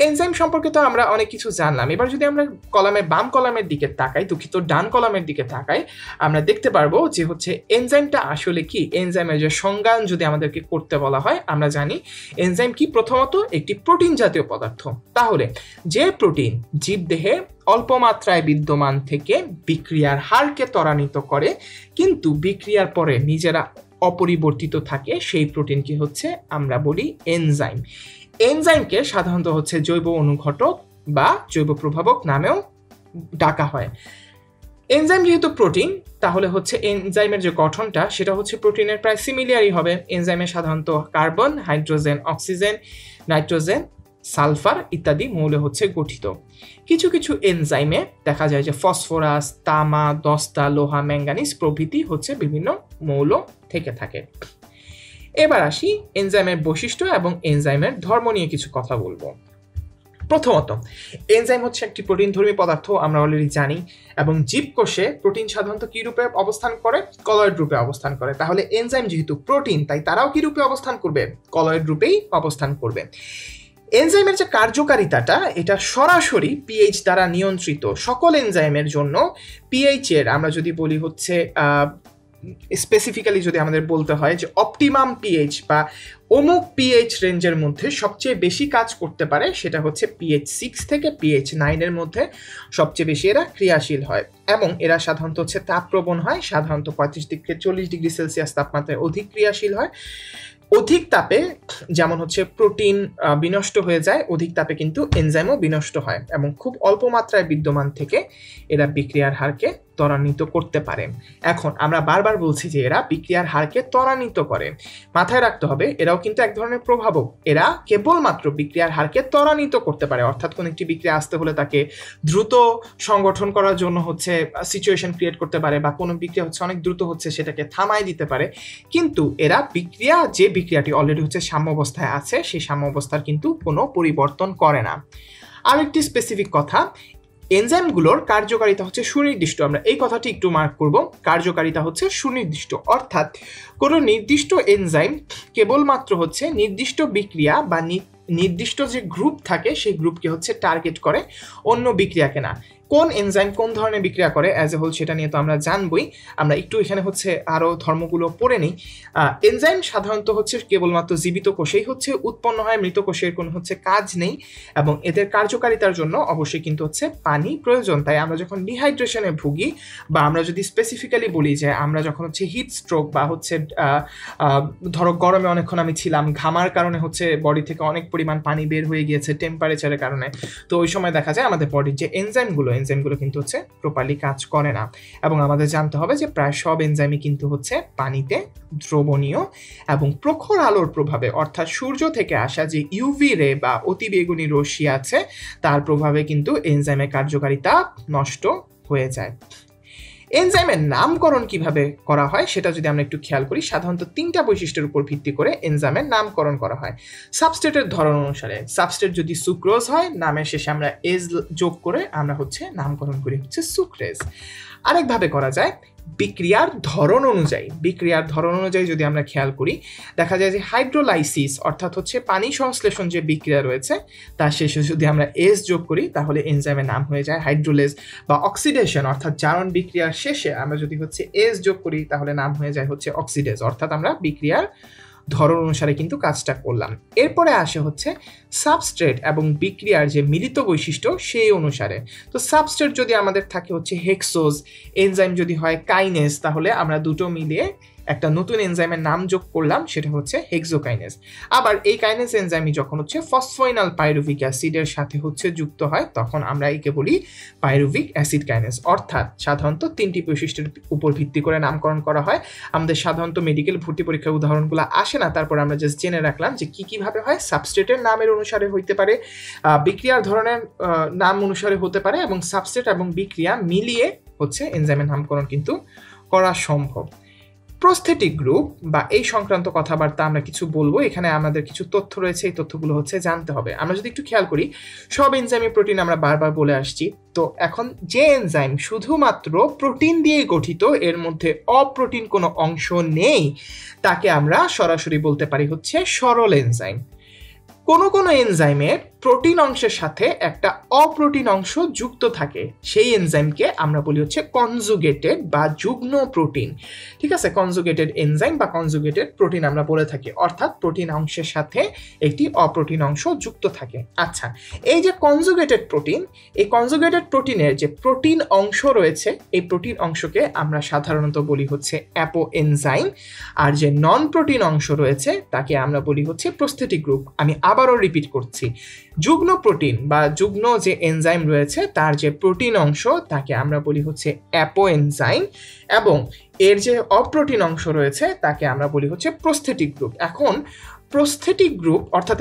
এনজাইম সম্পর্কে তো আমরা অনেক কিছু জানলাম। এবার যদি আমরা কলামের বাম কলামের দিকে তাকাই, দুঃখিত ডান কলামের দিকে তাকাই, আমরা দেখতে পারবো যে হচ্ছে এনজাইমটা আসলে কি। এনজাইমের যে সংজ্ঞান যদি আমাদেরকে করতে বলা হয়, আমরা জানি এনজাইম কি, প্রথমত একটি প্রোটিন জাতীয় পদার্থ। তাহলে যে প্রোটিন জীবদেহে অল্প মাত্রায় বিদ্যমান থেকে বিক্রিয়ার হারকে ত্বরান্বিত করে কিন্তু বিক্রিয়ার পরে নিজেরা অপরিবর্তিত থাকে, সেই প্রোটিনকে হচ্ছে আমরা বলি এনজাইম। এনজাইমকে সাধারণত হচ্ছে জৈব অনুঘটক বা জৈব প্রভাবক নামেও ডাকা হয়। এনজাইম যেহেতু প্রোটিন, তাহলে হচ্ছে এনজাইমের যে গঠনটা সেটা হচ্ছে প্রোটিনের প্রায় সিমিলারই হবে। এনজাইমে সাধারণত carbon, hydrogen, oxygen, nitrogen, sulphur ইত্যাদি মৌল হচ্ছে গঠিত। কিছু কিছু এনজাইমে দেখা যায় যে ফসফরাস, তামা, দস্তা, লোহা, ম্যাঙ্গানিজ প্রভৃতি হচ্ছে বিভিন্ন মৌল থেকে থাকে। এবার আসি এনজাইমের বৈশিষ্ট্য এবং এনজাইমের ধর্ম নিয়ে কিছু কথা বলবো। প্রথমত, এনজাইম হচ্ছে একটি প্রোটিনধর্মী পদার্থ, আমরা অলরেডি জানি, এবং জীবকোষে প্রোটিন সাধারণত কি রূপে অবস্থান করে? কলয়েড রূপে অবস্থান করে। তাহলে এনজাইম যেহেতু প্রোটিন, তাই তারাও কি রূপে অবস্থান করবে? কলয়েড রূপেই অবস্থান করবে। এনজাইমের যে কার্যকারিতাটা, এটা সরাসরি পিএইচ দ্বারা নিয়ন্ত্রিত। সকল এনজাইমের জন্য পিএইচ এর আমরা যদি বলি হচ্ছে স্পেসিফিক্যালি যদি আমাদের বলতে হয় যে অপটিমাম পিএইচ বা অমুক পিএইচ রেঞ্জের মধ্যে সবচেয়ে বেশি কাজ করতে পারে, সেটা হচ্ছে পিএইচ 6 থেকে পিএইচ 9 এর মধ্যে সবচেয়ে বেশি এরা ক্রিয়াশীল হয় এবং এরা সাধারণত হচ্ছে তাপপ্রবণ হয়। সাধারণত 35 থেকে 40 ডিগ্রি সেলসিয়াস তাপমাত্রায় অধিক ক্রিয়াশীল হয়। অধিক তাপে যেমন হচ্ছে প্রোটিন বিনষ্ট হয়ে যায়, অধিক তাপে কিন্তু এনজাইমও বিনষ্ট হয় এবং খুব অল্প মাত্রায় বিদ্যমান থেকে এরা বিক্রিয়ার হারকে ত্বরান্বিত করতে পারে। এখন আমরা বারবার বলছি যে এরা বিক্রিয়ার হারকে ত্বরান্বিত করে। মাথায় রাখতে হবে এরাও কিন্তু এক ধরনের প্রভাবক। এরা কেবলমাত্র বিক্রিয়ার হারকে ত্বরান্বিত করতে পারে, অর্থাৎ কোন একটি বিক্রিয়া আসতে হলে তাকে দ্রুত সংগঠন করার জন্য হচ্ছে সিচুয়েশন ক্রিয়েট করতে পারে, বা কোনো বিক্রিয়া হচ্ছে অনেক দ্রুত হচ্ছে সেটাকে থামায় দিতে পারে। কিন্তু এরা যে বিক্রিয়াটি অলরেডি হচ্ছে সাম্যাবস্থায় আছে সেই সাম্যাবস্থার কিন্তু কোনো পরিবর্তন করে না। আরেকটি স্পেসিফিক কথা, এনজাইমগুলোর কার্যকারিতা হচ্ছে সুনির্দিষ্ট। আমরা এই কথাটি একটু মার্ক করব, কার্যকারিতা হচ্ছে সুনির্দিষ্ট, অর্থাৎ কোনো নির্দিষ্ট এনজাইম কেবলমাত্র হচ্ছে নির্দিষ্ট বিক্রিয়া বা নির্দিষ্ট যে গ্রুপ থাকে সেই গ্রুপকে হচ্ছে টার্গেট করে, অন্য বিক্রিয়াকে না। কোন এনজাইম কোন ধরনের বিক্রিয়া করে অ্যাজ এ হোল সেটা নিয়ে তো আমরা জানবই। আমরা একটু এখানে হচ্ছে আরও ধর্মগুলো পড়ে নিই। এনজাইম সাধারণত হচ্ছে কেবলমাত্র জীবিত কোষেই হচ্ছে উৎপন্ন হয়, মৃত কোষের কোনো হচ্ছে কাজ নেই, এবং এদের কার্যকারিতার জন্য অবশ্যই কিন্তু হচ্ছে পানি প্রয়োজন। তাই আমরা যখন ডিহাইড্রেশনে ভুগি, বা আমরা যদি স্পেসিফিক্যালি বলি যে আমরা যখন হচ্ছে হিট স্ট্রোক বা হচ্ছে ধরো গরমে অনেকক্ষণ আমি ছিলাম, ঘামার কারণে হচ্ছে বডি থেকে অনেক পরিমাণ পানি বের হয়ে গিয়েছে টেম্পারেচারের কারণে, তো ওই সময় দেখা যায় আমাদের বডির যে এনজাইমগুলো কিন্তু হচ্ছে প্রপারলি কাজ করে না। এবং আমাদের জানতে হবে যে প্রায় সব এনজাইমই কিন্তু হচ্ছে পানিতে দ্রবণীয়, এবং প্রখর আলোর প্রভাবে, অর্থাৎ সূর্য থেকে আসা যে ইউভি রে বা অতিবেগুনি রশ্মি আছে তার প্রভাবে কিন্তু এনজাইমের কার্যকারিতা নষ্ট হয়ে যায়। এনজাইমের নামকরণ কিভাবে করা হয় সেটা যদি আমরা একটু খেয়াল করি, সাধারণত 3টা বৈশিষ্ট্যের উপর ভিত্তি করে এনজাইমের নামকরণ করা হয়। সাবস্ট্রেটের ধরন অনুসারে, সাবস্ট্রেট যদি সুক্রোজ হয়, নামের শেষে আমরা এজ যোগ করে আমরা হচ্ছে নামকরণ করি হচ্ছে সুক্রেজ। আরেকভাবে করা যায় বিক্রিয়ার ধরন অনুযায়ী যদি আমরা খেয়াল করি, দেখা যায় যে হাইড্রোলাইসিস অর্থাৎ হচ্ছে পানি সংশ্লেষণ যে বিক্রিয়া রয়েছে তার শেষে যদি আমরা এস যোগ করি তাহলে এনজাইমের নাম হয়ে যায় হাইড্রোলেজ, বা অক্সিডেশন অর্থাৎ জারণ বিক্রিয়ার শেষে আমরা যদি হচ্ছে এস যোগ করি তাহলে নাম হয়ে যায় হচ্ছে অক্সিডেজ, অর্থাৎ আমরা বিক্রিয়ার ধরন অনুসারে কিন্তু কাজটা করলাম। এরপরে আসে হচ্ছে সাবস্ট্রেট এবং বিক্রিয়ার যে মিলিত বৈশিষ্ট্য সেই অনুসারে। তো সাবস্ট্রেট যদি আমাদের থাকে হচ্ছে হেক্সোজ, এনজাইম যদি হয় কাইনেস, তাহলে আমরা দুটো মিলিয়ে একটা নতুন এনজাইমের নাম যোগ করলাম, সেটা হচ্ছে হেক্সোকাইনেস। আবার এই কাইনেস এনজাইমই যখন হচ্ছে ফসফোইনাল পাইরুভিক অ্যাসিডের সাথে হচ্ছে যুক্ত হয় তখন আমরা একে বলি পাইরুভিক অ্যাসিড কাইনেস। অর্থাৎ সাধারণত 3টি বৈশিষ্ট্যের উপর ভিত্তি করে নামকরণ করা হয়। আমাদের সাধারণত মেডিকেল ভর্তি পরীক্ষার উদাহরণগুলো আসে না, তারপর আমরা জাস্ট জেনে রাখলাম যে কিভাবে হয়। সাবস্ট্রেটের নামের অনুসারে হইতে পারে, বিক্রিয়ার ধরনের নাম অনুসারে হতে পারে, এবং সাবস্ট্রেট এবং বিক্রিয়া মিলিয়ে হচ্ছে এনজাইমের নামকরণ কিন্তু করা সম্ভব। প্রস্থেটিক গ্রুপ বা এই সংক্রান্ত কথাবার্তা আমরা কিছু বলবো, এখানে আমাদের কিছু তথ্য রয়েছে, এই তথ্যগুলো হচ্ছে জানতে হবে। আমরা যদি একটু খেয়াল করি, সব এনজাইমে প্রোটিন আমরা বারবার বলে আসছি, তো এখন যে এনজাইম শুধুমাত্র প্রোটিন দিয়েই গঠিত, এর মধ্যে অপ্রোটিন কোনো অংশ নেই, তাকে আমরা সরাসরি বলতে পারি হচ্ছে সরল এনজাইম। কোনো এনজাইমের প্রোটিন অংশের সাথে একটা অপ্রোটিন অংশ যুক্ত থাকে, সেই এনজাইমকে আমরা বলি হচ্ছে কনজুগেটেড বা যুগ্ম প্রোটিন। ঠিক আছে, কনজুগেটেড এনজাইম বা কনজুগেটেড প্রোটিন আমরা বলে থাকি, অর্থাৎ প্রোটিন অংশের সাথে একটি অপ্রোটিন অংশ যুক্ত থাকে। আচ্ছা, এই যে কনজুগেটেড প্রোটিন, এই কনজুগেটেড প্রোটিনের যে প্রোটিন অংশ রয়েছে, এই প্রোটিন অংশকে আমরা সাধারণত বলি হচ্ছে অ্যাপো এনজাইম, আর যে নন প্রোটিন অংশ রয়েছে তাকে আমরা বলি হচ্ছে প্রস্থেটিক গ্রুপ। আমি আবারও রিপিট করছি, যুগ্ম প্রোটিন বা যুগ্ম যে এনজাইম রয়েছে তার যে প্রোটিন অংশ তাকে আমরা বলি হচ্ছে অ্যাপো এনজাইম, এবং এর যে অপ্রোটিন অংশ রয়েছে তাকে আমরা বলি হচ্ছে প্রস্থেটিক গ্রুপ। এখন প্রস্থেটিক গ্রুপ অর্থাৎ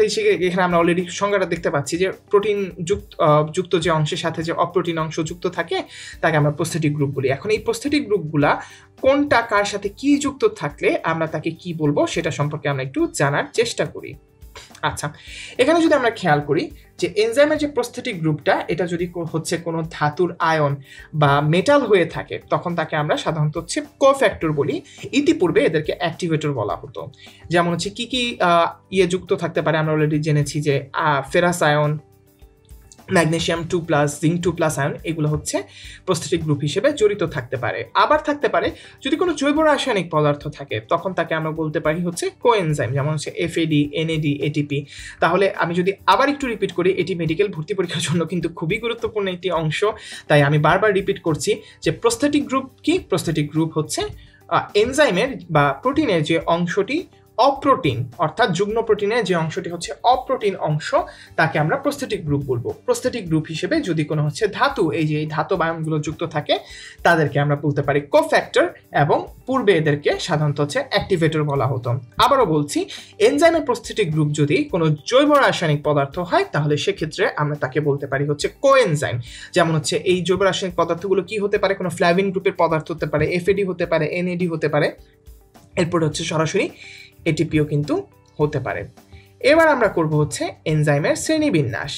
এখানে আমরা অলরেডি সংজ্ঞাটা দেখতে পাচ্ছি যে প্রোটিন যুক্ত যে অংশের সাথে যে অপ্রোটিন অংশ যুক্ত থাকে তাকে আমরা প্রস্থেটিক গ্রুপ বলি। এখন এই প্রস্থেটিক গ্রুপগুলা কোনটা কার সাথে কি যুক্ত থাকলে আমরা তাকে কি বলবো সেটা সম্পর্কে আমরা একটু জানার চেষ্টা করি। আচ্ছা, এখানে যদি আমরা খেয়াল করি যে এনজাইমের যে প্রস্থেটিক গ্রুপটা, এটা যদি হচ্ছে কোনো ধাতুর আয়ন বা মেটাল হয়ে থাকে তখন তাকে আমরা সাধারণত হচ্ছে কোফ্যাক্টর বলি। ইতিপূর্বে এদেরকে অ্যাক্টিভেটর বলা হতো। যেমন হচ্ছে কি যুক্ত থাকতে পারে, আমরা অলরেডি জেনেছি যে ferrous ion, magnesium 2+, zinc 2+ ion, এগুলো হচ্ছে প্রস্থেটিক গ্রুপ হিসেবে জড়িত থাকতে পারে। আবার থাকতে পারে যদি কোনো জৈব রাসায়নিক পদার্থ থাকে তখন তাকে আমরা বলতে পারি হচ্ছে কোএনজাইম, যেমন হচ্ছে FAD, NAD, ATP। তাহলে আমি যদি আবার একটু রিপিট করি, এটি মেডিকেল ভর্তি পরীক্ষার জন্য কিন্তু খুবই গুরুত্বপূর্ণ একটি অংশ, তাই আমি বারবার রিপিট করছি যে প্রস্থেটিক গ্রুপ কি? প্রস্থেটিক গ্রুপ হচ্ছে এনজাইমের বা প্রোটিনের যে অংশটি অপ্রোটিন অর্থাৎ যুগ্ম প্রোটিনের যে অংশটি হচ্ছে অপ্রোটিন অংশ তাকে আমরা প্রস্থেটিক গ্রুপ বলবো। প্রস্থেটিক গ্রুপ হিসেবে যদি কোনো হচ্ছে ধাতু, এই যে এই ধাতব আয়নগুলো যুক্ত থাকে তাদেরকে আমরা বলতে পারি কোফ্যাক্টর, এবং পূর্বে এদেরকে সাধারণত হচ্ছে অ্যাক্টিভেটর বলা হতো। আবারও বলছি, এনজাইমের প্রস্থেটিক গ্রুপ যদি কোনো জৈব রাসায়নিক পদার্থ হয় তাহলে সেক্ষেত্রে আমরা তাকে বলতে পারি হচ্ছে কোএনজাইম। যেমন হচ্ছে এই জৈব রাসায়নিক পদার্থগুলো কি হতে পারে, কোনো ফ্ল্যাভিন গ্রুপের পদার্থ হতে পারে, এফএডি হতে পারে, এনএডি হতে পারে, এরপর হচ্ছে সরাসরি এটিপিও কিন্তু হতে পারে। এবার আমরা করব হচ্ছে এনজাইমের শ্রেণীবিন্যাস।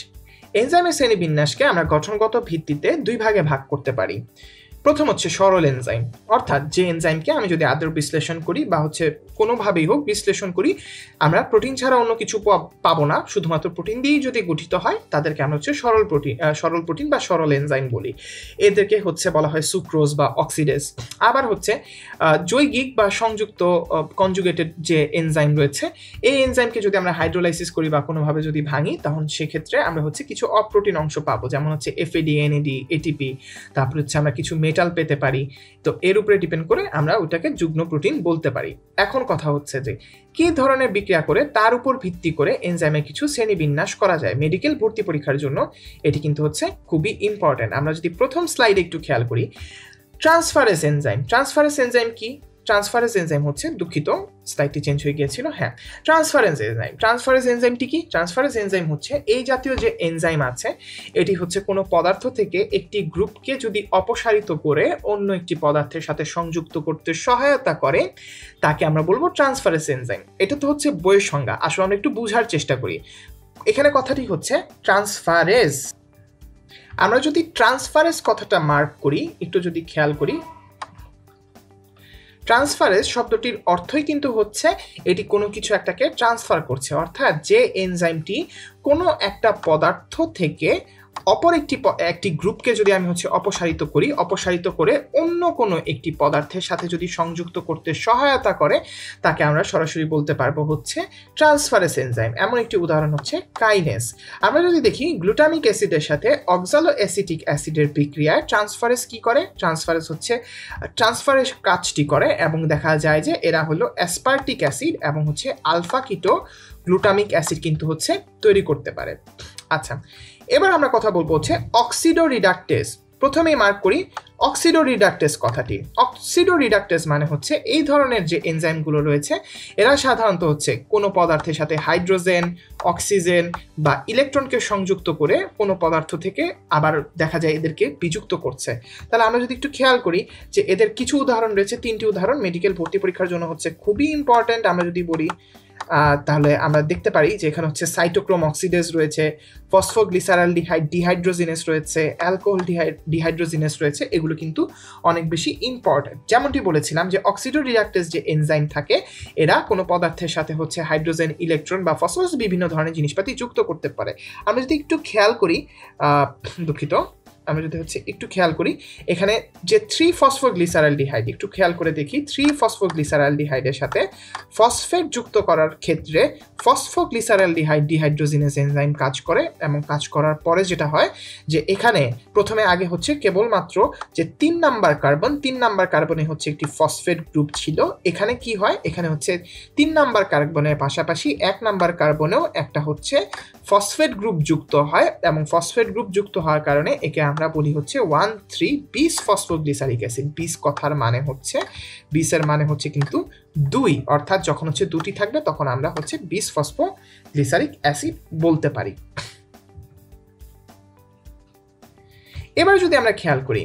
এনজাইমের শ্রেণীবিন্যাসকে আমরা গঠনগত ভিত্তিতে দুই ভাগে ভাগ করতে পারি। প্রথম হচ্ছে সরল এনজাইম, অর্থাৎ যে এনজাইমকে আমি যদি আদৌ বিশ্লেষণ করি বা হচ্ছে কোনোভাবেই হোক বিশ্লেষণ করি, আমরা প্রোটিন ছাড়া অন্য কিছু পাবো না, শুধুমাত্র প্রোটিন দিয়েই যদি গঠিত হয় তাদেরকে আমরা হচ্ছে সরল প্রোটিন বা সরল এনজাইম বলি। এদেরকে হচ্ছে বলা হয় সুক্রোজ বা অক্সিডেজ। আবার হচ্ছে যৌগিক বা সংযুক্ত কনজুগেটেড যে এনজাইম রয়েছে, এই এনজাইমকে যদি আমরা হাইড্রোলাইসিস করি বা কোনোভাবে যদি ভাঙি, তখন সেক্ষেত্রে আমরা হচ্ছে কিছু অপ্রোটিন অংশ পাবো, যেমন হচ্ছে এফএডি, এনএডি, এটিপি, তারপর হচ্ছে আমরা কিছু মেটাল পেতে পারি। তো এর উপরে ডিপেন্ড করে আমরা ওটাকে যুগ্ম প্রোটিন বলতে পারি। এখন কথা হচ্ছে যে কি ধরনের বিক্রিয়া করে তার উপর ভিত্তি করে এনজাইমের কিছু শ্রেণীবিন্যাস করা যায়। মেডিকেল ভর্তি পরীক্ষার জন্য এটি কিন্তু হচ্ছে খুবই ইম্পর্টেন্ট। আমরা যদি প্রথম স্লাইডে একটু খেয়াল করি, ট্রান্সফারেজ এনজাইম। ট্রান্সফারেজ এনজাইম কি? ট্রান্সফারেজ এনজাইম হচ্ছে, দুঃখিত স্লাইডটি চেঞ্জ হয়ে গিয়েছিল, হ্যাঁ, ট্রান্সফারেজ এনজাইম। ট্রান্সফারেজ এনজাইমটি কি? ট্রান্সফারেজ এনজাইম হচ্ছে এই জাতীয় যে এনজাইম আছে, এটি হচ্ছে কোনো পদার্থ থেকে একটি গ্রুপকে যদি অপসারিত করে অন্য একটি পদার্থের সাথে সংযুক্ত করতে সহায়তা করে, তাকে আমরা বলবো ট্রান্সফারেজ এনজাইম। এটা তো হচ্ছে বইয়ের সংজ্ঞা, আসলে আমরা একটু বুঝার চেষ্টা করি। এখানে কথাটি হচ্ছে ট্রান্সফারেজ। আমরা যদি ট্রান্সফারেজ কথাটা মার্ক করি, একটু যদি খেয়াল করি, ট্রান্সফারেজ শব্দটির অর্থই কিন্তু হচ্ছে এটি কোনো কিছু একটাকে ট্রান্সফার করছে, অর্থাৎ যে এনজাইমটি কোনো একটা পদার্থ থেকে অপর একটি গ্রুপকে যদি আমি হচ্ছে অপসারিত করে অন্য কোনো একটি পদার্থের সাথে যদি সংযুক্ত করতে সহায়তা করে, তাকে আমরা সরাসরি বলতে পারবো হচ্ছে ট্রান্সফারেজ এনজাইম। এমন একটি উদাহরণ হচ্ছে কাইনেজ। আমরা যদি দেখি গ্লুটামিক অ্যাসিডের সাথে অক্সালো অ্যাসিটিক অ্যাসিডের বিক্রিয়ায় ট্রান্সফারেজ কি করে? ট্রান্সফারেজ কাজটি করে, এবং দেখা যায় যে এরা হলো অ্যাসপার্টিক অ্যাসিড এবং হচ্ছে আলফা কিটো গ্লুটামিক অ্যাসিড কিন্তু হচ্ছে তৈরি করতে পারে। আচ্ছা, এবার আমরা কথা বলবো হচ্ছে অক্সিডো রিডাকটেজ। প্রথমেই মার্ক করি অক্সিডো রিডাকটেজ কথাটি। অক্সিডো রিডাকটেজ মানে হচ্ছে এই ধরনের যে এনজাইমগুলো রয়েছে, এরা সাধারণত হচ্ছে কোনো পদার্থের সাথে হাইড্রোজেন, অক্সিজেন বা ইলেকট্রনকে সংযুক্ত করে কোনো পদার্থ থেকে আবার দেখা যায় এদেরকে বিযুক্ত করছে। তাহলে আমরা যদি একটু খেয়াল করি যে এদের কিছু উদাহরণ রয়েছে, 3টি উদাহরণ মেডিকেল ভর্তি পরীক্ষার জন্য হচ্ছে খুবই ইম্পর্ট্যান্ট। আমরা যদি বলি তাহলে আমরা দেখতে পারি যে এখানে হচ্ছে সাইটোক্রোম অক্সিডেজ রয়েছে, ফসফোগ্লিসারালডিহাইড ডিহাইড্রোজিনেস রয়েছে, অ্যালকোহল ডিহাইড্রোজিনেস রয়েছে। এগুলো কিন্তু অনেক বেশি ইম্পর্টেন্ট। যেমনটি বলেছিলাম যে অক্সিডো রিডাকটেজ যে এনজাইম থাকে, এরা কোনো পদার্থের সাথে হচ্ছে হাইড্রোজেন, ইলেকট্রন বা ফসফরাস বিভিন্ন ধরনের জিনিসপাতি যুক্ত করতে পারে। আমরা যদি একটু খেয়াল করি, আমরা যদি হচ্ছে একটু খেয়াল করি, এখানে যে 3-ফসফোগ্লিসারালডিহাইড, একটু খেয়াল করে দেখি, 3-ফসফোগ্লিসারালডিহাইডের সাথে ফসফেট যুক্ত করার ক্ষেত্রে ফসফোগ্লিসারালডিহাইড ডিহাইড্রোজিনেস এনজাইম কাজ করে, এবং কাজ করার পরে যেটা হয় যে এখানে প্রথমে আগে হচ্ছে কেবলমাত্র যে 3 নাম্বার কার্বনে হচ্ছে একটি ফসফেট গ্রুপ ছিল। এখানে কি হয়, এখানে হচ্ছে 3 নাম্বার কার্বনের পাশাপাশি 1 নাম্বার কার্বনেও একটা হচ্ছে ফসফেট গ্রুপ যুক্ত হয়, এবং ফসফেট গ্রুপ যুক্ত হওয়ার কারণে একে আমরা বলি হচ্ছে 1,3-বিস ফসফোগ্লিসারিক অ্যাসিড। বিস কথার মানে হচ্ছে, বিসের মানে হচ্ছে কিন্তু 2, অর্থাৎ যখন হচ্ছে 2টি থাকবে তখন আমরা হচ্ছে বিস ফসফোগ্লিসারিক অ্যাসিড বলতে পারি। এবার যদি আমরা খেয়াল করি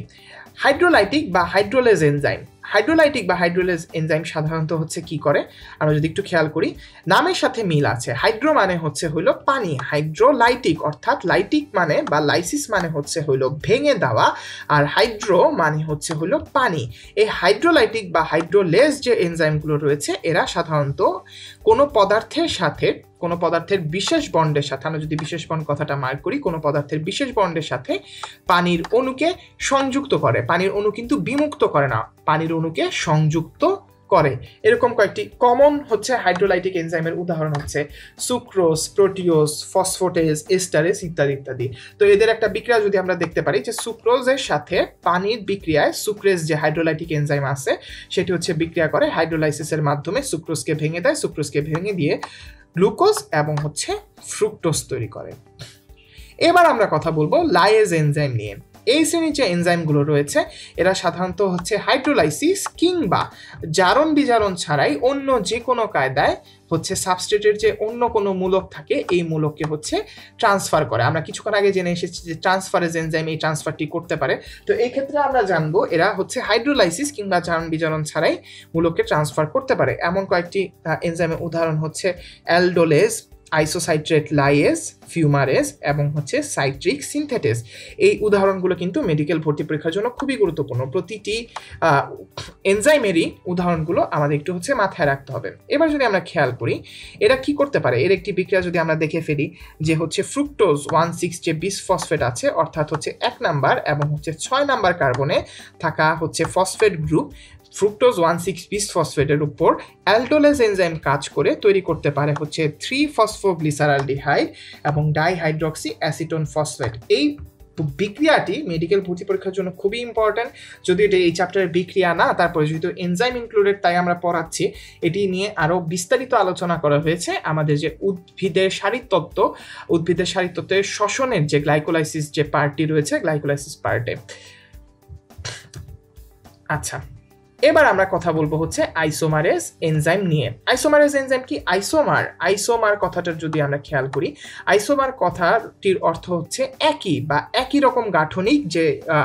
হাইড্রোলাইটিক বা হাইড্রোলেজ এনজাইম। হাইড্রোলাইটিক বা হাইড্রোলেজ এনজাইম সাধারণত হচ্ছে কি করে, আমরা যদি একটু খেয়াল করি, নামের সাথে মিল আছে। হাইড্রো মানে হচ্ছে হইল পানি, হাইড্রোলাইটিক অর্থাৎ লাইটিক মানে বা লাইসিস মানে হচ্ছে হইল ভেঙে দেওয়া, আর হাইড্রো মানে হচ্ছে হইল পানি। এই হাইড্রোলাইটিক বা হাইড্রোলেজ যে এনজাইমগুলো রয়েছে, এরা সাধারণত কোনো পদার্থের বিশেষ বন্ডের সাথে, আমরা যদি বিশেষ বন্ড কথাটা মার্ক করি, কোনো পদার্থের বিশেষ বন্ডের সাথে পানির অণুকে সংযুক্ত করে। পানির অণু কিন্তু বিমুক্ত করে না, পানির অণুকে সংযুক্ত করে। এরকম কয়েকটি কমন হচ্ছে হাইড্রোলাইটিক এনজাইমের উদাহরণ হচ্ছে সুক্রোজ, প্রোটিওজ, ফসফোটেজ, এস্টারেজ ইত্যাদি ইত্যাদি। তো এদের একটা বিক্রিয়া যদি আমরা দেখতে পারি যে সুক্রোজের সাথে পানির বিক্রিয়ায় সুক্রেজ যে হাইড্রোলাইটিক এনজাইম আছে সেটি হচ্ছে বিক্রিয়া করে হাইড্রোলাইসিসের মাধ্যমে সুক্রোজকে ভেঙে দেয়, সুক্রোজকে ভেঙে দিয়ে গ্লুকোজ এবং হচ্ছে ফ্রুক্টোজ তৈরি করে। এবার আমরা কথা বলবো লাইয়েজ এনজাইম নিয়ে। এই শ্রেণীর যে এনজাইমগুলো রয়েছে এরা সাধারণত হচ্ছে হাইড্রোলাইসিস কিংবা জারণ বিজারণ ছাড়াই অন্য যে কোনো কায়দায় হচ্ছে সাবস্ট্রেটের যে অন্য কোনো মূলক থাকে এই মূলককে হচ্ছে ট্রান্সফার করে। আমরা কিছুক্ষণ আগে জেনে এসেছি যে ট্রান্সফারেজ এনজাইম এই ট্রান্সফারটি করতে পারে। তো এই ক্ষেত্রে আমরা জানবো এরা হচ্ছে হাইড্রোলাইসিস কিংবা জারণ বিজারণ ছাড়াই মূলককে ট্রান্সফার করতে পারে। এমন কয়েকটি এনজাইমের উদাহরণ হচ্ছে অ্যালডোলেজ, আইসোসাইট্রেট লাইয়েজ, ফিউমারেজ এবং হচ্ছে সাইট্রিক সিনথেটেজ। এই উদাহরণগুলো কিন্তু মেডিকেল ভর্তি পরীক্ষার জন্য খুবই গুরুত্বপূর্ণ। প্রতিটি এনজাইমেরই উদাহরণগুলো আমাদের একটু হচ্ছে মাথায় রাখতে হবে। এবার যদি আমরা খেয়াল করি এরা কি করতে পারে, এর একটি বিক্রিয়া যদি আমরা দেখে ফেলি যে হচ্ছে ফ্রুক্টোজ 1,6 যে বিসফসফেট আছে অর্থাৎ হচ্ছে 1 নাম্বার এবং হচ্ছে 6 নাম্বার কার্বনে থাকা হচ্ছে ফসফেট গ্রুপ ফ্রুক্টোজ 1,6 বিসফসফেটের উপর অ্যালডোলেজ এনজাইম কাজ করে তৈরি করতে পারে হচ্ছে 3-ফসফোগ্লিসারালডিহাইড এবং ডাইহাইড্রক্সি অ্যাসিটোন ফসফেট। এই বিক্রিয়াটি মেডিকেল ভর্তি পরীক্ষার জন্য খুবই ইম্পর্ট্যান্ট। যদি এটা এই চ্যাপ্টারের বিক্রিয়া না, তারপরে যেহেতু এনজাইম ইনক্লুডেড তাই আমরা পড়াচ্ছি, এটি নিয়ে আরও বিস্তারিত আলোচনা করা হয়েছে আমাদের যে উদ্ভিদের শারীরতত্ত্বের শ্বসনের যে গ্লাইকোলাইসিস যে পার্টটি রয়েছে গ্লাইকোলাইসিস পার্টে। আচ্ছা, এবার আমরা কথা বলবো হচ্ছে আইসোমারেজ এনজাইম নিয়ে। আইসোমারেজ এনজাইম কি? আইসোমার কথাটার যদি আমরা খেয়াল করি, আইসোমার কথাটির অর্থ হচ্ছে একই বা একই রকম গাঠনিক যে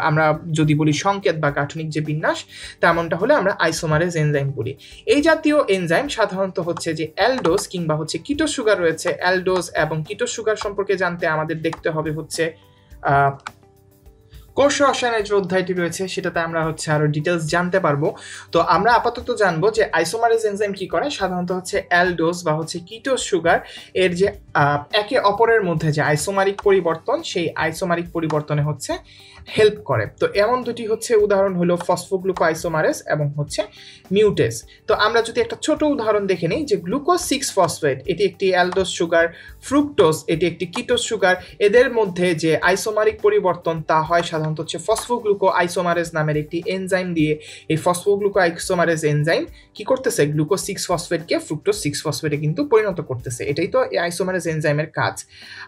আমরা যদি বলি সংকেত বা গাঠনিক যে বিন্যাস, তেমনটা হলে আমরা আইসোমারেজ এনজাইম বলি। এই জাতীয় এনজাইম সাধারণত হচ্ছে যে অ্যালডোজ কিংবা হচ্ছে কিটোজ সুগার রয়েছে। অ্যালডোজ এবং কিটোজ সুগার সম্পর্কে জানতে আমাদের দেখতে হবে হচ্ছে কোষ রসায়নের যে অধ্যায়টি রয়েছে সেটাতে আমরা হচ্ছে আরো ডিটেলস জানতে পারবো। তো আমরা আপাতত জানবো যে আইসোমারেজ এনজাইম কি করে। সাধারণত হচ্ছে অ্যালডোজ বা হচ্ছে কিটোজ সুগার এর যে একে অপরের মধ্যে যে আইসোমারিক পরিবর্তন, সেই আইসোমারিক পরিবর্তনে হচ্ছে হেল্প করে। তো এমন দুটি হচ্ছে উদাহরণ হলো ফসফোগ্লুকো আইসোমারেজ এবং হচ্ছে মিউটেজ। তো আমরা যদি একটা ছোট উদাহরণ দেখে নিই যে গ্লুকোজ 6 ফসফেট এটি একটি অ্যালডোজ সুগার, ফ্রুক্টোজ এটি একটি কিটোজ সুগার, এদের মধ্যে যে আইসোমারিক পরিবর্তন তা হয় সাধারণত হচ্ছে ফসফোগ্লুকো আইসোমারেজ নামের একটি এনজাইম দিয়ে। এই ফসফোগ্লুকো আইসোমারেজ এনজাইম কি করতেছে? গ্লুকোজ 6 ফসফেটকে ফ্রুক্টোজ 6 ফসফেটে কিন্তু পরিণত করতেছে। এটাই তো এই আইসোমারেজ এনজাইমের কাজ।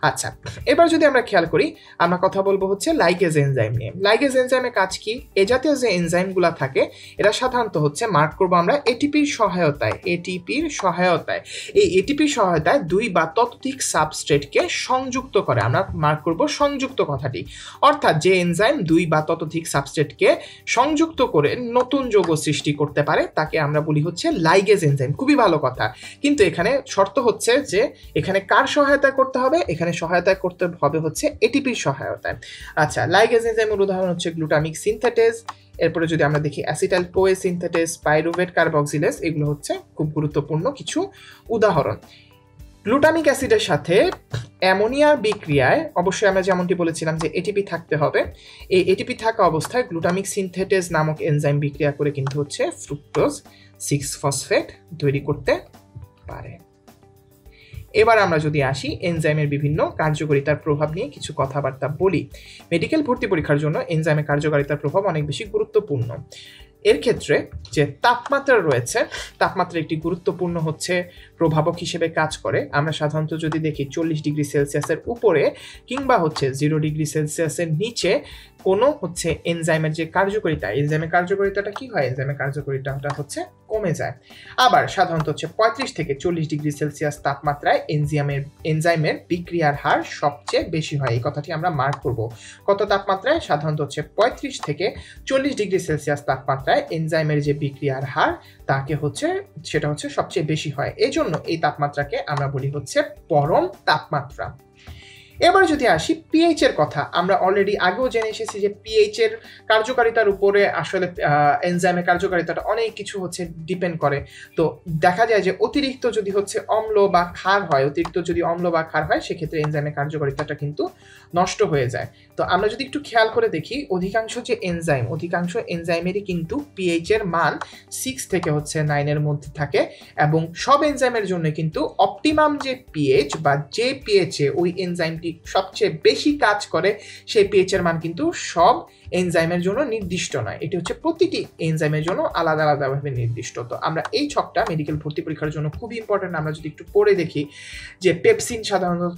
আচ্ছা, এবার যদি আমরা খেয়াল করি আমরা কথা বলবো হচ্ছে লাইগেজ এনজাইম নিয়ে। লাইগেজ এনজাইমের কাজ কি? এ জাতীয় যে এনজাইমগুলো থাকে এরা সাধারণত হচ্ছে মার্ক করবো আমরা এটিপির সহায়তায়। এই এটিপির সহায়তায় 2 বা ততোধিক সাবস্ট্রেটকে সংযুক্ত করে। আমরা মার্ক করব সংযুক্ত কথাটি, অর্থাৎ যে এনজাইম 2 বা ততোধিক সাবস্ট্রেটকে সংযুক্ত করে নতুন যৌগ সৃষ্টি করতে পারে তাকে আমরা বলি হচ্ছে লাইগেজ এনজাইম। খুবই ভালো কথা, কিন্তু এখানে শর্ত হচ্ছে যে এখানে কার সহায়তা করতে হবে? এখানে সহায়তা করতে হবে হচ্ছে এটিপির সহায়তায়। আচ্ছা, লাইগেজ এনজাইমের উদাহরণ হচ্ছে গ্লুটামিক সিনথেটেজ। এরপরে যদি আমরা দেখি acetyl CoA synthetase, pyruvate carboxylase, এগুলো হচ্ছে খুব গুরুত্বপূর্ণ কিছু উদাহরণ। গ্লুটামিক অ্যাসিডের সাথে অ্যামোনিয়ার বিক্রিয়ায় অবশ্যই আমরা যেমনটি বলেছিলাম যে এটিপি থাকতে হবে। এই এটিপি থাকা অবস্থায় গ্লুটামিক সিনথেটেজ নামক এনজাইম বিক্রিয়া করে কিন্তু হচ্ছে ফ্রুক্টোজ 6 ফসফেট তৈরি করতে পারে। এবার আমরা যদি আসি এনজাইমের বিভিন্ন কার্যকারিতার প্রভাব নিয়ে কিছু কথাবার্তা বলি। মেডিকেল ভর্তি পরীক্ষার জন্য এনজাইমের কার্যকারিতার প্রভাব অনেক বেশি গুরুত্বপূর্ণ। এর ক্ষেত্রে যে তাপমাত্রা রয়েছে, তাপমাত্রা একটি গুরুত্বপূর্ণ হচ্ছে প্রভাবক হিসেবে কাজ করে। আমরা সাধারণত যদি দেখি 40 ডিগ্রি সেলসিয়াসের উপরে কিংবা হচ্ছে 0 ডিগ্রি সেলসিয়াসের নিচে কোনো হচ্ছে এনজাইমের যে কার্যকারিতা, এনজাইমের কার্যকারিতাটা কি হয়? এনজাইমের কার্যকারিতাটা হচ্ছে কমে যায়। আবার সাধারণত হচ্ছে 35 থেকে 40 ডিগ্রি সেলসিয়াস তাপমাত্রায় এনজাইমের বিক্রিয়ার হার সবচেয়ে বেশি হয়। এই কথাটি আমরা মার্ক করব। কত তাপমাত্রায়? সাধারণত হচ্ছে 35 থেকে 40 ডিগ্রি সেলসিয়াস তাপমাত্রায় এনজাইমের যে বিক্রিয়ার হার সেটা হচ্ছে সবচেয়ে বেশি হয়। এই জন্য এই তাপমাত্রাকে আমরা বলি হচ্ছে পরম তাপমাত্রা। এবার যদি আসি পিএইচ এর কথা, আমরা অলরেডি আগেও জেনে এসেছি যে পিএইচ এর কার্যকারিতার উপরে আসলে এনজাইমের কার্যকারিতাটা অনেক কিছু হচ্ছে ডিপেন্ড করে। তো দেখা যায় যে অতিরিক্ত যদি হচ্ছে অম্ল বা ক্ষার হয়, অতিরিক্ত যদি অম্ল বা ক্ষার হয় সেক্ষেত্রে এনজাইমের কার্যকারিতাটা কিন্তু নষ্ট হয়ে যায়। তো আমরা যদি একটু খেয়াল করে দেখি, অধিকাংশ এনজাইমেরই কিন্তু পিএইচ এর মান 6 থেকে হচ্ছে 9 এর মধ্যে থাকে, এবং সব এনজাইমের জন্য কিন্তু অপটিমাম যে পিএইচ বা যে পিএইচ এ ওই এনজাইমটি সবচেয়ে বেশি কাজ করে সেই পিএইচ এর মান কিন্তু সব এনজাইমের জন্য নির্দিষ্ট নয়, এটি হচ্ছে প্রতিটি এনজাইমের জন্য আলাদা আলাদাভাবে নির্দিষ্ট। তো আমরা এই ছকটা মেডিকেল ভর্তি পরীক্ষার জন্য খুবই ইম্পর্টেন্ট। আমরা যদি একটু পড়ে দেখি যে পেপসিন সাধারণত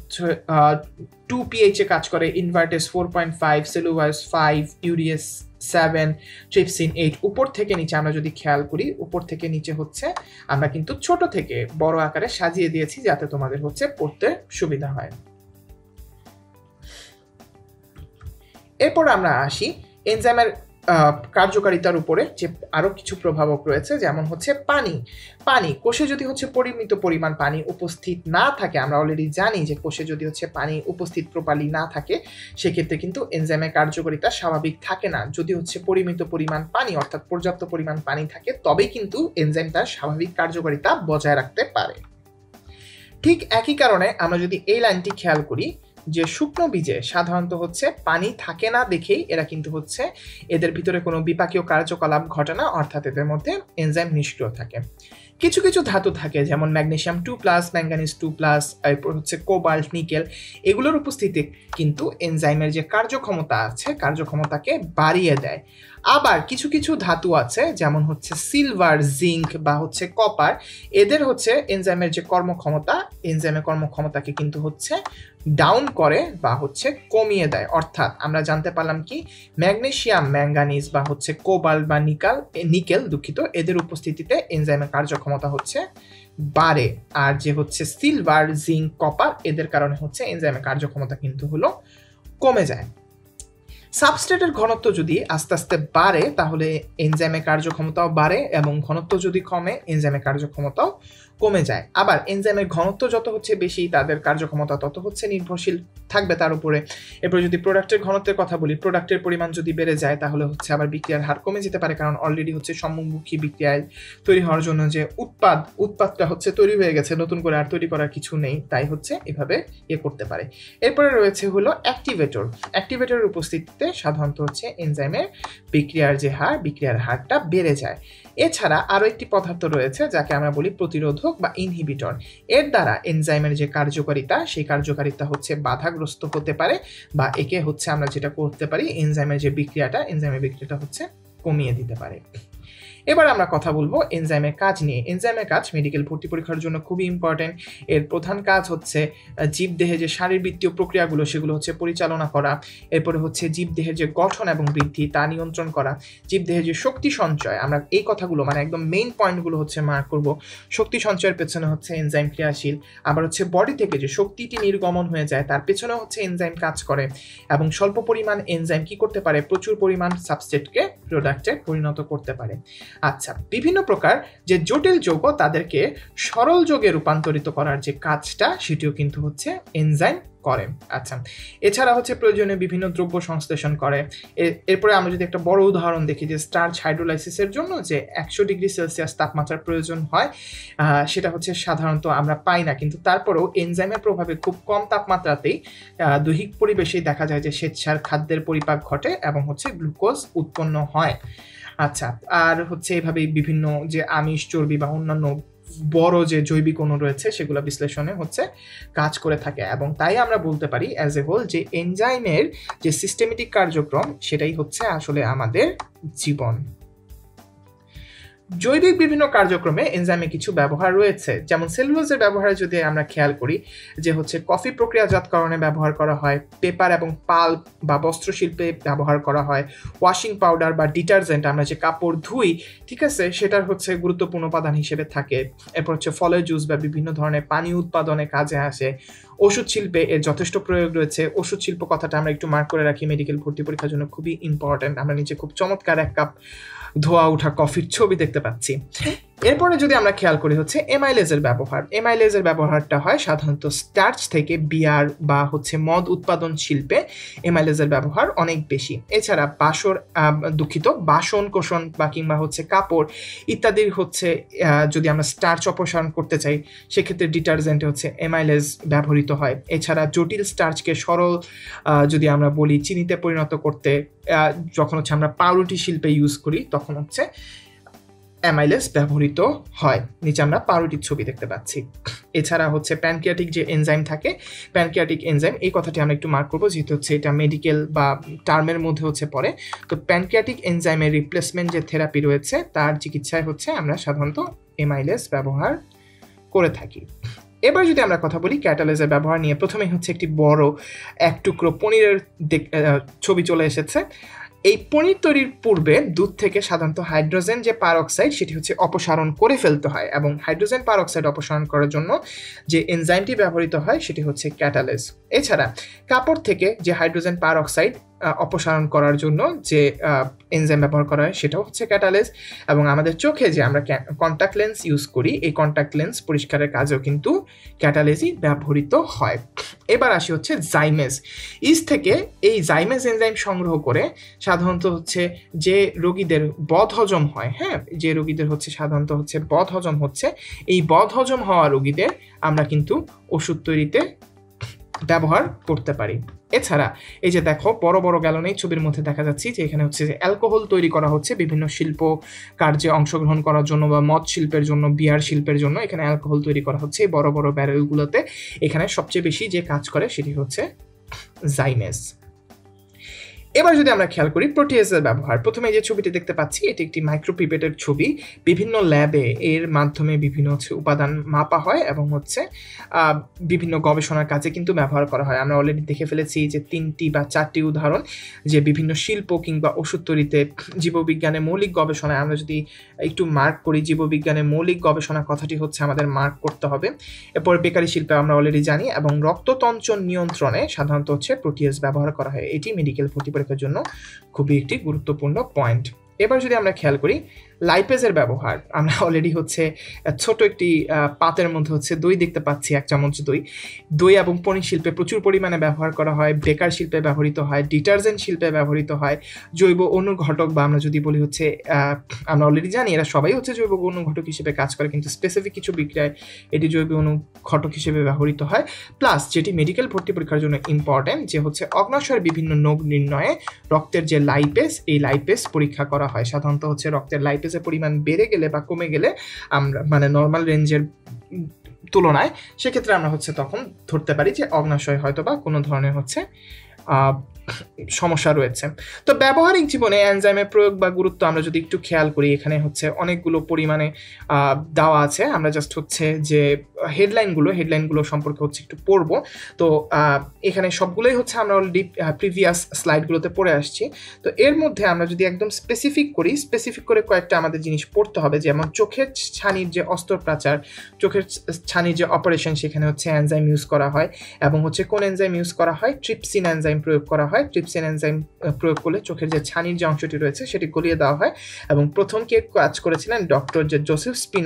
2 পিএইচ এ কাজ করে, ইনভার্টেস 4.5, সেলুলোজ 5, ইউরিয়াস 7, ট্রিপসিন 8। উপর থেকে নিচে আমরা যদি খেয়াল করি, উপর থেকে নিচে হচ্ছে আমরা কিন্তু ছোট থেকে বড় আকারে সাজিয়ে দিয়েছি যাতে তোমাদের হচ্ছে পড়তে সুবিধা হয়। এরপর আমরা আসি এনজাইমের কার্যকারিতার উপরে যে আরো কিছু প্রভাবক রয়েছে, যেমন হচ্ছে পানি কোষে যদি হচ্ছে পরিমিত পরিমাণ পানি উপস্থিত না থাকে, আমরা অলরেডি জানি যে কোষে যদি হচ্ছে পানি উপস্থিত প্রপারলি না থাকে সেক্ষেত্রে কিন্তু এনজাইমের কার্যকারিতা স্বাভাবিক থাকে না। যদি হচ্ছে পরিমিত পরিমাণ পানি অর্থাৎ পর্যাপ্ত পরিমাণ পানি থাকে তবেই কিন্তু এনজাইম তার স্বাভাবিক কার্যকারিতা বজায় রাখতে পারে। ঠিক একই কারণে আমরা যদি এই লাইনটি খেয়াল করি যে শুকনো বীজে সাধারণত হচ্ছে পানি থাকে না দেখেই এরা কিন্তু হচ্ছে এদের ভিতরে কোনো বিপাকীয় কার্যকলাপ ঘটে না, অর্থাৎ এদের মধ্যে এনজাইম নিষ্ক্রিয় থাকে। কিছু কিছু ধাতু থাকে যেমন ম্যাগনেসিয়াম 2+, ম্যাঙ্গানিজ 2+, এরপর হচ্ছে কোবাল্ট, নিকেল, এগুলোর উপস্থিতি কিন্তু এনজাইমের যে কার্যক্ষমতা আছে কার্যক্ষমতাকে বাড়িয়ে দেয়। আবার কিছু কিছু ধাতু আছে যেমন হচ্ছে সিলভার, জিঙ্ক বা হচ্ছে কপার, এদের হচ্ছে এনজাইমের যে এনজাইমের কর্মক্ষমতাকে কিন্তু হচ্ছে ডাউন করে বা হচ্ছে কমিয়ে দেয়। অর্থাৎ আমরা জানতে পারলাম কি ম্যাগনেসিয়াম, ম্যাঙ্গানিজ বা হচ্ছে কোবাল্ট বা নিকেল এদের উপস্থিতিতে এনজাইমের কার্যক্ষমতা হচ্ছে বাড়ে, আর যে হচ্ছে সিলভার, জিঙ্ক, কপার এদের কারণে হচ্ছে এনজাইমের কার্যক্ষমতা কিন্তু হলো কমে যায়। সাবস্ট্রেটের ঘনত্ব যদি আস্তে আস্তে বাড়ে তাহলে এনজাইমের কার্যক্ষমতাও বাড়ে, এবং ঘনত্ব যদি কমে এনজাইমের কার্যক্ষমতাও কমে যায়। আবার এনজাইমের ঘনত্ব যত হচ্ছে বেশি তাদের কার্যক্ষমতা তত হচ্ছে নির্ভরশীল থাকবে তার উপরে। এরপর যদি প্রোডাক্টের ঘনত্বের কথা বলি, প্রোডাক্টের পরিমাণ যদি বেড়ে যায় তাহলে হচ্ছে আবার বিক্রিয়ার হার কমে যেতে পারে, কারণ অলরেডি হচ্ছে সম্মুখী বিক্রিয়ায় তৈরি হওয়ার জন্য যে উৎপাদটা হচ্ছে তৈরি হয়ে গেছে, নতুন করে আর তৈরি করার কিছু নেই, তাই হচ্ছে এভাবে করতে পারে। এরপরে রয়েছে হলো অ্যাক্টিভেটরের উপস্থিতিতে সাধারণত হচ্ছে এনজাইমের বিক্রিয়ার হারটা বেড়ে যায়। এছাড়া আরো একটি পদার্থ রয়েছে যাকে আমরা বলি প্রতিরোধক বা ইনহিবিটর। এর দ্বারা এনজাইমের যে কার্যকারিতা সেই কার্যকারিতা হচ্ছে বাধাগ্রস্ত হতে পারে, বা একে হচ্ছে আমরা যেটা করতে পারি এনজাইমের বিক্রিয়াটা হচ্ছে কমিয়ে দিতে পারে। এবার আমরা কথা বলবো এনজাইমের কাজ নিয়ে। এনজাইমের কাজ মেডিকেল ভর্তি পরীক্ষার জন্য খুবই ইম্পর্টেন্ট। এর প্রধান কাজ হচ্ছে জীবদেহে যে শারীরবৃত্তীয় প্রক্রিয়াগুলো সেগুলো হচ্ছে পরিচালনা করা, এরপরে হচ্ছে জীবদেহের যে গঠন এবং বৃদ্ধি তা নিয়ন্ত্রণ করা, জীবদেহের যে শক্তি সঞ্চয়, আমরা এই কথাগুলো মানে একদম মেইন পয়েন্টগুলো হচ্ছে মার্ক করব। শক্তি সঞ্চয়ের পেছনে হচ্ছে এনজাইম ক্রিয়াশীল, আবার হচ্ছে বডি থেকে যে শক্তিটি নির্গমন হয়ে যায় তার পেছনে হচ্ছে এনজাইম কাজ করে, এবং স্বল্প পরিমাণ এনজাইম কি করতে পারে প্রচুর পরিমাণ সাবস্ট্রেটকে প্রোডাক্টে পরিণত করতে পারে। আচ্ছা, বিভিন্ন প্রকার যে জটিল যৌগ তাদেরকে সরল যৌগে রূপান্তরিত করার যে কাজটা সেটিও কিন্তু হচ্ছে এনজাইম করে। আচ্ছা, এছাড়া হচ্ছে প্রয়োজনীয় বিভিন্ন দ্রব্য সংশ্লেষণ করে। এরপরে আমরা যদি একটা বড় উদাহরণ দেখি যে স্টার্চ হাইড্রোলাইসিসের জন্য যে 100 ডিগ্রি সেলসিয়াস তাপমাত্রার প্রয়োজন হয়, সেটা হচ্ছে সাধারণত আমরা পাই না, কিন্তু তারপরেও এনজাইমের প্রভাবে খুব কম তাপমাত্রাতেই দৈহিক পরিবেশেই দেখা যায় যে শ্বেতসার খাদ্যের পরিপাক ঘটে এবং হচ্ছে গ্লুকোজ উৎপন্ন হয়। আচ্ছা, আর হচ্ছে এভাবেই বিভিন্ন যে আমিষ, চর্বি বা অন্যান্য বড় যে জৈবিক অণু রয়েছে সেগুলো বিশ্লেষণে হচ্ছে কাজ করে থাকে, এবং তাই আমরা বলতে পারি অ্যাজ এ হোল যে এনজাইমের যে সিস্টেমেটিক কার্যক্রম সেটাই হচ্ছে আসলে আমাদের জীবন। জৈবিক বিভিন্ন কার্যক্রমে এনজাইমে কিছু ব্যবহার রয়েছে, যেমন সেলুলোজের ব্যবহারে যদি আমরা খেয়াল করি যে হচ্ছে কফি প্রক্রিয়াজাতকরণে ব্যবহার করা হয়, পেপার এবং পাল্প বা বস্ত্রশিল্পে ব্যবহার করা হয়, ওয়াশিং পাউডার বা ডিটারজেন্ট আমরা যে কাপড় ধুই, ঠিক আছে, সেটার হচ্ছে গুরুত্বপূর্ণ উপাদান হিসেবে থাকে। এরপর হচ্ছে ফলের জুস বা বিভিন্ন ধরনের পানি উৎপাদনে কাজে আসে। ওষুধ শিল্পে এর যথেষ্ট প্রয়োগ রয়েছে। ওষুধ শিল্প কথাটা আমরা একটু মার্ক করে রাখি, মেডিকেল ভর্তি পরীক্ষার জন্য খুবই ইম্পর্টেন্ট। আমরা নিচে খুব চমৎকার এক কাপ ধোয়া ওঠা কফির ছবি দেখতে পাচ্ছি। এরপরে যদি আমরা খেয়াল করি হচ্ছে এমাইলেজের ব্যবহার। এমাইলেজের ব্যবহারটা হয় সাধারণত স্টার্চ থেকে বিয়ার বা হচ্ছে মদ উৎপাদন শিল্পে এমাইলেজের ব্যবহার অনেক বেশি। এছাড়া বাসন কোষণ বা কিংবা হচ্ছে কাপড় ইত্যাদির হচ্ছে যদি আমরা স্টার্চ অপসারণ করতে চাই সেক্ষেত্রে ডিটারজেন্টে হচ্ছে এমাইলেজ ব্যবহৃত হয়। এছাড়া জটিল স্টার্চকে সরল যদি আমরা বলি চিনিতে পরিণত করতে যখন হচ্ছে আমরা পাউরুটি শিল্পে ইউজ করি তখন হচ্ছে অ্যামাইলেজ ব্যবহৃত হয়। নিচে আমরা পাউরুটির ছবি দেখতে পাচ্ছি। এছাড়া হচ্ছে প্যানক্রিয়াটিক যে এনজাইম থাকে, প্যানক্রিয়াটিক এনজাইম, এই কথাটি আমরা একটু মার্ক করবো যেহেতু হচ্ছে এটা মেডিকেল বা টার্মের মধ্যে হচ্ছে পড়ে। তো প্যানক্রিয়াটিক এনজাইমের রিপ্লেসমেন্ট যে থেরাপি রয়েছে তার চিকিৎসায় হচ্ছে আমরা সাধারণত এমাইলেজ ব্যবহার করে থাকি। এবার যদি আমরা কথা বলি ক্যাটালেজের ব্যবহার নিয়ে, প্রথমেই হচ্ছে একটি বড় এক টুকরো পনিরের ছবি চলে এসেছে। এই পনির তৈরির পূর্বে দুধ থেকে সাধারণত হাইড্রোজেন যে পারঅক্সাইড সেটি হচ্ছে অপসারণ করে ফেলতে হয়, এবং হাইড্রোজেন পারঅক্সাইড অপসারণ করার জন্য যে এনজাইমটি ব্যবহৃত হয় সেটি হচ্ছে ক্যাটালেজ। এছাড়া কাপড় থেকে যে হাইড্রোজেন পারঅক্সাইড অপসারণ করার জন্য যে এনজাইম ব্যবহার করা হয় সেটাও হচ্ছে ক্যাটালেজ। এবং আমাদের চোখে যে আমরা কন্ট্যাক্ট লেন্স ইউজ করি এই কন্ট্যাক্ট লেন্স পরিষ্কারের কাজেও কিন্তু ক্যাটালেজই ব্যবহৃত হয়। এবার আসি হচ্ছে জাইমেজ। ইস্ট থেকে এই জাইমেজ এনজাইম সংগ্রহ করে সাধারণত হচ্ছে যে রোগীদের বদহজম হয়, যে রোগীদের হচ্ছে সাধারণত হচ্ছে বদহজম হচ্ছে, এই বদহজম হওয়া রোগীদের আমরা কিন্তু ওষুধ তৈরিতে ব্যবহার করতে পারি। এছাড়া এই যে দেখো বড় বড় গ্যালন এই ছবির মধ্যে দেখা যাচ্ছে যে এখানে হচ্ছে যে অ্যালকোহল তৈরি করা হচ্ছে বিভিন্ন শিল্প কার্যে অংশগ্রহণ করার জন্য বা মদ শিল্পের জন্য, বিয়ার শিল্পের জন্য এখানে অ্যালকোহল তৈরি করা হচ্ছে এই বড় বড় ব্যারেলগুলোতে। এখানে সবচেয়ে বেশি যে কাজ করে সেটি হচ্ছে জাইমেজ। এবার যদি আমরা খেয়াল করি প্রোটিয়েজের ব্যবহার, প্রথমে যে ছবিটি দেখতে পাচ্ছি এটি একটি মাইক্রোপিপেটের ছবি। বিভিন্ন ল্যাবে এর মাধ্যমে বিভিন্ন হচ্ছে উপাদান মাপা হয় এবং হচ্ছে বিভিন্ন গবেষণার কাজে কিন্তু ব্যবহার করা হয়। আমরা অলরেডি দেখে ফেলেছি যে 3টি বা 4টি উদাহরণ যে বিভিন্ন শিল্প কিংবা ওষুধ তৈরিতে, জীববিজ্ঞানে মৌলিক গবেষণায় আমরা যদি একটু মার্ক করি, জীববিজ্ঞানে মৌলিক গবেষণা কথাটি হচ্ছে আমাদের মার্ক করতে হবে। এরপর বেকারি শিল্পে আমরা অলরেডি জানি, এবং রক্ততঞ্চন নিয়ন্ত্রণে সাধারণত হচ্ছে প্রোটিয়েজ ব্যবহার করা হয়। এটি মেডিকেল ভর্তি পরীক্ষার জন্য খুবই একটি গুরুত্বপূর্ণ পয়েন্ট। এবার যদি আমরা খেয়াল করি লাইপেজের ব্যবহার, আমরা অলরেডি হচ্ছে ছোট একটি পাতের মধ্যে হচ্ছে দই দেখতে পাচ্ছি, 1 চামচ দই এবং পনির শিল্পে প্রচুর পরিমাণে ব্যবহার করা হয়, বেকার শিল্পে ব্যবহৃত হয়, ডিটারজেন্ট শিল্পে ব্যবহৃত হয়, জৈব অনুঘটক বা আমরা যদি বলি হচ্ছে আমরা অলরেডি জানি এরা সবাই হচ্ছে জৈব অনুঘটক হিসেবে কাজ করে, কিন্তু স্পেসিফিক কিছু বিক্রিয়ায় এটি জৈব অনুঘটক হিসেবে ব্যবহৃত হয়। প্লাস যেটি মেডিকেল ভর্তি পরীক্ষার জন্য ইম্পর্টেন্ট যে হচ্ছে অগ্নাশয়ের বিভিন্ন রোগ নির্ণয়ে রক্তের যে লাইপেজ, এই লাইপেজ পরীক্ষা করা হয়। সাধারণত হচ্ছে রক্তের লাইপেজের পরিমাণ বেড়ে গেলে বা কমে গেলে আমরা মানে নর্মাল রেঞ্জের তুলনায় সেক্ষেত্রে আমরা হচ্ছে তখন ধরতে পারি যে অগ্নাশয় হয়তো বা কোনো ধরনের হচ্ছে সমস্যা রয়েছে। তো ব্যবহারিক জীবনে এনজাইমের প্রয়োগ বা গুরুত্ব আমরা যদি একটু খেয়াল করি, এখানে হচ্ছে অনেকগুলো পরিমাণে দেওয়া আছে। আমরা জাস্ট হচ্ছে যে হেডলাইনগুলো সম্পর্কে হচ্ছে একটু পড়বো। তো এখানে সবগুলোই হচ্ছে আমরা অলরেডি প্রিভিয়াস স্লাইডগুলোতে পড়ে আসছি। তো এর মধ্যে আমরা যদি একদম স্পেসিফিক করে কয়েকটা আমাদের জিনিস পড়তে হবে, যেমন চোখের ছানির যে অস্ত্রোপচার, চোখের ছানির যে অপারেশন, সেখানে হচ্ছে এনজাইম ইউজ করা হয়, এবং হচ্ছে কোন এনজাইম ইউজ করা হয়, ট্রিপসিন এনজাইম প্রয়োগ করা হয়। ট্রিপসিন এনজাইম প্রয়োগ করলে চোখের যে ছানির যে অংশটি রয়েছে সেটি গলিয়ে দেওয়া হয়, এবং প্রথম কে কাজ করেছিলেন ডক্টর যে জোসেফ স্পিন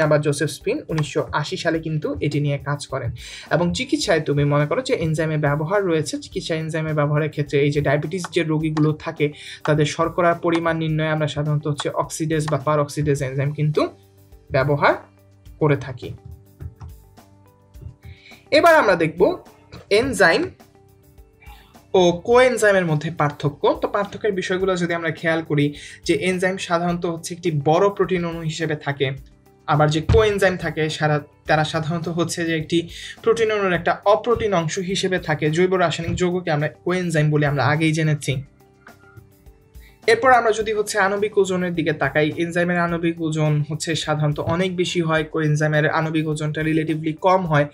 1980 সালে কিন্তু এটি নিয়ে কাজ করেন। এবং চিকিৎসায় তুমি মনে করো যে এনজাইমের ব্যবহার রয়েছে, চিকিৎসা এনজাইমের ব্যবহারের ক্ষেত্রে এই যে ডায়াবেটিস যে রোগীগুলো থাকে তাদের শর্করার পরিমাণ নির্ণয়ে আমরা সাধারণত হচ্ছে অক্সিডেজ বা পারঅক্সিডেজ এনজাইম কিন্তু ব্যবহার করে থাকি। এবার আমরা দেখব এনজাইম ও কোএনজাইমের মধ্যে পার্থক্য। তো পার্থক্যের বিষয়গুলো যদি আমরা খেয়াল করি যে এনজাইম সাধারণত হচ্ছে একটি বড় প্রোটিন অণু হিসেবে থাকে, আবার যে কোএনজাইম থাকে তারা সাধারণত হচ্ছে যে একটি প্রোটিন অণুর একটা অপ্রোটিন অংশ হিসেবে থাকে। জৈব রাসায়নিক যৌগকে আমরা কোএনজাইম বলে আমরা আগেই জেনেছি। এরপর আমরা যদি হচ্ছে আণবিক ওজনের দিকে তাকাই, এনজাইমের আণবিক ওজন হচ্ছে সাধারণত অনেক বেশি হয়, কোএনজাইমের আণবিক ওজনটা রিলেটিভলি কম হয়।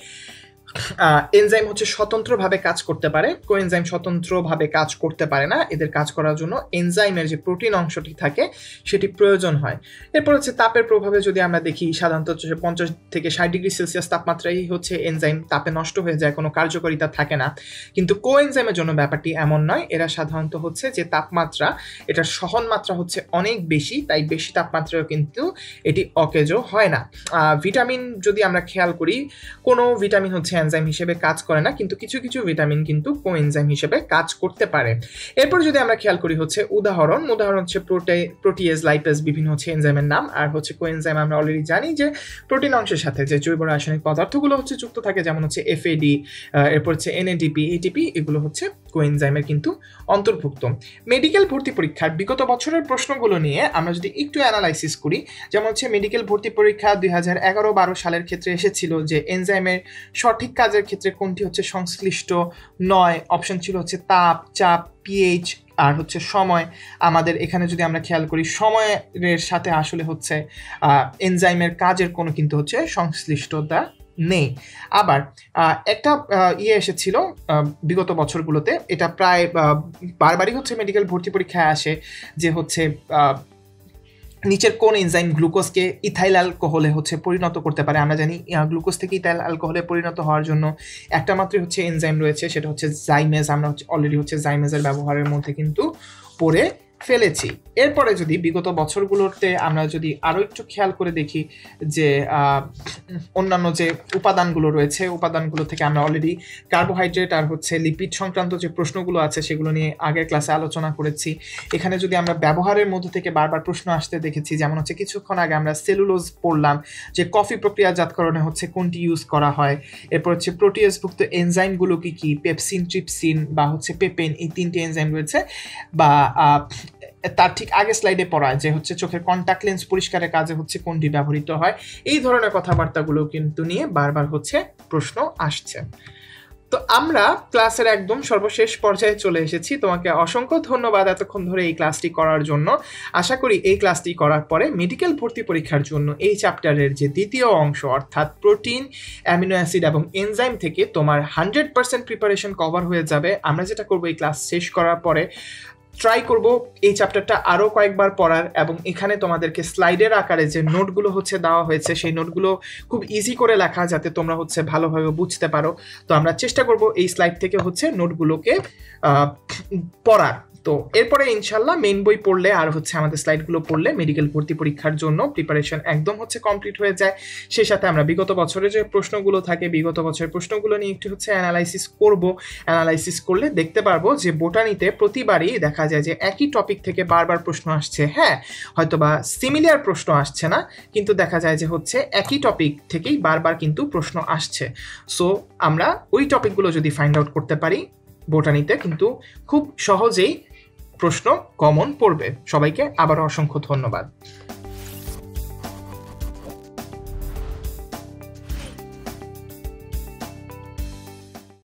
এনজাইম হচ্ছে স্বতন্ত্রভাবে কাজ করতে পারে, কোএনজাইম স্বতন্ত্রভাবে কাজ করতে পারে না। এদের কাজ করার জন্য এনজাইমের যে প্রোটিন অংশটি থাকে সেটি প্রয়োজন হয়। এরপর হচ্ছে তাপের প্রভাবে যদি আমরা দেখি, সাধারণত 50 থেকে 60 ডিগ্রি সেলসিয়াস তাপমাত্রায় হচ্ছে এনজাইম তাপে নষ্ট হয়ে যায়, কোনো কার্যকারিতা থাকে না। কিন্তু কোএনজাইমের জন্য ব্যাপারটি এমন নয়। এরা সাধারণত হচ্ছে যে তাপমাত্রা, এটার সহন মাত্রা হচ্ছে অনেক বেশি, তাই বেশি তাপমাত্রায়ও কিন্তু এটি অকেজো হয় না। ভিটামিন যদি আমরা খেয়াল করি, কোনো ভিটামিন হচ্ছে এনজাইম হিসেবে কাজ করে না, কিন্তু কিছু কিছু ভিটামিন কিন্তু কোএনজাইম হিসেবে কাজ করতে পারে। এরপর যদি আমরা খেয়াল করি হচ্ছে উদাহরণ হচ্ছে প্রোটিয়েজ, লাইপেজ, বিভিন্ন হচ্ছে এনজাইমের নাম। আর হচ্ছে কোএনজাইম আমরা অলরেডি জানি যে প্রোটিন অংশের সাথে যে জৈব রাসায়নিক পদার্থগুলো হচ্ছে যুক্ত থাকে, যেমন হচ্ছে এফএডি, এরপর হচ্ছে এনএডিপি, এটিপি, এগুলো হচ্ছে কোএনজাইমের কিন্তু অন্তর্ভুক্ত। মেডিকেল ভর্তি পরীক্ষার বিগত বছরের প্রশ্নগুলো নিয়ে আমরা যদি একটু অ্যানালাইসিস করি, যেমন হচ্ছে মেডিকেল ভর্তি পরীক্ষা 2011-12 সালের ক্ষেত্রে এসেছিল যে এনজাইমের সঠিক কাজের ক্ষেত্রে কোনটি হচ্ছে সংশ্লিষ্ট নয়। অপশন ছিল হচ্ছে তাপ, চাপ, পিএইচ আর হচ্ছে সময়। আমাদের এখানে যদি আমরা খেয়াল করি, সময়ের সাথে আসলে হচ্ছে এনজাইমের কাজের কোনো কিন্তু হচ্ছে সংশ্লিষ্টতা নেই। আবার একটা এসেছিল বিগত বছরগুলোতে, এটা প্রায় বারবারই হচ্ছে মেডিকেল ভর্তি পরীক্ষায় আসে, যে হচ্ছে নিচের কোন এনজাইম গ্লুকোজকে ইথাইল অ্যালকোহলে হচ্ছে পরিণত করতে পারে। আমরা জানি গ্লুকোজ থেকে ইথাইল অ্যালকোহলে পরিণত হওয়ার জন্য একটা মাত্রই হচ্ছে এনজাইম রয়েছে, সেটা হচ্ছে জাইমেজ। আমরা হচ্ছে অলরেডি হচ্ছে জাইমেজের ব্যবহারের মধ্যে কিন্তু পড়ে ফেলেছি। এরপরে যদি বিগত বছরগুলোতে আমরা যদি আরও একটু খেয়াল করে দেখি যে অন্যান্য যে উপাদানগুলো রয়েছে, উপাদানগুলো থেকে আমরা অলরেডি কার্বোহাইড্রেট আর হচ্ছে লিপিড সংক্রান্ত যে প্রশ্নগুলো আছে সেগুলো নিয়ে আগের ক্লাসে আলোচনা করেছি। এখানে যদি আমরা ব্যবহারের মধ্যে থেকে বারবার প্রশ্ন আসতে দেখেছি, যেমন হচ্ছে কিছুক্ষণ আগে আমরা সেলুলোজ পড়লাম যে কফি প্রক্রিয়াজাতকরণে হচ্ছে কোনটি ইউজ করা হয়। এরপর হচ্ছে প্রোটিয়াসভুক্ত এনজাইমগুলো কি কি, পেপসিন, ট্রিপসিন বা হচ্ছে পেপেন, এই 3টি এনজাইম রয়েছে। বা তার ঠিক আগে স্লাইডে পড়া যে হচ্ছে চোখের কন্ট্যাক্ট লেন্স পরিষ্কারের কাজে হচ্ছে কোনটি ব্যবহৃত হয়। এই ধরনের কথাবার্তাগুলো কিন্তু নিয়ে বারবার হচ্ছে প্রশ্ন আসছে। তো আমরা ক্লাসের একদম সর্বশেষ পর্যায়ে চলে এসেছি। তোমাকে অসংখ্য ধন্যবাদ এতক্ষণ ধরে এই ক্লাসটি করার জন্য। আশা করি এই ক্লাসটি করার পরে মেডিকেল ভর্তি পরীক্ষার জন্য এই চ্যাপ্টারের যে দ্বিতীয় অংশ, অর্থাৎ প্রোটিন, অ্যামিনো অ্যাসিড এবং এনজাইম থেকে তোমার 100% প্রিপারেশন কভার হয়ে যাবে। আমরা যেটা করবো, এই ক্লাস শেষ করার পরে ট্রাই করব এই চ্যাপ্টারটা আরও কয়েকবার পড়ার, এবং এখানে তোমাদেরকে স্লাইডের আকারে যে নোটগুলো হচ্ছে দেওয়া হয়েছে সেই নোটগুলো খুব ইজি করে লেখা, যাতে তোমরা হচ্ছে ভালোভাবে বুঝতে পারো। তো আমরা চেষ্টা করব এই স্লাইড থেকে হচ্ছে নোটগুলোকে পড়ার। তো এরপরে ইনশাল্লাহ মেইন বই পড়লে আর হচ্ছে আমাদের স্লাইডগুলো পড়লে মেডিকেল ভর্তি পরীক্ষার জন্য প্রিপারেশন একদম হচ্ছে কমপ্লিট হয়ে যায়। সেই সাথে আমরা বিগত বছরের যে প্রশ্নগুলো থাকে, বিগত বছরের প্রশ্নগুলো নিয়ে একটু হচ্ছে অ্যানালাইসিস করব। অ্যানালাইসিস করলে দেখতে পারবো যে বোটানিতে প্রতিবারই দেখা যায় যে একই টপিক থেকে বারবার প্রশ্ন আসছে। হ্যাঁ, হয়তো বা সিমিলার প্রশ্ন আসছে না, কিন্তু দেখা যায় যে হচ্ছে একই টপিক থেকেই বারবার কিন্তু প্রশ্ন আসছে। সো আমরা ওই টপিকগুলো যদি ফাইন্ড আউট করতে পারি, বোটানিতে কিন্তু খুব সহজেই প্রশ্ন কমন পড়বে। সবাইকে আবারও অসংখ্য ধন্যবাদ।